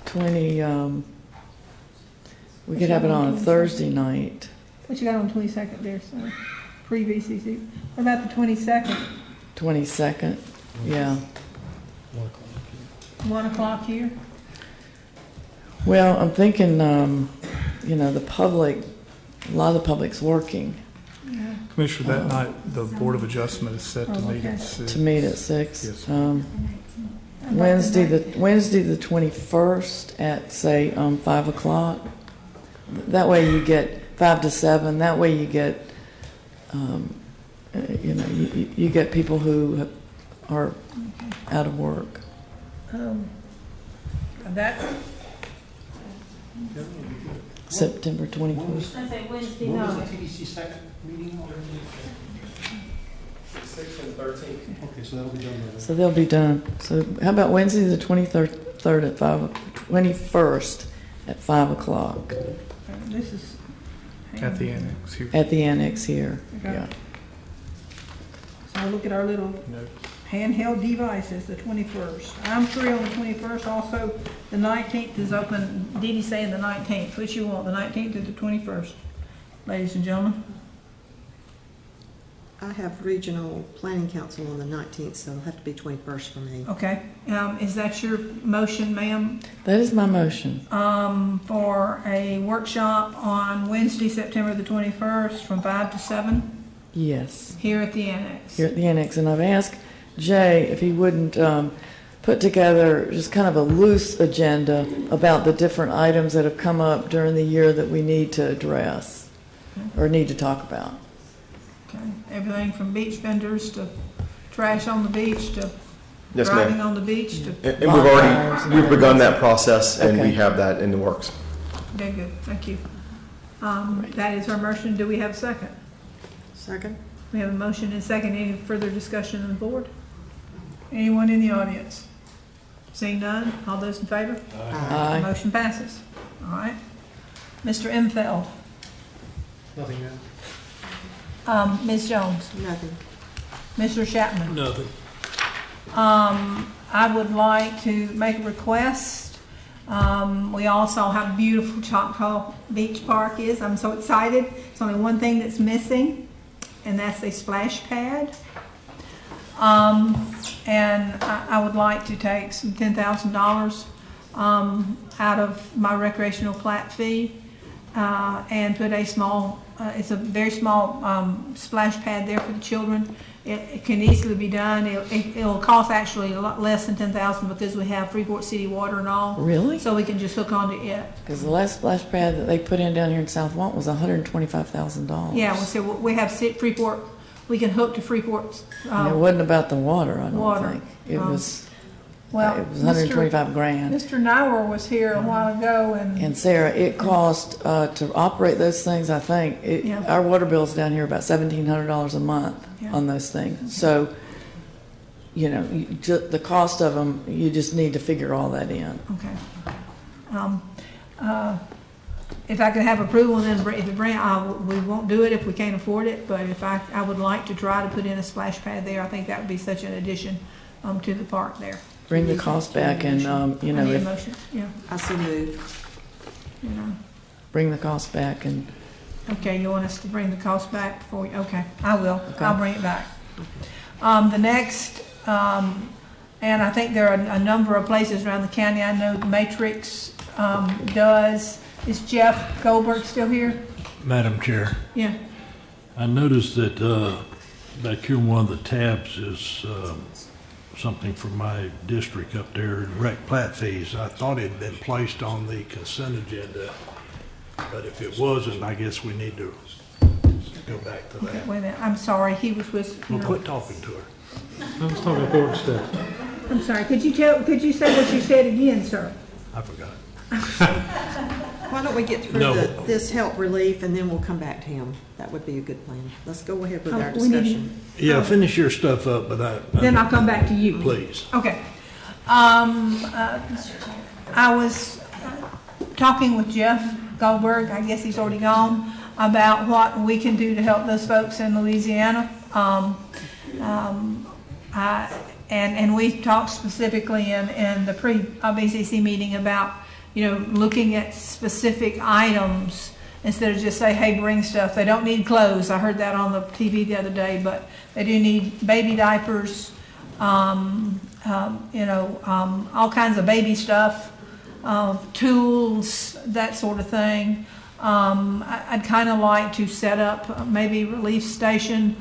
20. We could have it on a Thursday night. What you got on the 22nd there, sir? Pre-VCC. What about the 22nd? 22nd. Yeah. 1 o'clock here. Well, I'm thinking, a lot of the public's working. Yeah. Commissioner, that night, the Board of Adjustment is set to meet at 6. To meet at 6. Yes. Wednesday the 21st at, say, 5 o'clock. That way you get 5 to 7. That way you get, you get people who are out of work. That September 21st. I say Wednesday What was night. the TDC second meeting? 6th and 13th. Okay, so that'll be done by then. So they'll be done. So how about Wednesday the 23rd at 21st at 5 o'clock This is At the annex here. at the annex here. Okay. Yeah. So look at our little handheld devices, the 21st. I'm free on the 21st. Also, the 19th is open. Dee Dee's saying the 19th. Which you want, the 19th or the 21st? Ladies and gentlemen. I have regional planning council on the 19th, so it'll have to be 21st for me. Okay. Is that your motion, ma'am? That is my motion. For a workshop on Wednesday, September the 21st from 5 to 7 Yes. here at the annex. Here at the annex. And I've asked Jay if he wouldn't put together just kind of a loose agenda about the different items that have come up during the year that we need to address or need to talk about. Okay. Everything from beach vendors to trash on the beach to Yes, ma'am. driving on the beach to. And we've begun that process, and we have that in the works. Okay, good. Thank you. That is our motion. Do we have a second? Second. We have a motion and a second. Any further discussion on the board? Anyone in the audience? Seeing none, all those in favor? Aye. Motion passes. All right. Mr. Imfeld. Nothing now. Ms. Jones. Nothing. Mr. Chapman. Nothing. I would like to make a request. We all saw how beautiful Choctaw Beach Park is. I'm so excited. It's only one thing that's missing, and that's a splash pad. And I would like to take some $10,000 out of my recreational plat fee and put a small, it's a very small splash pad there for the children. It can easily be done. It'll cost actually a lot less than $10,000 because we have Freeport City Water and all. Really? So we can just hook onto it. Because the last splash pad that they put in down here in South Want was $125,000. Yeah, so we have Freeport, we can hook to Freeport. And it wasn't about the water, I don't Water. think. It was, Well, it was 125 grand. Mr. Nywer was here a while ago And Sarah, it cost to operate those things, I think, Yeah. our water bill's down here about $1,700 a month Yeah. on those things. So, the cost of them, you just need to figure all that in. Okay. If I could have approval, then if it we won't do it if we can't afford it, but if I would like to try to put in a splash pad there, I think that would be such an addition to the park there. Bring the cost back and, I need a if, motion, yeah. I so move. You know. bring the cost back and, Okay, you want us to bring the cost back before you, okay, I will. Okay. I'll bring it back. The next, and I think there are a number of places around the county, I know Matrix does. Is Jeff Goldberg still here? Madam Chair, Yeah. I noticed that back here one of the tabs is something from my district up there, rec plat fees. I thought it had been placed on the consent agenda, but if it wasn't, I guess we need to go back to Okay, that. wait a minute, I'm sorry, he was with. Well, quit talking to her. I was talking important stuff. I'm sorry, could you say what you said again, sir? I forgot. Why don't we get through No. this help relief and then we'll come back to him? That would be a good plan. Let's go ahead with our We need to- discussion. Yeah, finish your stuff up, but Then I'll come back to you. Please. Okay. I was talking with Jeff Goldberg, I guess he's already gone, about what we can do to help those folks in Louisiana. And we talked specifically in the pre-BCC meeting about, looking at specific items instead of just say, hey, bring stuff. They don't need clothes. I heard that on the TV the other day, but they do need baby diapers, all kinds of baby stuff, tools, that sort of thing. I'd kind of like to set up maybe a relief station,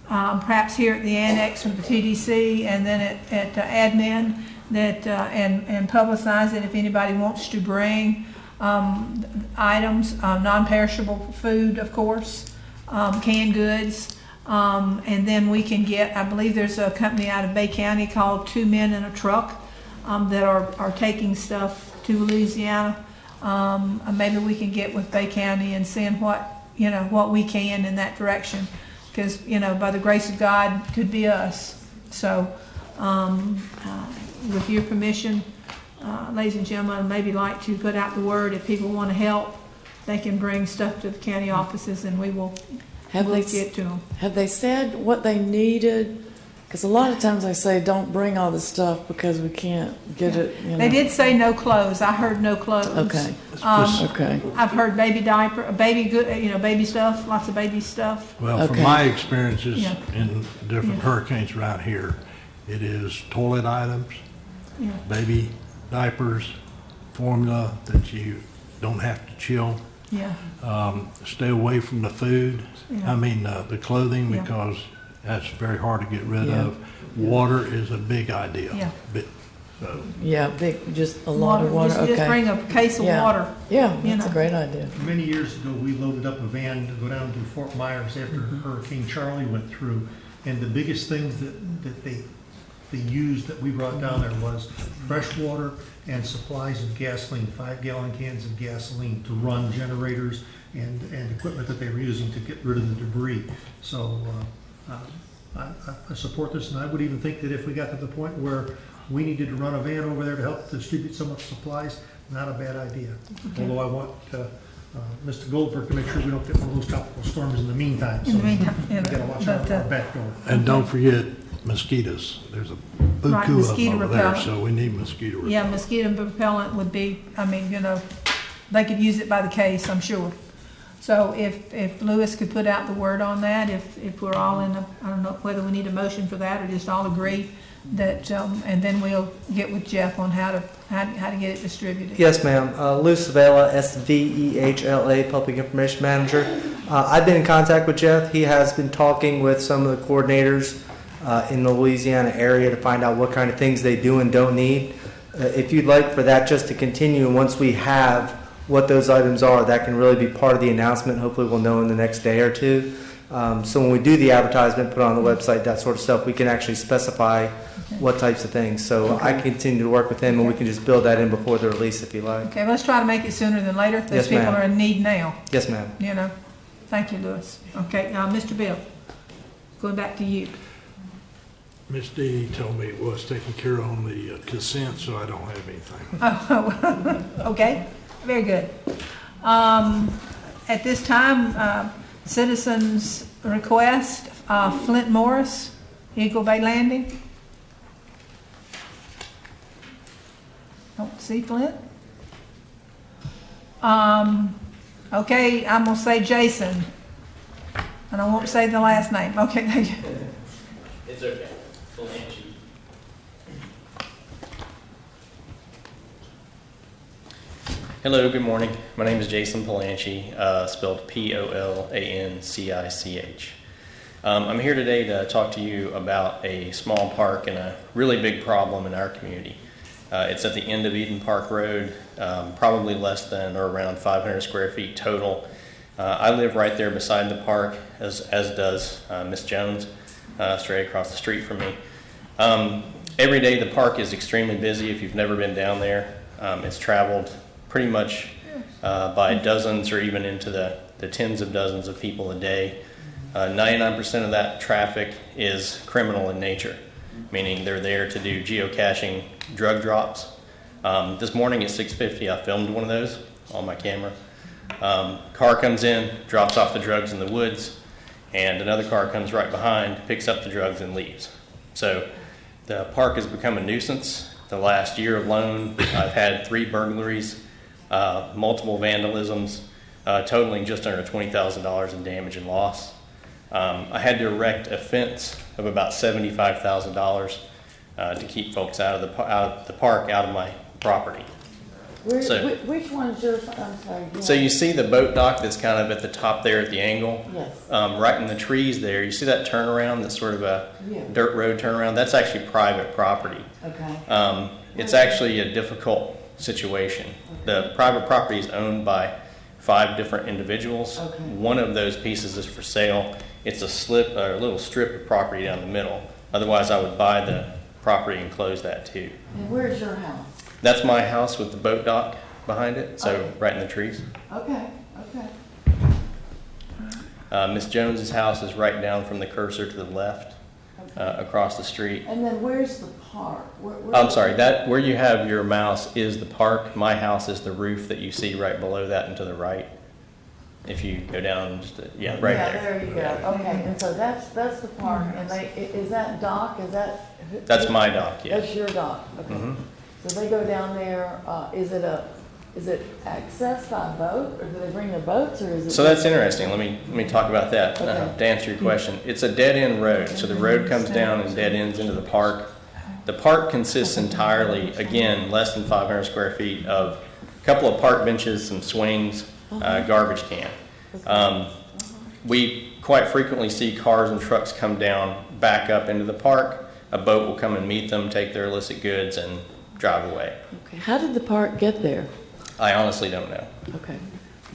perhaps here at the annex or the TDC, and then at admin, that and publicize it if anybody wants to bring items, non-perishable food, of course, canned goods, and then we can get, I believe there's a company out of Bay County called Two Men in a Truck that are taking stuff to Louisiana. Maybe we can get with Bay County and send what we can in that direction, because by the grace of God, could be us. So with your permission, ladies and gentlemen, I'd maybe like to put out the word. If people want to help, they can bring stuff to the county offices and we will get to them. have they said what they needed? Because a lot of times they say, don't bring all the stuff because we can't get it, They did say no clothes. I heard no clothes. Okay. Okay. I've heard baby diaper, baby good, baby stuff, lots of baby stuff. Well, from Okay. my experiences Yeah. in different Yeah. hurricanes around here, it is toilet items, Yeah. baby diapers, formula that you don't have to chill. Yeah. Stay away from the food, Yeah. the clothing, Yeah. because that's very hard to get rid Yeah. of. Water is a big idea. Yeah. So, Yeah, just a lot of water, okay. Just bring a case of Yeah. water. Yeah, you that's a know. great idea. Many years ago, we loaded up a van to go down to Fort Myers after Hurricane Charlie went through. And the biggest things that they used that we brought down there was fresh water and supplies of gasoline, 5-gallon cans of gasoline to run generators and equipment that they were using to get rid of the debris. So I support this, and I would even think that if we got to the point where we needed to run a van over there to help distribute some of the supplies, not a bad idea. Okay. Although I want Mr. Goldberg to make sure we don't get one of those tropical storms in the meantime. In the meantime, We gotta watch our back door. and don't forget mosquitoes. There's a Right, buku of mosquito them over there, repellent. so we need mosquito repellent. Yeah, mosquito repellent would be, they could use it by the case, I'm sure. So if Lewis could put out the word on that, if we're all I don't know whether we need a motion for that or just all agree and then we'll get with Jeff on how to get it distributed. Yes, ma'am. Lou Svehla, SVEHLA, Public Information Manager. I've been in contact with Jeff. He has been talking with some of the coordinators in the Louisiana area to find out what kind of things they do and don't need. If you'd like for that just to continue, and once we have what those items are, that can really be part of the announcement. Hopefully we'll know in the next day or two. So when we do the advertisement, put it on the website, that sort of stuff, we can actually specify what types of things. So I continue to work with him, and we can just build that in before the release if you like. Okay, let's try to make it sooner than later. Those Yes, people ma'am. are in need now. Yes, ma'am. You know. Thank you, Louis. Okay, Mr. Bill, going back to you. Ms. Dee told me it was taken care of on the consent, so I don't have anything. Oh, okay, very good. At this time, citizens request, Flint Morris, Eagle Bay Landing. Don't see Flint. Okay, I'm gonna say Jason, and I won't say the last name. Okay, thank you. It's okay. Hello, good morning. My name is Jason Polanchi, spelled P-O-L-A-N-C-I-C-H. I'm here today to talk to you about a small park and a really big problem in our community. It's at the end of Eden Park Road, probably less than or around 500 square feet total. I live right there beside the park, as does Miss Jones, straight across the street from me. Every day the park is extremely busy. If you've never been down there, it's traveled pretty much by dozens or even into the tens of dozens of people a day. 99% of that traffic is criminal in nature, meaning they're there to do geocaching drug drops. This morning at 6:50 I filmed one of those on my camera. Car comes in, drops off the drugs in the woods, and another car comes right behind, picks up the drugs and leaves. So the park has become a nuisance. The last year alone I've had 3 burglaries, multiple vandalisms, totaling just under $20,000 in damage and loss. I had to erect a fence of about $75,000 to keep folks out of the park, out of my property. Which one's yours? I'm sorry. So you see the boat dock that's kind of at the top there at the angle? Yes. Right in the trees there, you see that turnaround that's sort of a dirt road turnaround? That's actually private property. Okay. It's actually a difficult situation. The private property is owned by 5 different individuals. Okay. One of those pieces is for sale. It's a little strip of property down the middle. Otherwise, I would buy the property and close that too. And where's your house? That's my house with the boat dock behind it, so right in the trees. Okay, okay. Miss Jones's house is right down from the cursor to the left, across the street. And then where's the park? I'm sorry, that where you have your mouse is the park. My house is the roof that you see right below that and to the right. If you go down, just right there. Yeah, there you go. Okay, and so that's the park, and is that dock? That's my dock. Yeah. That's your dock. Okay. Mm-hmm. So they go down there. Is it accessed by boat, or do they bring their boats, or is it? So that's interesting. Let me talk about that Okay. to answer your question. It's a dead end road. So the road comes down and dead ends into the park. The park consists entirely, again, less than 500 square feet of a couple of park benches, some swings, garbage can. We quite frequently see cars and trucks come down, back up into the park. A boat will come and meet them, take their illicit goods, and drive away. Okay. How did the park get there? I honestly don't know. Okay.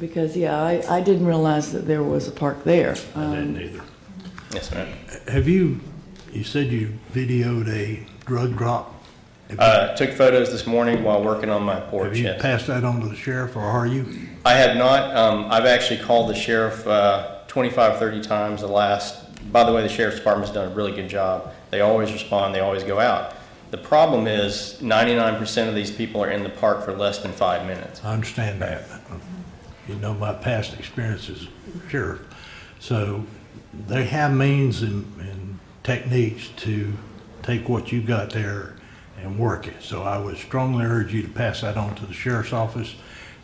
Because, I didn't realize that there was a park there. I didn't either. Yes, ma'am. Have you said you videoed a drug drop? Took photos this morning while working on my porch. Have you yes. passed that on to the sheriff, or are you? I have not. I've actually called the sheriff 25, 30 times by the way, the sheriff's department's done a really good job. They always respond, they always go out. The problem is 99% of these people are in the park for less than 5 minutes. I understand that. You know my past experience as sheriff. So they have means and techniques to take what you got there and work it. So I would strongly urge you to pass that on to the sheriff's office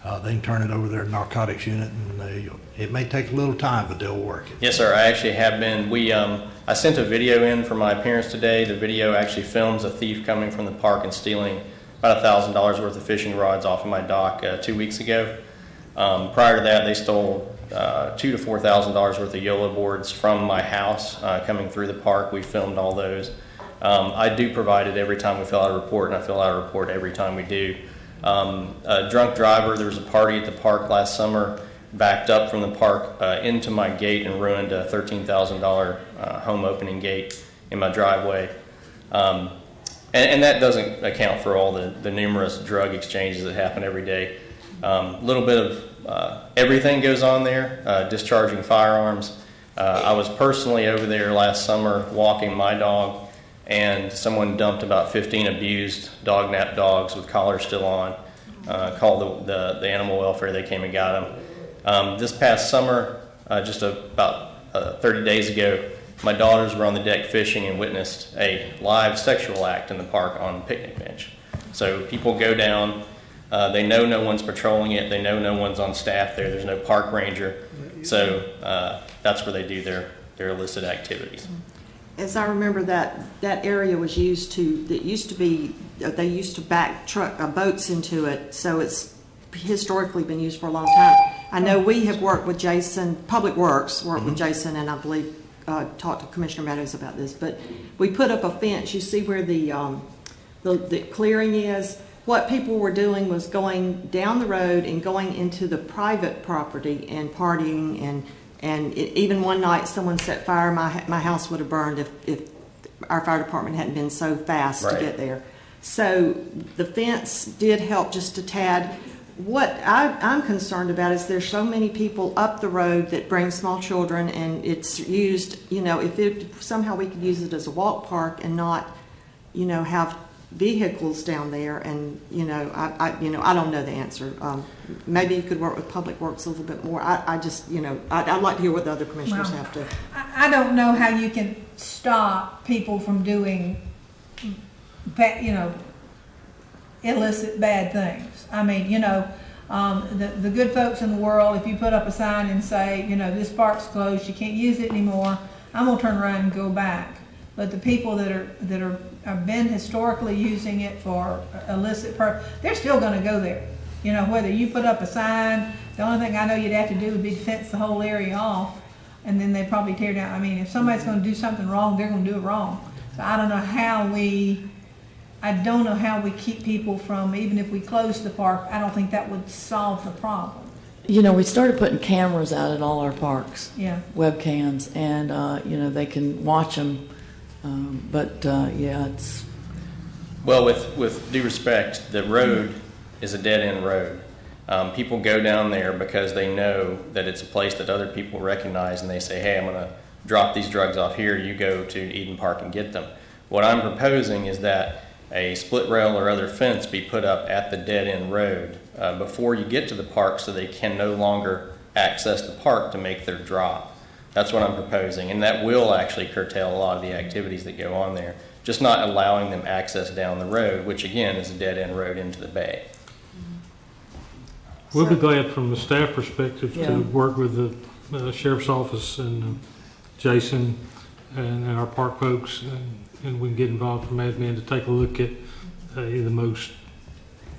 They can turn it over to their narcotics unit, and it may take a little time, but they'll work it. Yes, sir. I actually have been. I sent a video in for my appearance today. The video actually films a thief coming from the park and stealing about $1,000 worth of fishing rods off of my dock 2 weeks ago. Prior to that, they stole $2,000 to $4,000 worth of YOLO boards from my house coming through the park. We filmed all those. I do provide it every time we fill out a report, and I fill out a report every time we do. A drunk driver, there was a party at the park last summer, backed up from the park into my gate and ruined a $13,000 home opening gate in my driveway. And that doesn't account for all the numerous drug exchanges that happen every day. A little bit of everything goes on there, discharging firearms. I was personally over there last summer walking my dog, and someone dumped about 15 abused dog nap dogs with collars still on, called the animal welfare. They came and got them. This past summer, just about 30 days ago, my daughters were on the deck fishing and witnessed a live sexual act in the park on the picnic bench. So people go down, they know no one's patrolling it, they know no one's on staff there, there's no park ranger, so that's where they do their illicit activities. As I remember, that area was they used to back boats into it, so it's historically been used for a long time. I know we have worked with Jason, Public Works worked with Jason, and I believe talked to Commissioner Meadows about this, but we put up a fence. You see where the clearing is? What people were doing was going down the road and going into the private property and partying, and even one night someone set fire. My house would have burned if our fire department hadn't been so fast to get there. So the fence did help just a tad. What I'm concerned about is there's so many people up the road that bring small children, and it's used, if somehow we could use it as a walk park and not, have vehicles down there, and, I don't know the answer. Maybe you could work with Public Works a little bit more. I'd like to hear what the other commissioners have to. I don't know how you can stop people from doing, illicit bad things. I mean, the good folks in the world, if you put up a sign and say, this park's closed, you can't use it anymore, I'm gonna turn around and go back. But the people that have been historically using it for illicit purpose, they're still gonna go there. Whether you put up a sign, the only thing I know you'd have to do would be fence the whole area off, and then they probably tear down. I mean, if somebody's gonna do something wrong, they're gonna do it wrong. So I don't know how we keep people from, even if we close the park, I don't think that would solve the problem. We started putting cameras out at all our parks. Yeah. Webcams, and, they can watch them. It's... Well, with due respect, the road is a dead-end road. People go down there because they know that it's a place that other people recognize, and they say, hey, I'm going to drop these drugs off here, you go to Eden Park and get them. What I'm proposing is that a split rail or other fence be put up at the dead-end road before you get to the park, so they can no longer access the park to make their drop. That's what I'm proposing, and that will actually curtail a lot of the activities that go on there, just not allowing them access down the road, which again is a dead-end road into the bay. We'll be glad from the staff perspective to work with the Sheriff's Office and Jason and our park folks, and we can get involved from admin to take a look at the most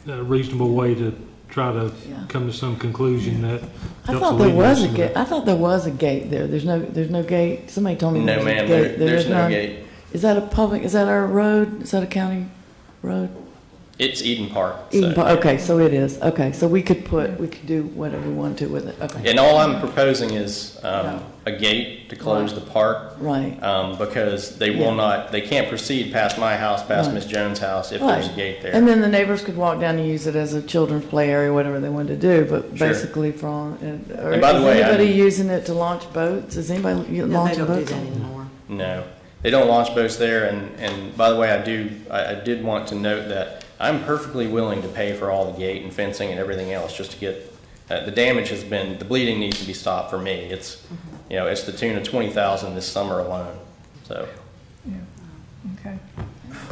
reasonable way to try to come to some conclusion that I thought there was a gate. I thought there was a gate there. There's no gate. Somebody told me no, ma'am. There's no gate. Is that a public? Is that our road? Is that a county road? It's Eden Park. Eden Park. Okay, so it is. Okay, so we could do whatever we want to with it. Okay. And all I'm proposing is a gate to close the park. Right. Because they will not. They can't proceed past my house, past Miss Jones' house, if there's a gate there. And then the neighbors could walk down and use it as a children's play area, whatever they wanted to do. But basically, and by the way, anybody using it to launch boats? Is anybody launching boats? They don't do that anymore. No, they don't launch boats there. And by the way, I did want to note that I'm perfectly willing to pay for all the gate and fencing and everything else just to get the damage has been, the bleeding needs to be stopped for me. It's it's the tune of $20,000 this summer alone. So okay.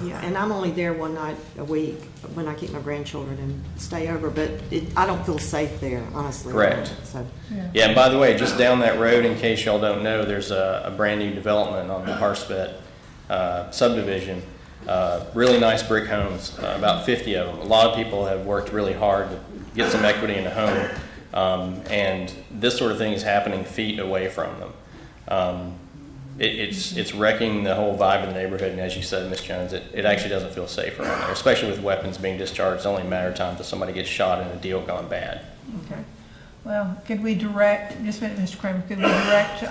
Yeah, and I'm only there one night a week when I keep my grandchildren and stay over, but I don't feel safe there, honestly. Correct. So, Yeah, and by the way, just down that road, in case y'all don't know, there's a brand new development on the Harspet subdivision. Really nice brick homes, about 50 of them. A lot of people have worked really hard to get some equity in a home, and this sort of thing is happening feet away from them. It's wrecking the whole vibe of the neighborhood, and as you said, Ms. Jones, it actually doesn't feel safe around there, especially with weapons being discharged. It's only a matter of time until somebody gets shot and a deal gone bad. Okay. Well, could we direct, just a minute, Mr. Kramer, could we direct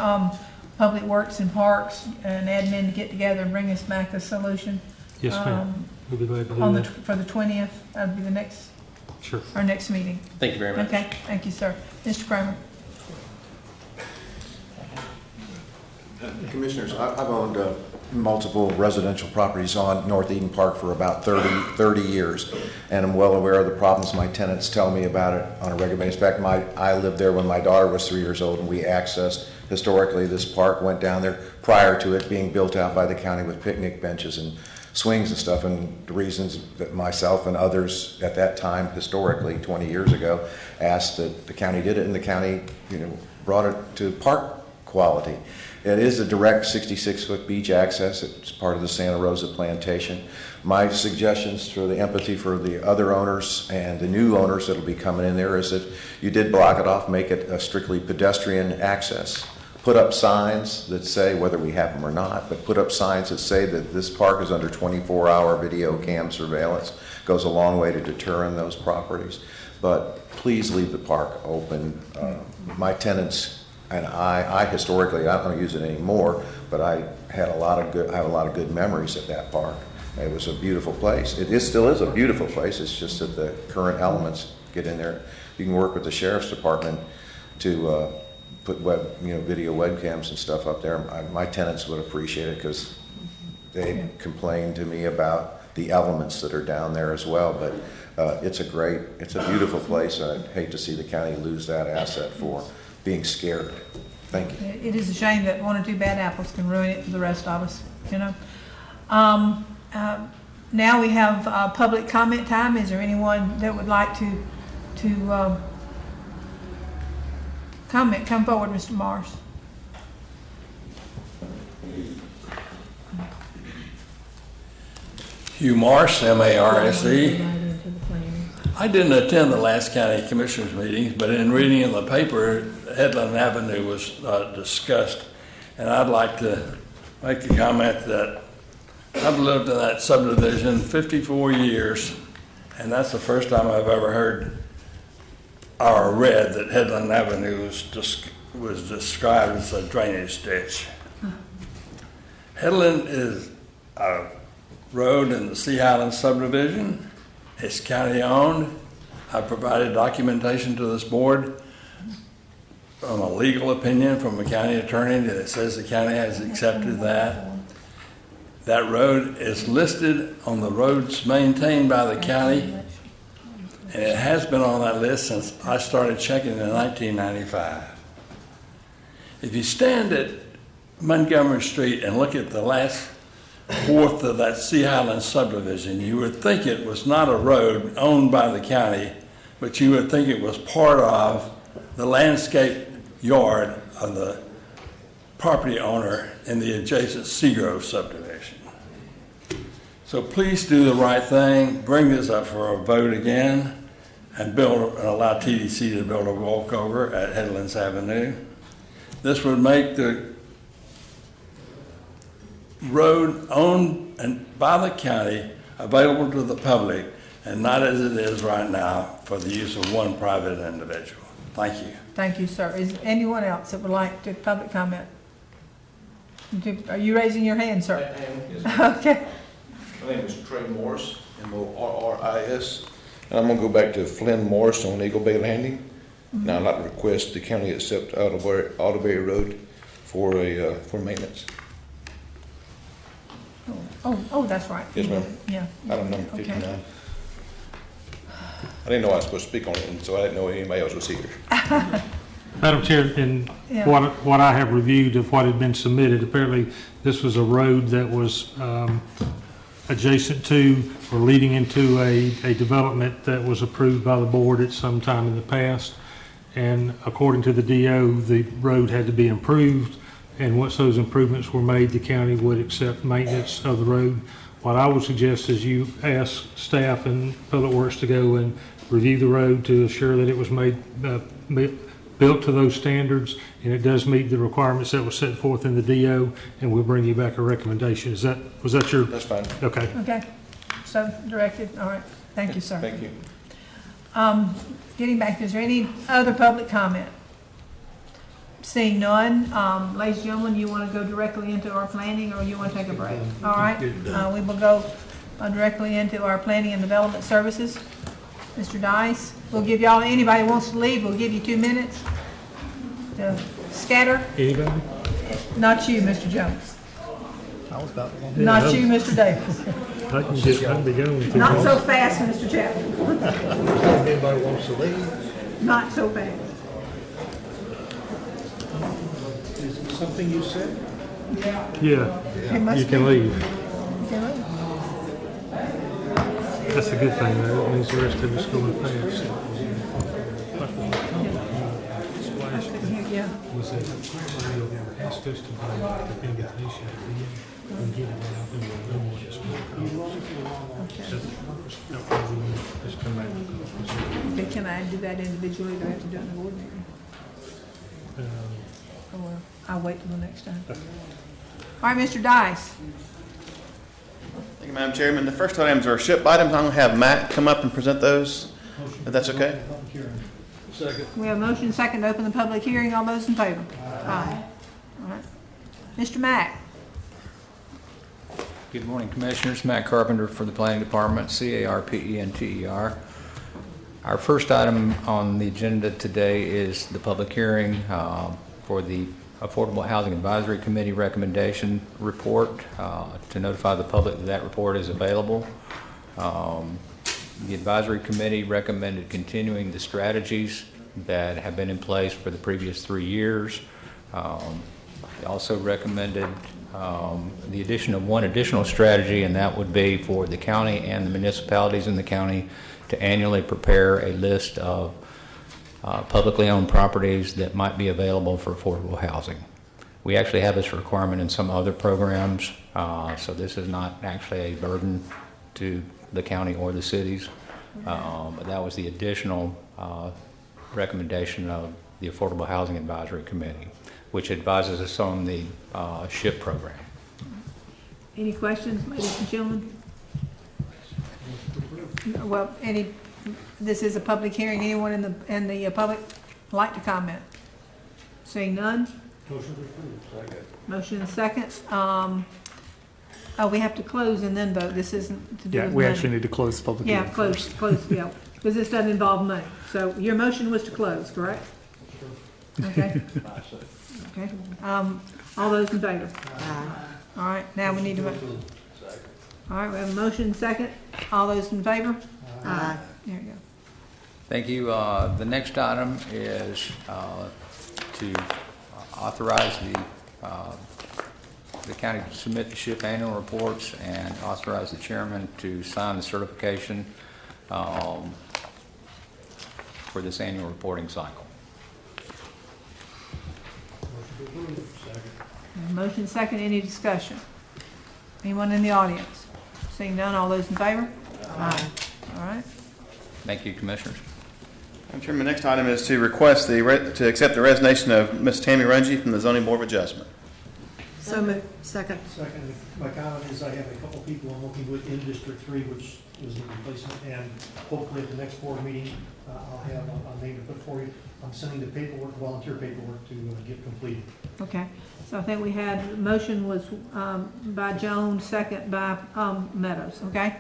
Public Works and Parks and admin to get together and bring us back a solution? Yes, ma'am. We'll be glad to do on that. for the 20th, that would be the next, Sure. our next meeting. Thank you very much. Okay, thank you, sir. Mr. Kramer. Commissioners, I've owned multiple residential properties on North Eden Park for about 30 years, and I'm well aware of the problems my tenants tell me about it on a regular basis. In fact, I lived there when my daughter was 3 years old, and we accessed, historically, this park, went down there prior to it being built out by the county with picnic benches and swings and stuff, and the reasons that myself and others at that time, historically, 20 years ago, asked that the county did it, and the county, brought it to park quality. It is a direct 66-foot beach access. It's part of the Santa Rosa plantation. My suggestions for the empathy for the other owners and the new owners that will be coming in there is that you did block it off, make it a strictly pedestrian access. Put up signs that say, whether we have them or not, but put up signs that say that this park is under 24-hour video cam surveillance. Goes a long way to deterring those properties. But please leave the park open. My tenants and I historically, I don't use it anymore, but I have a lot of good memories at that park. It was a beautiful place. It still is a beautiful place. It's just that the current elements get in there. You can work with the sheriff's department to put video webcams and stuff up there. My tenants would appreciate it because they complain to me about the elements that are down there as well. But it's a beautiful place. I'd hate to see the county lose that asset for being scared. Thank you. It is a shame that one or two bad apples can ruin it for the rest of us, Now we have public comment time. Is there anyone that would like to comment? Come forward, Mr. Morris. Hugh Marsh, M-A-R-S-E. I didn't attend the last county commissioners meeting, but in reading in the paper, Headland Avenue was discussed, and I'd like to make the comment that I've lived in that subdivision 54 years, and that's the first time I've ever heard or read that Headland Avenue was described as a drainage ditch. Headland is a road in the Sea Highland subdivision. It's county owned. I provided documentation to this board from a legal opinion from a county attorney that says the county has accepted that. That road is listed on the roads maintained by the county, and it has been on that list since I started checking in 1995. If you stand at Montgomery Street and look at the last fourth of that Sea Highland subdivision, you would think it was not a road owned by the county, but you would think it was part of the landscape yard of the property owner in the adjacent Seagrove subdivision. So please do the right thing, bring this up for a vote again, and allow TDC to build a walkover at Headlands Avenue. This would make the road owned by the county available to the public, and not as it is right now for the use of one private individual. Thank you. Thank you, sir. Is anyone else that would like to public comment? Are you raising your hand, sir? I am, yes. Okay. My name is Trey Morris, M-O-R-R-I-S, and I'm going to go back to Flynn Morris on Eagle Bay Landing. Now, I'd like to request the county accept Otterberry Road for maintenance. Oh, that's right. Yes, ma'am. Yeah. Item number 59. Okay. I didn't know I was supposed to speak on it, and so I didn't know anybody else was here. Madam Chair, in what I have reviewed of what had been submitted, apparently this was a road that was adjacent to or leading into a development that was approved by the board at some time in the past. And according to the DO, the road had to be improved, and once those improvements were made, the county would accept maintenance of the road. What I would suggest is you ask staff and Public Works to go and review the road to assure that it was made, built to those standards, and it does meet the requirements that were set forth in the DO, and we'll bring you back a recommendation. Was that your? That's fine. Okay. Okay, so directed, all right, thank you, sir. Thank you. Getting back, is there any other public comment? Seeing none, ladies and gentlemen, you want to go directly into our planning, or you want to take a break? All right, we will go directly into our planning and development services. Mr. Dice, we'll give y'all, anybody who wants to leave, we'll give you 2 minutes to scatter. Anybody? Not you, Mr. Jones. I was about to. Not you, Mr. Davis. I can be going. Not so fast, Mr. Chapman. Anybody wants to leave? Not so fast. Is it something you said? Yeah, you can leave. That's a good thing, though. It means the rest of us going fast. Yeah. Was that asked us to buy the invitation and get it out and we'll know what it's going to cost. Okay, can I do that individually, or do I have to do it in the ordinary? Or I'll wait till the next time. All right, Mr. Dice. Thank you, Madam Chairman. The first items are SHIP items. I'm going to have Matt come up and present those, if that's okay. Second. We have a motion second to open the public hearing. All those in favor? Aye. All right. Mr. Mack. Good morning, Commissioners. Matt Carpenter for the Planning Department, CARPENTER. Our first item on the agenda today is the public hearing for the Affordable Housing Advisory Committee recommendation report to notify the public that that report is available. The advisory committee recommended continuing the strategies that have been in place for the previous 3 years. They also recommended the addition of one additional strategy, and that would be for the county and the municipalities in the county to annually prepare a list of publicly owned properties that might be available for affordable housing. We actually have this requirement in some other programs, so this is not actually a burden to the county or the cities. But that was the additional recommendation of the Affordable Housing Advisory Committee, which advises us on the SHIP program. Any questions, ladies and gentlemen? Well, this is a public hearing. Anyone in the public like to comment? Seeing none? Motion to approve. Second. Motion and second. We have to close and then vote. This isn't to do with We money. actually need to close the public hearing. Yeah, close, yeah, because this doesn't involve money. So your motion was to close, correct? Okay. Okay. All those in favor? All right, now we need to vote. All right, we have a motion and second. All those in favor? Aye. There you go. Thank you. The next item is to authorize the county to submit the SHIP annual reports and authorize the chairman to sign the certification for this annual reporting cycle. Motion second, any discussion? Anyone in the audience? Seeing none, all those in favor? Aye. All right. Thank you, Commissioners. Madam Chairman, the next item is to request to accept the resignation of Ms. Tammy Runge from the Zoning Board of Adjustment. So moved. Second. Second, my comment is I have a couple people I'm working with in District 3, which is a replacement, and hopefully at the next board meeting, I'll have a name to put for you. I'm sending the paperwork, volunteer paperwork to get completed. Okay, so I think we had, motion was by Jones, second by Meadows, okay?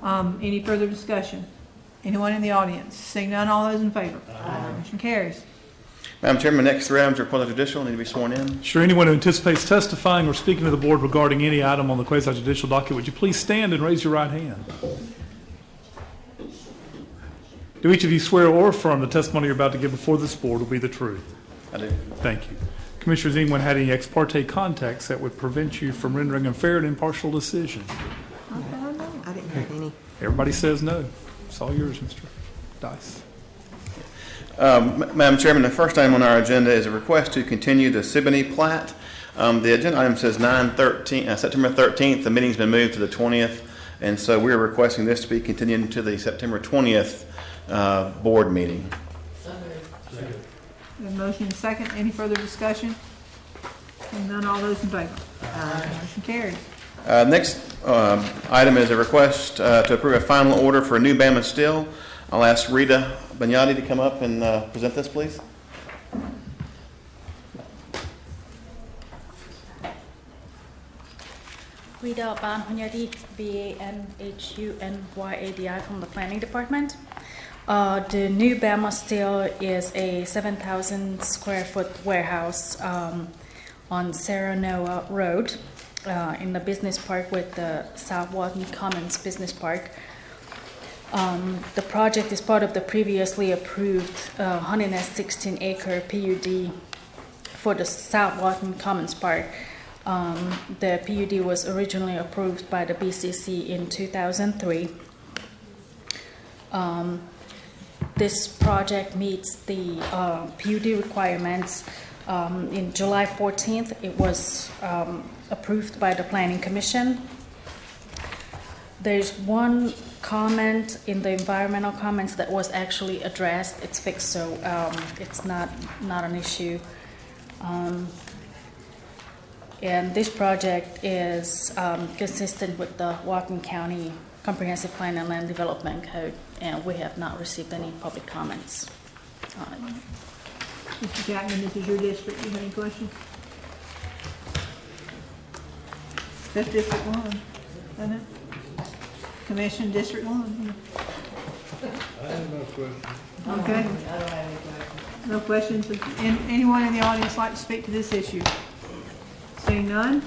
Any further discussion? Anyone in the audience? Seeing none, all those in favor? Aye. Motion carries. Madam Chairman, the next three items are quasi-judicial, need to be sworn in. Sure, anyone who anticipates testifying or speaking to the board regarding any item on the quasi-judicial docket, would you please stand and raise your right hand? Do each of you swear or affirm the testimony you're about to give before this board will be the truth? I do. Thank you. Commissioners, anyone had any ex parte contacts that would prevent you from rendering a fair and impartial decision? Any? Everybody says no. It's all yours, Mr. Dice. Madam Chairman, the first item on our agenda is a request to continue the Siboney plat. The agenda item says September 13th. The meeting's been moved to the 20th, and so we're requesting this to be continued to the September 20th board meeting. We have a motion and a second. Any further discussion? Seeing none, all those in favor? Motion carries. Next item is a request to approve a final order for New Bama Steel. I'll ask Rita Bagnotti to come up and present this, please. Rita Bagnotti, Baghunyadi from the Planning Department. The New Bama Steel is a 7,000 square foot warehouse on Serranoa Road in the business park with the South Walton Commons Business Park. The project is part of the previously approved 116-acre PUD for the South Walton Commons Park. The PUD was originally approved by the BCC in 2003. This project meets the PUD requirements. In July 14th, it was approved by the Planning Commission. There's one comment in the environmental comments that was actually addressed. It's fixed, so it's not an issue. And this project is consistent with the Whatcom County Comprehensive Plan and Land Development Code, and we have not received any public comments on it. Mr. Jackman, this is your district. Do you have any questions? That's District 1, isn't it? Commission District 1. I have no question. Okay. I don't have any questions. No questions? Anyone in the audience like to speak to this issue? Seeing none?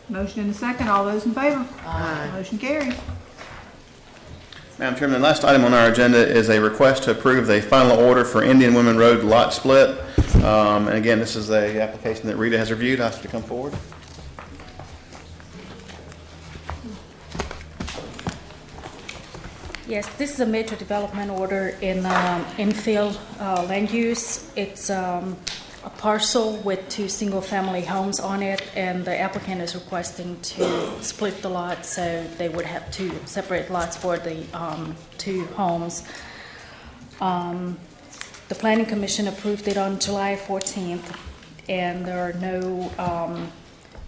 Motion and a second. All those in favor? Aye. Motion carries. Madam Chairman, the last item on our agenda is a request to approve the final order for Indian Women Road lot split. And again, this is a application that Rita has reviewed. I ask her to come forward. Yes, this is a major development order in infill land use. It's a parcel with 2 single-family homes on it, and the applicant is requesting to split the lot so they would have 2 separate lots for the 2 homes. The Planning Commission approved it on July 14th, and there are no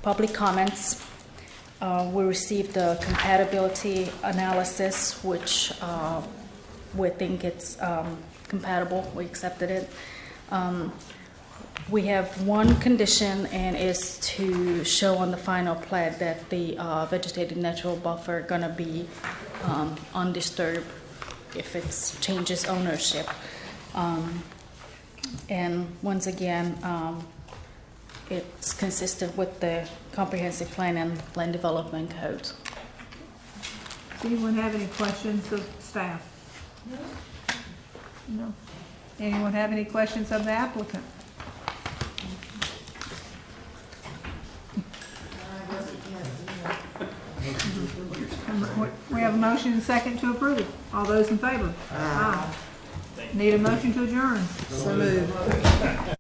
public comments. We received the compatibility analysis, which we think it's compatible. We accepted it. We have one condition, and is to show on the final plat that the vegetated natural buffer gonna be undisturbed if it changes ownership. And once again, it's consistent with the Comprehensive Plan and Land Development Code. Does anyone have any questions of staff? No. Anyone have any questions of the applicant? We have a motion and second to approve. All those in favor? Aye. Need a motion to adjourn. So moved.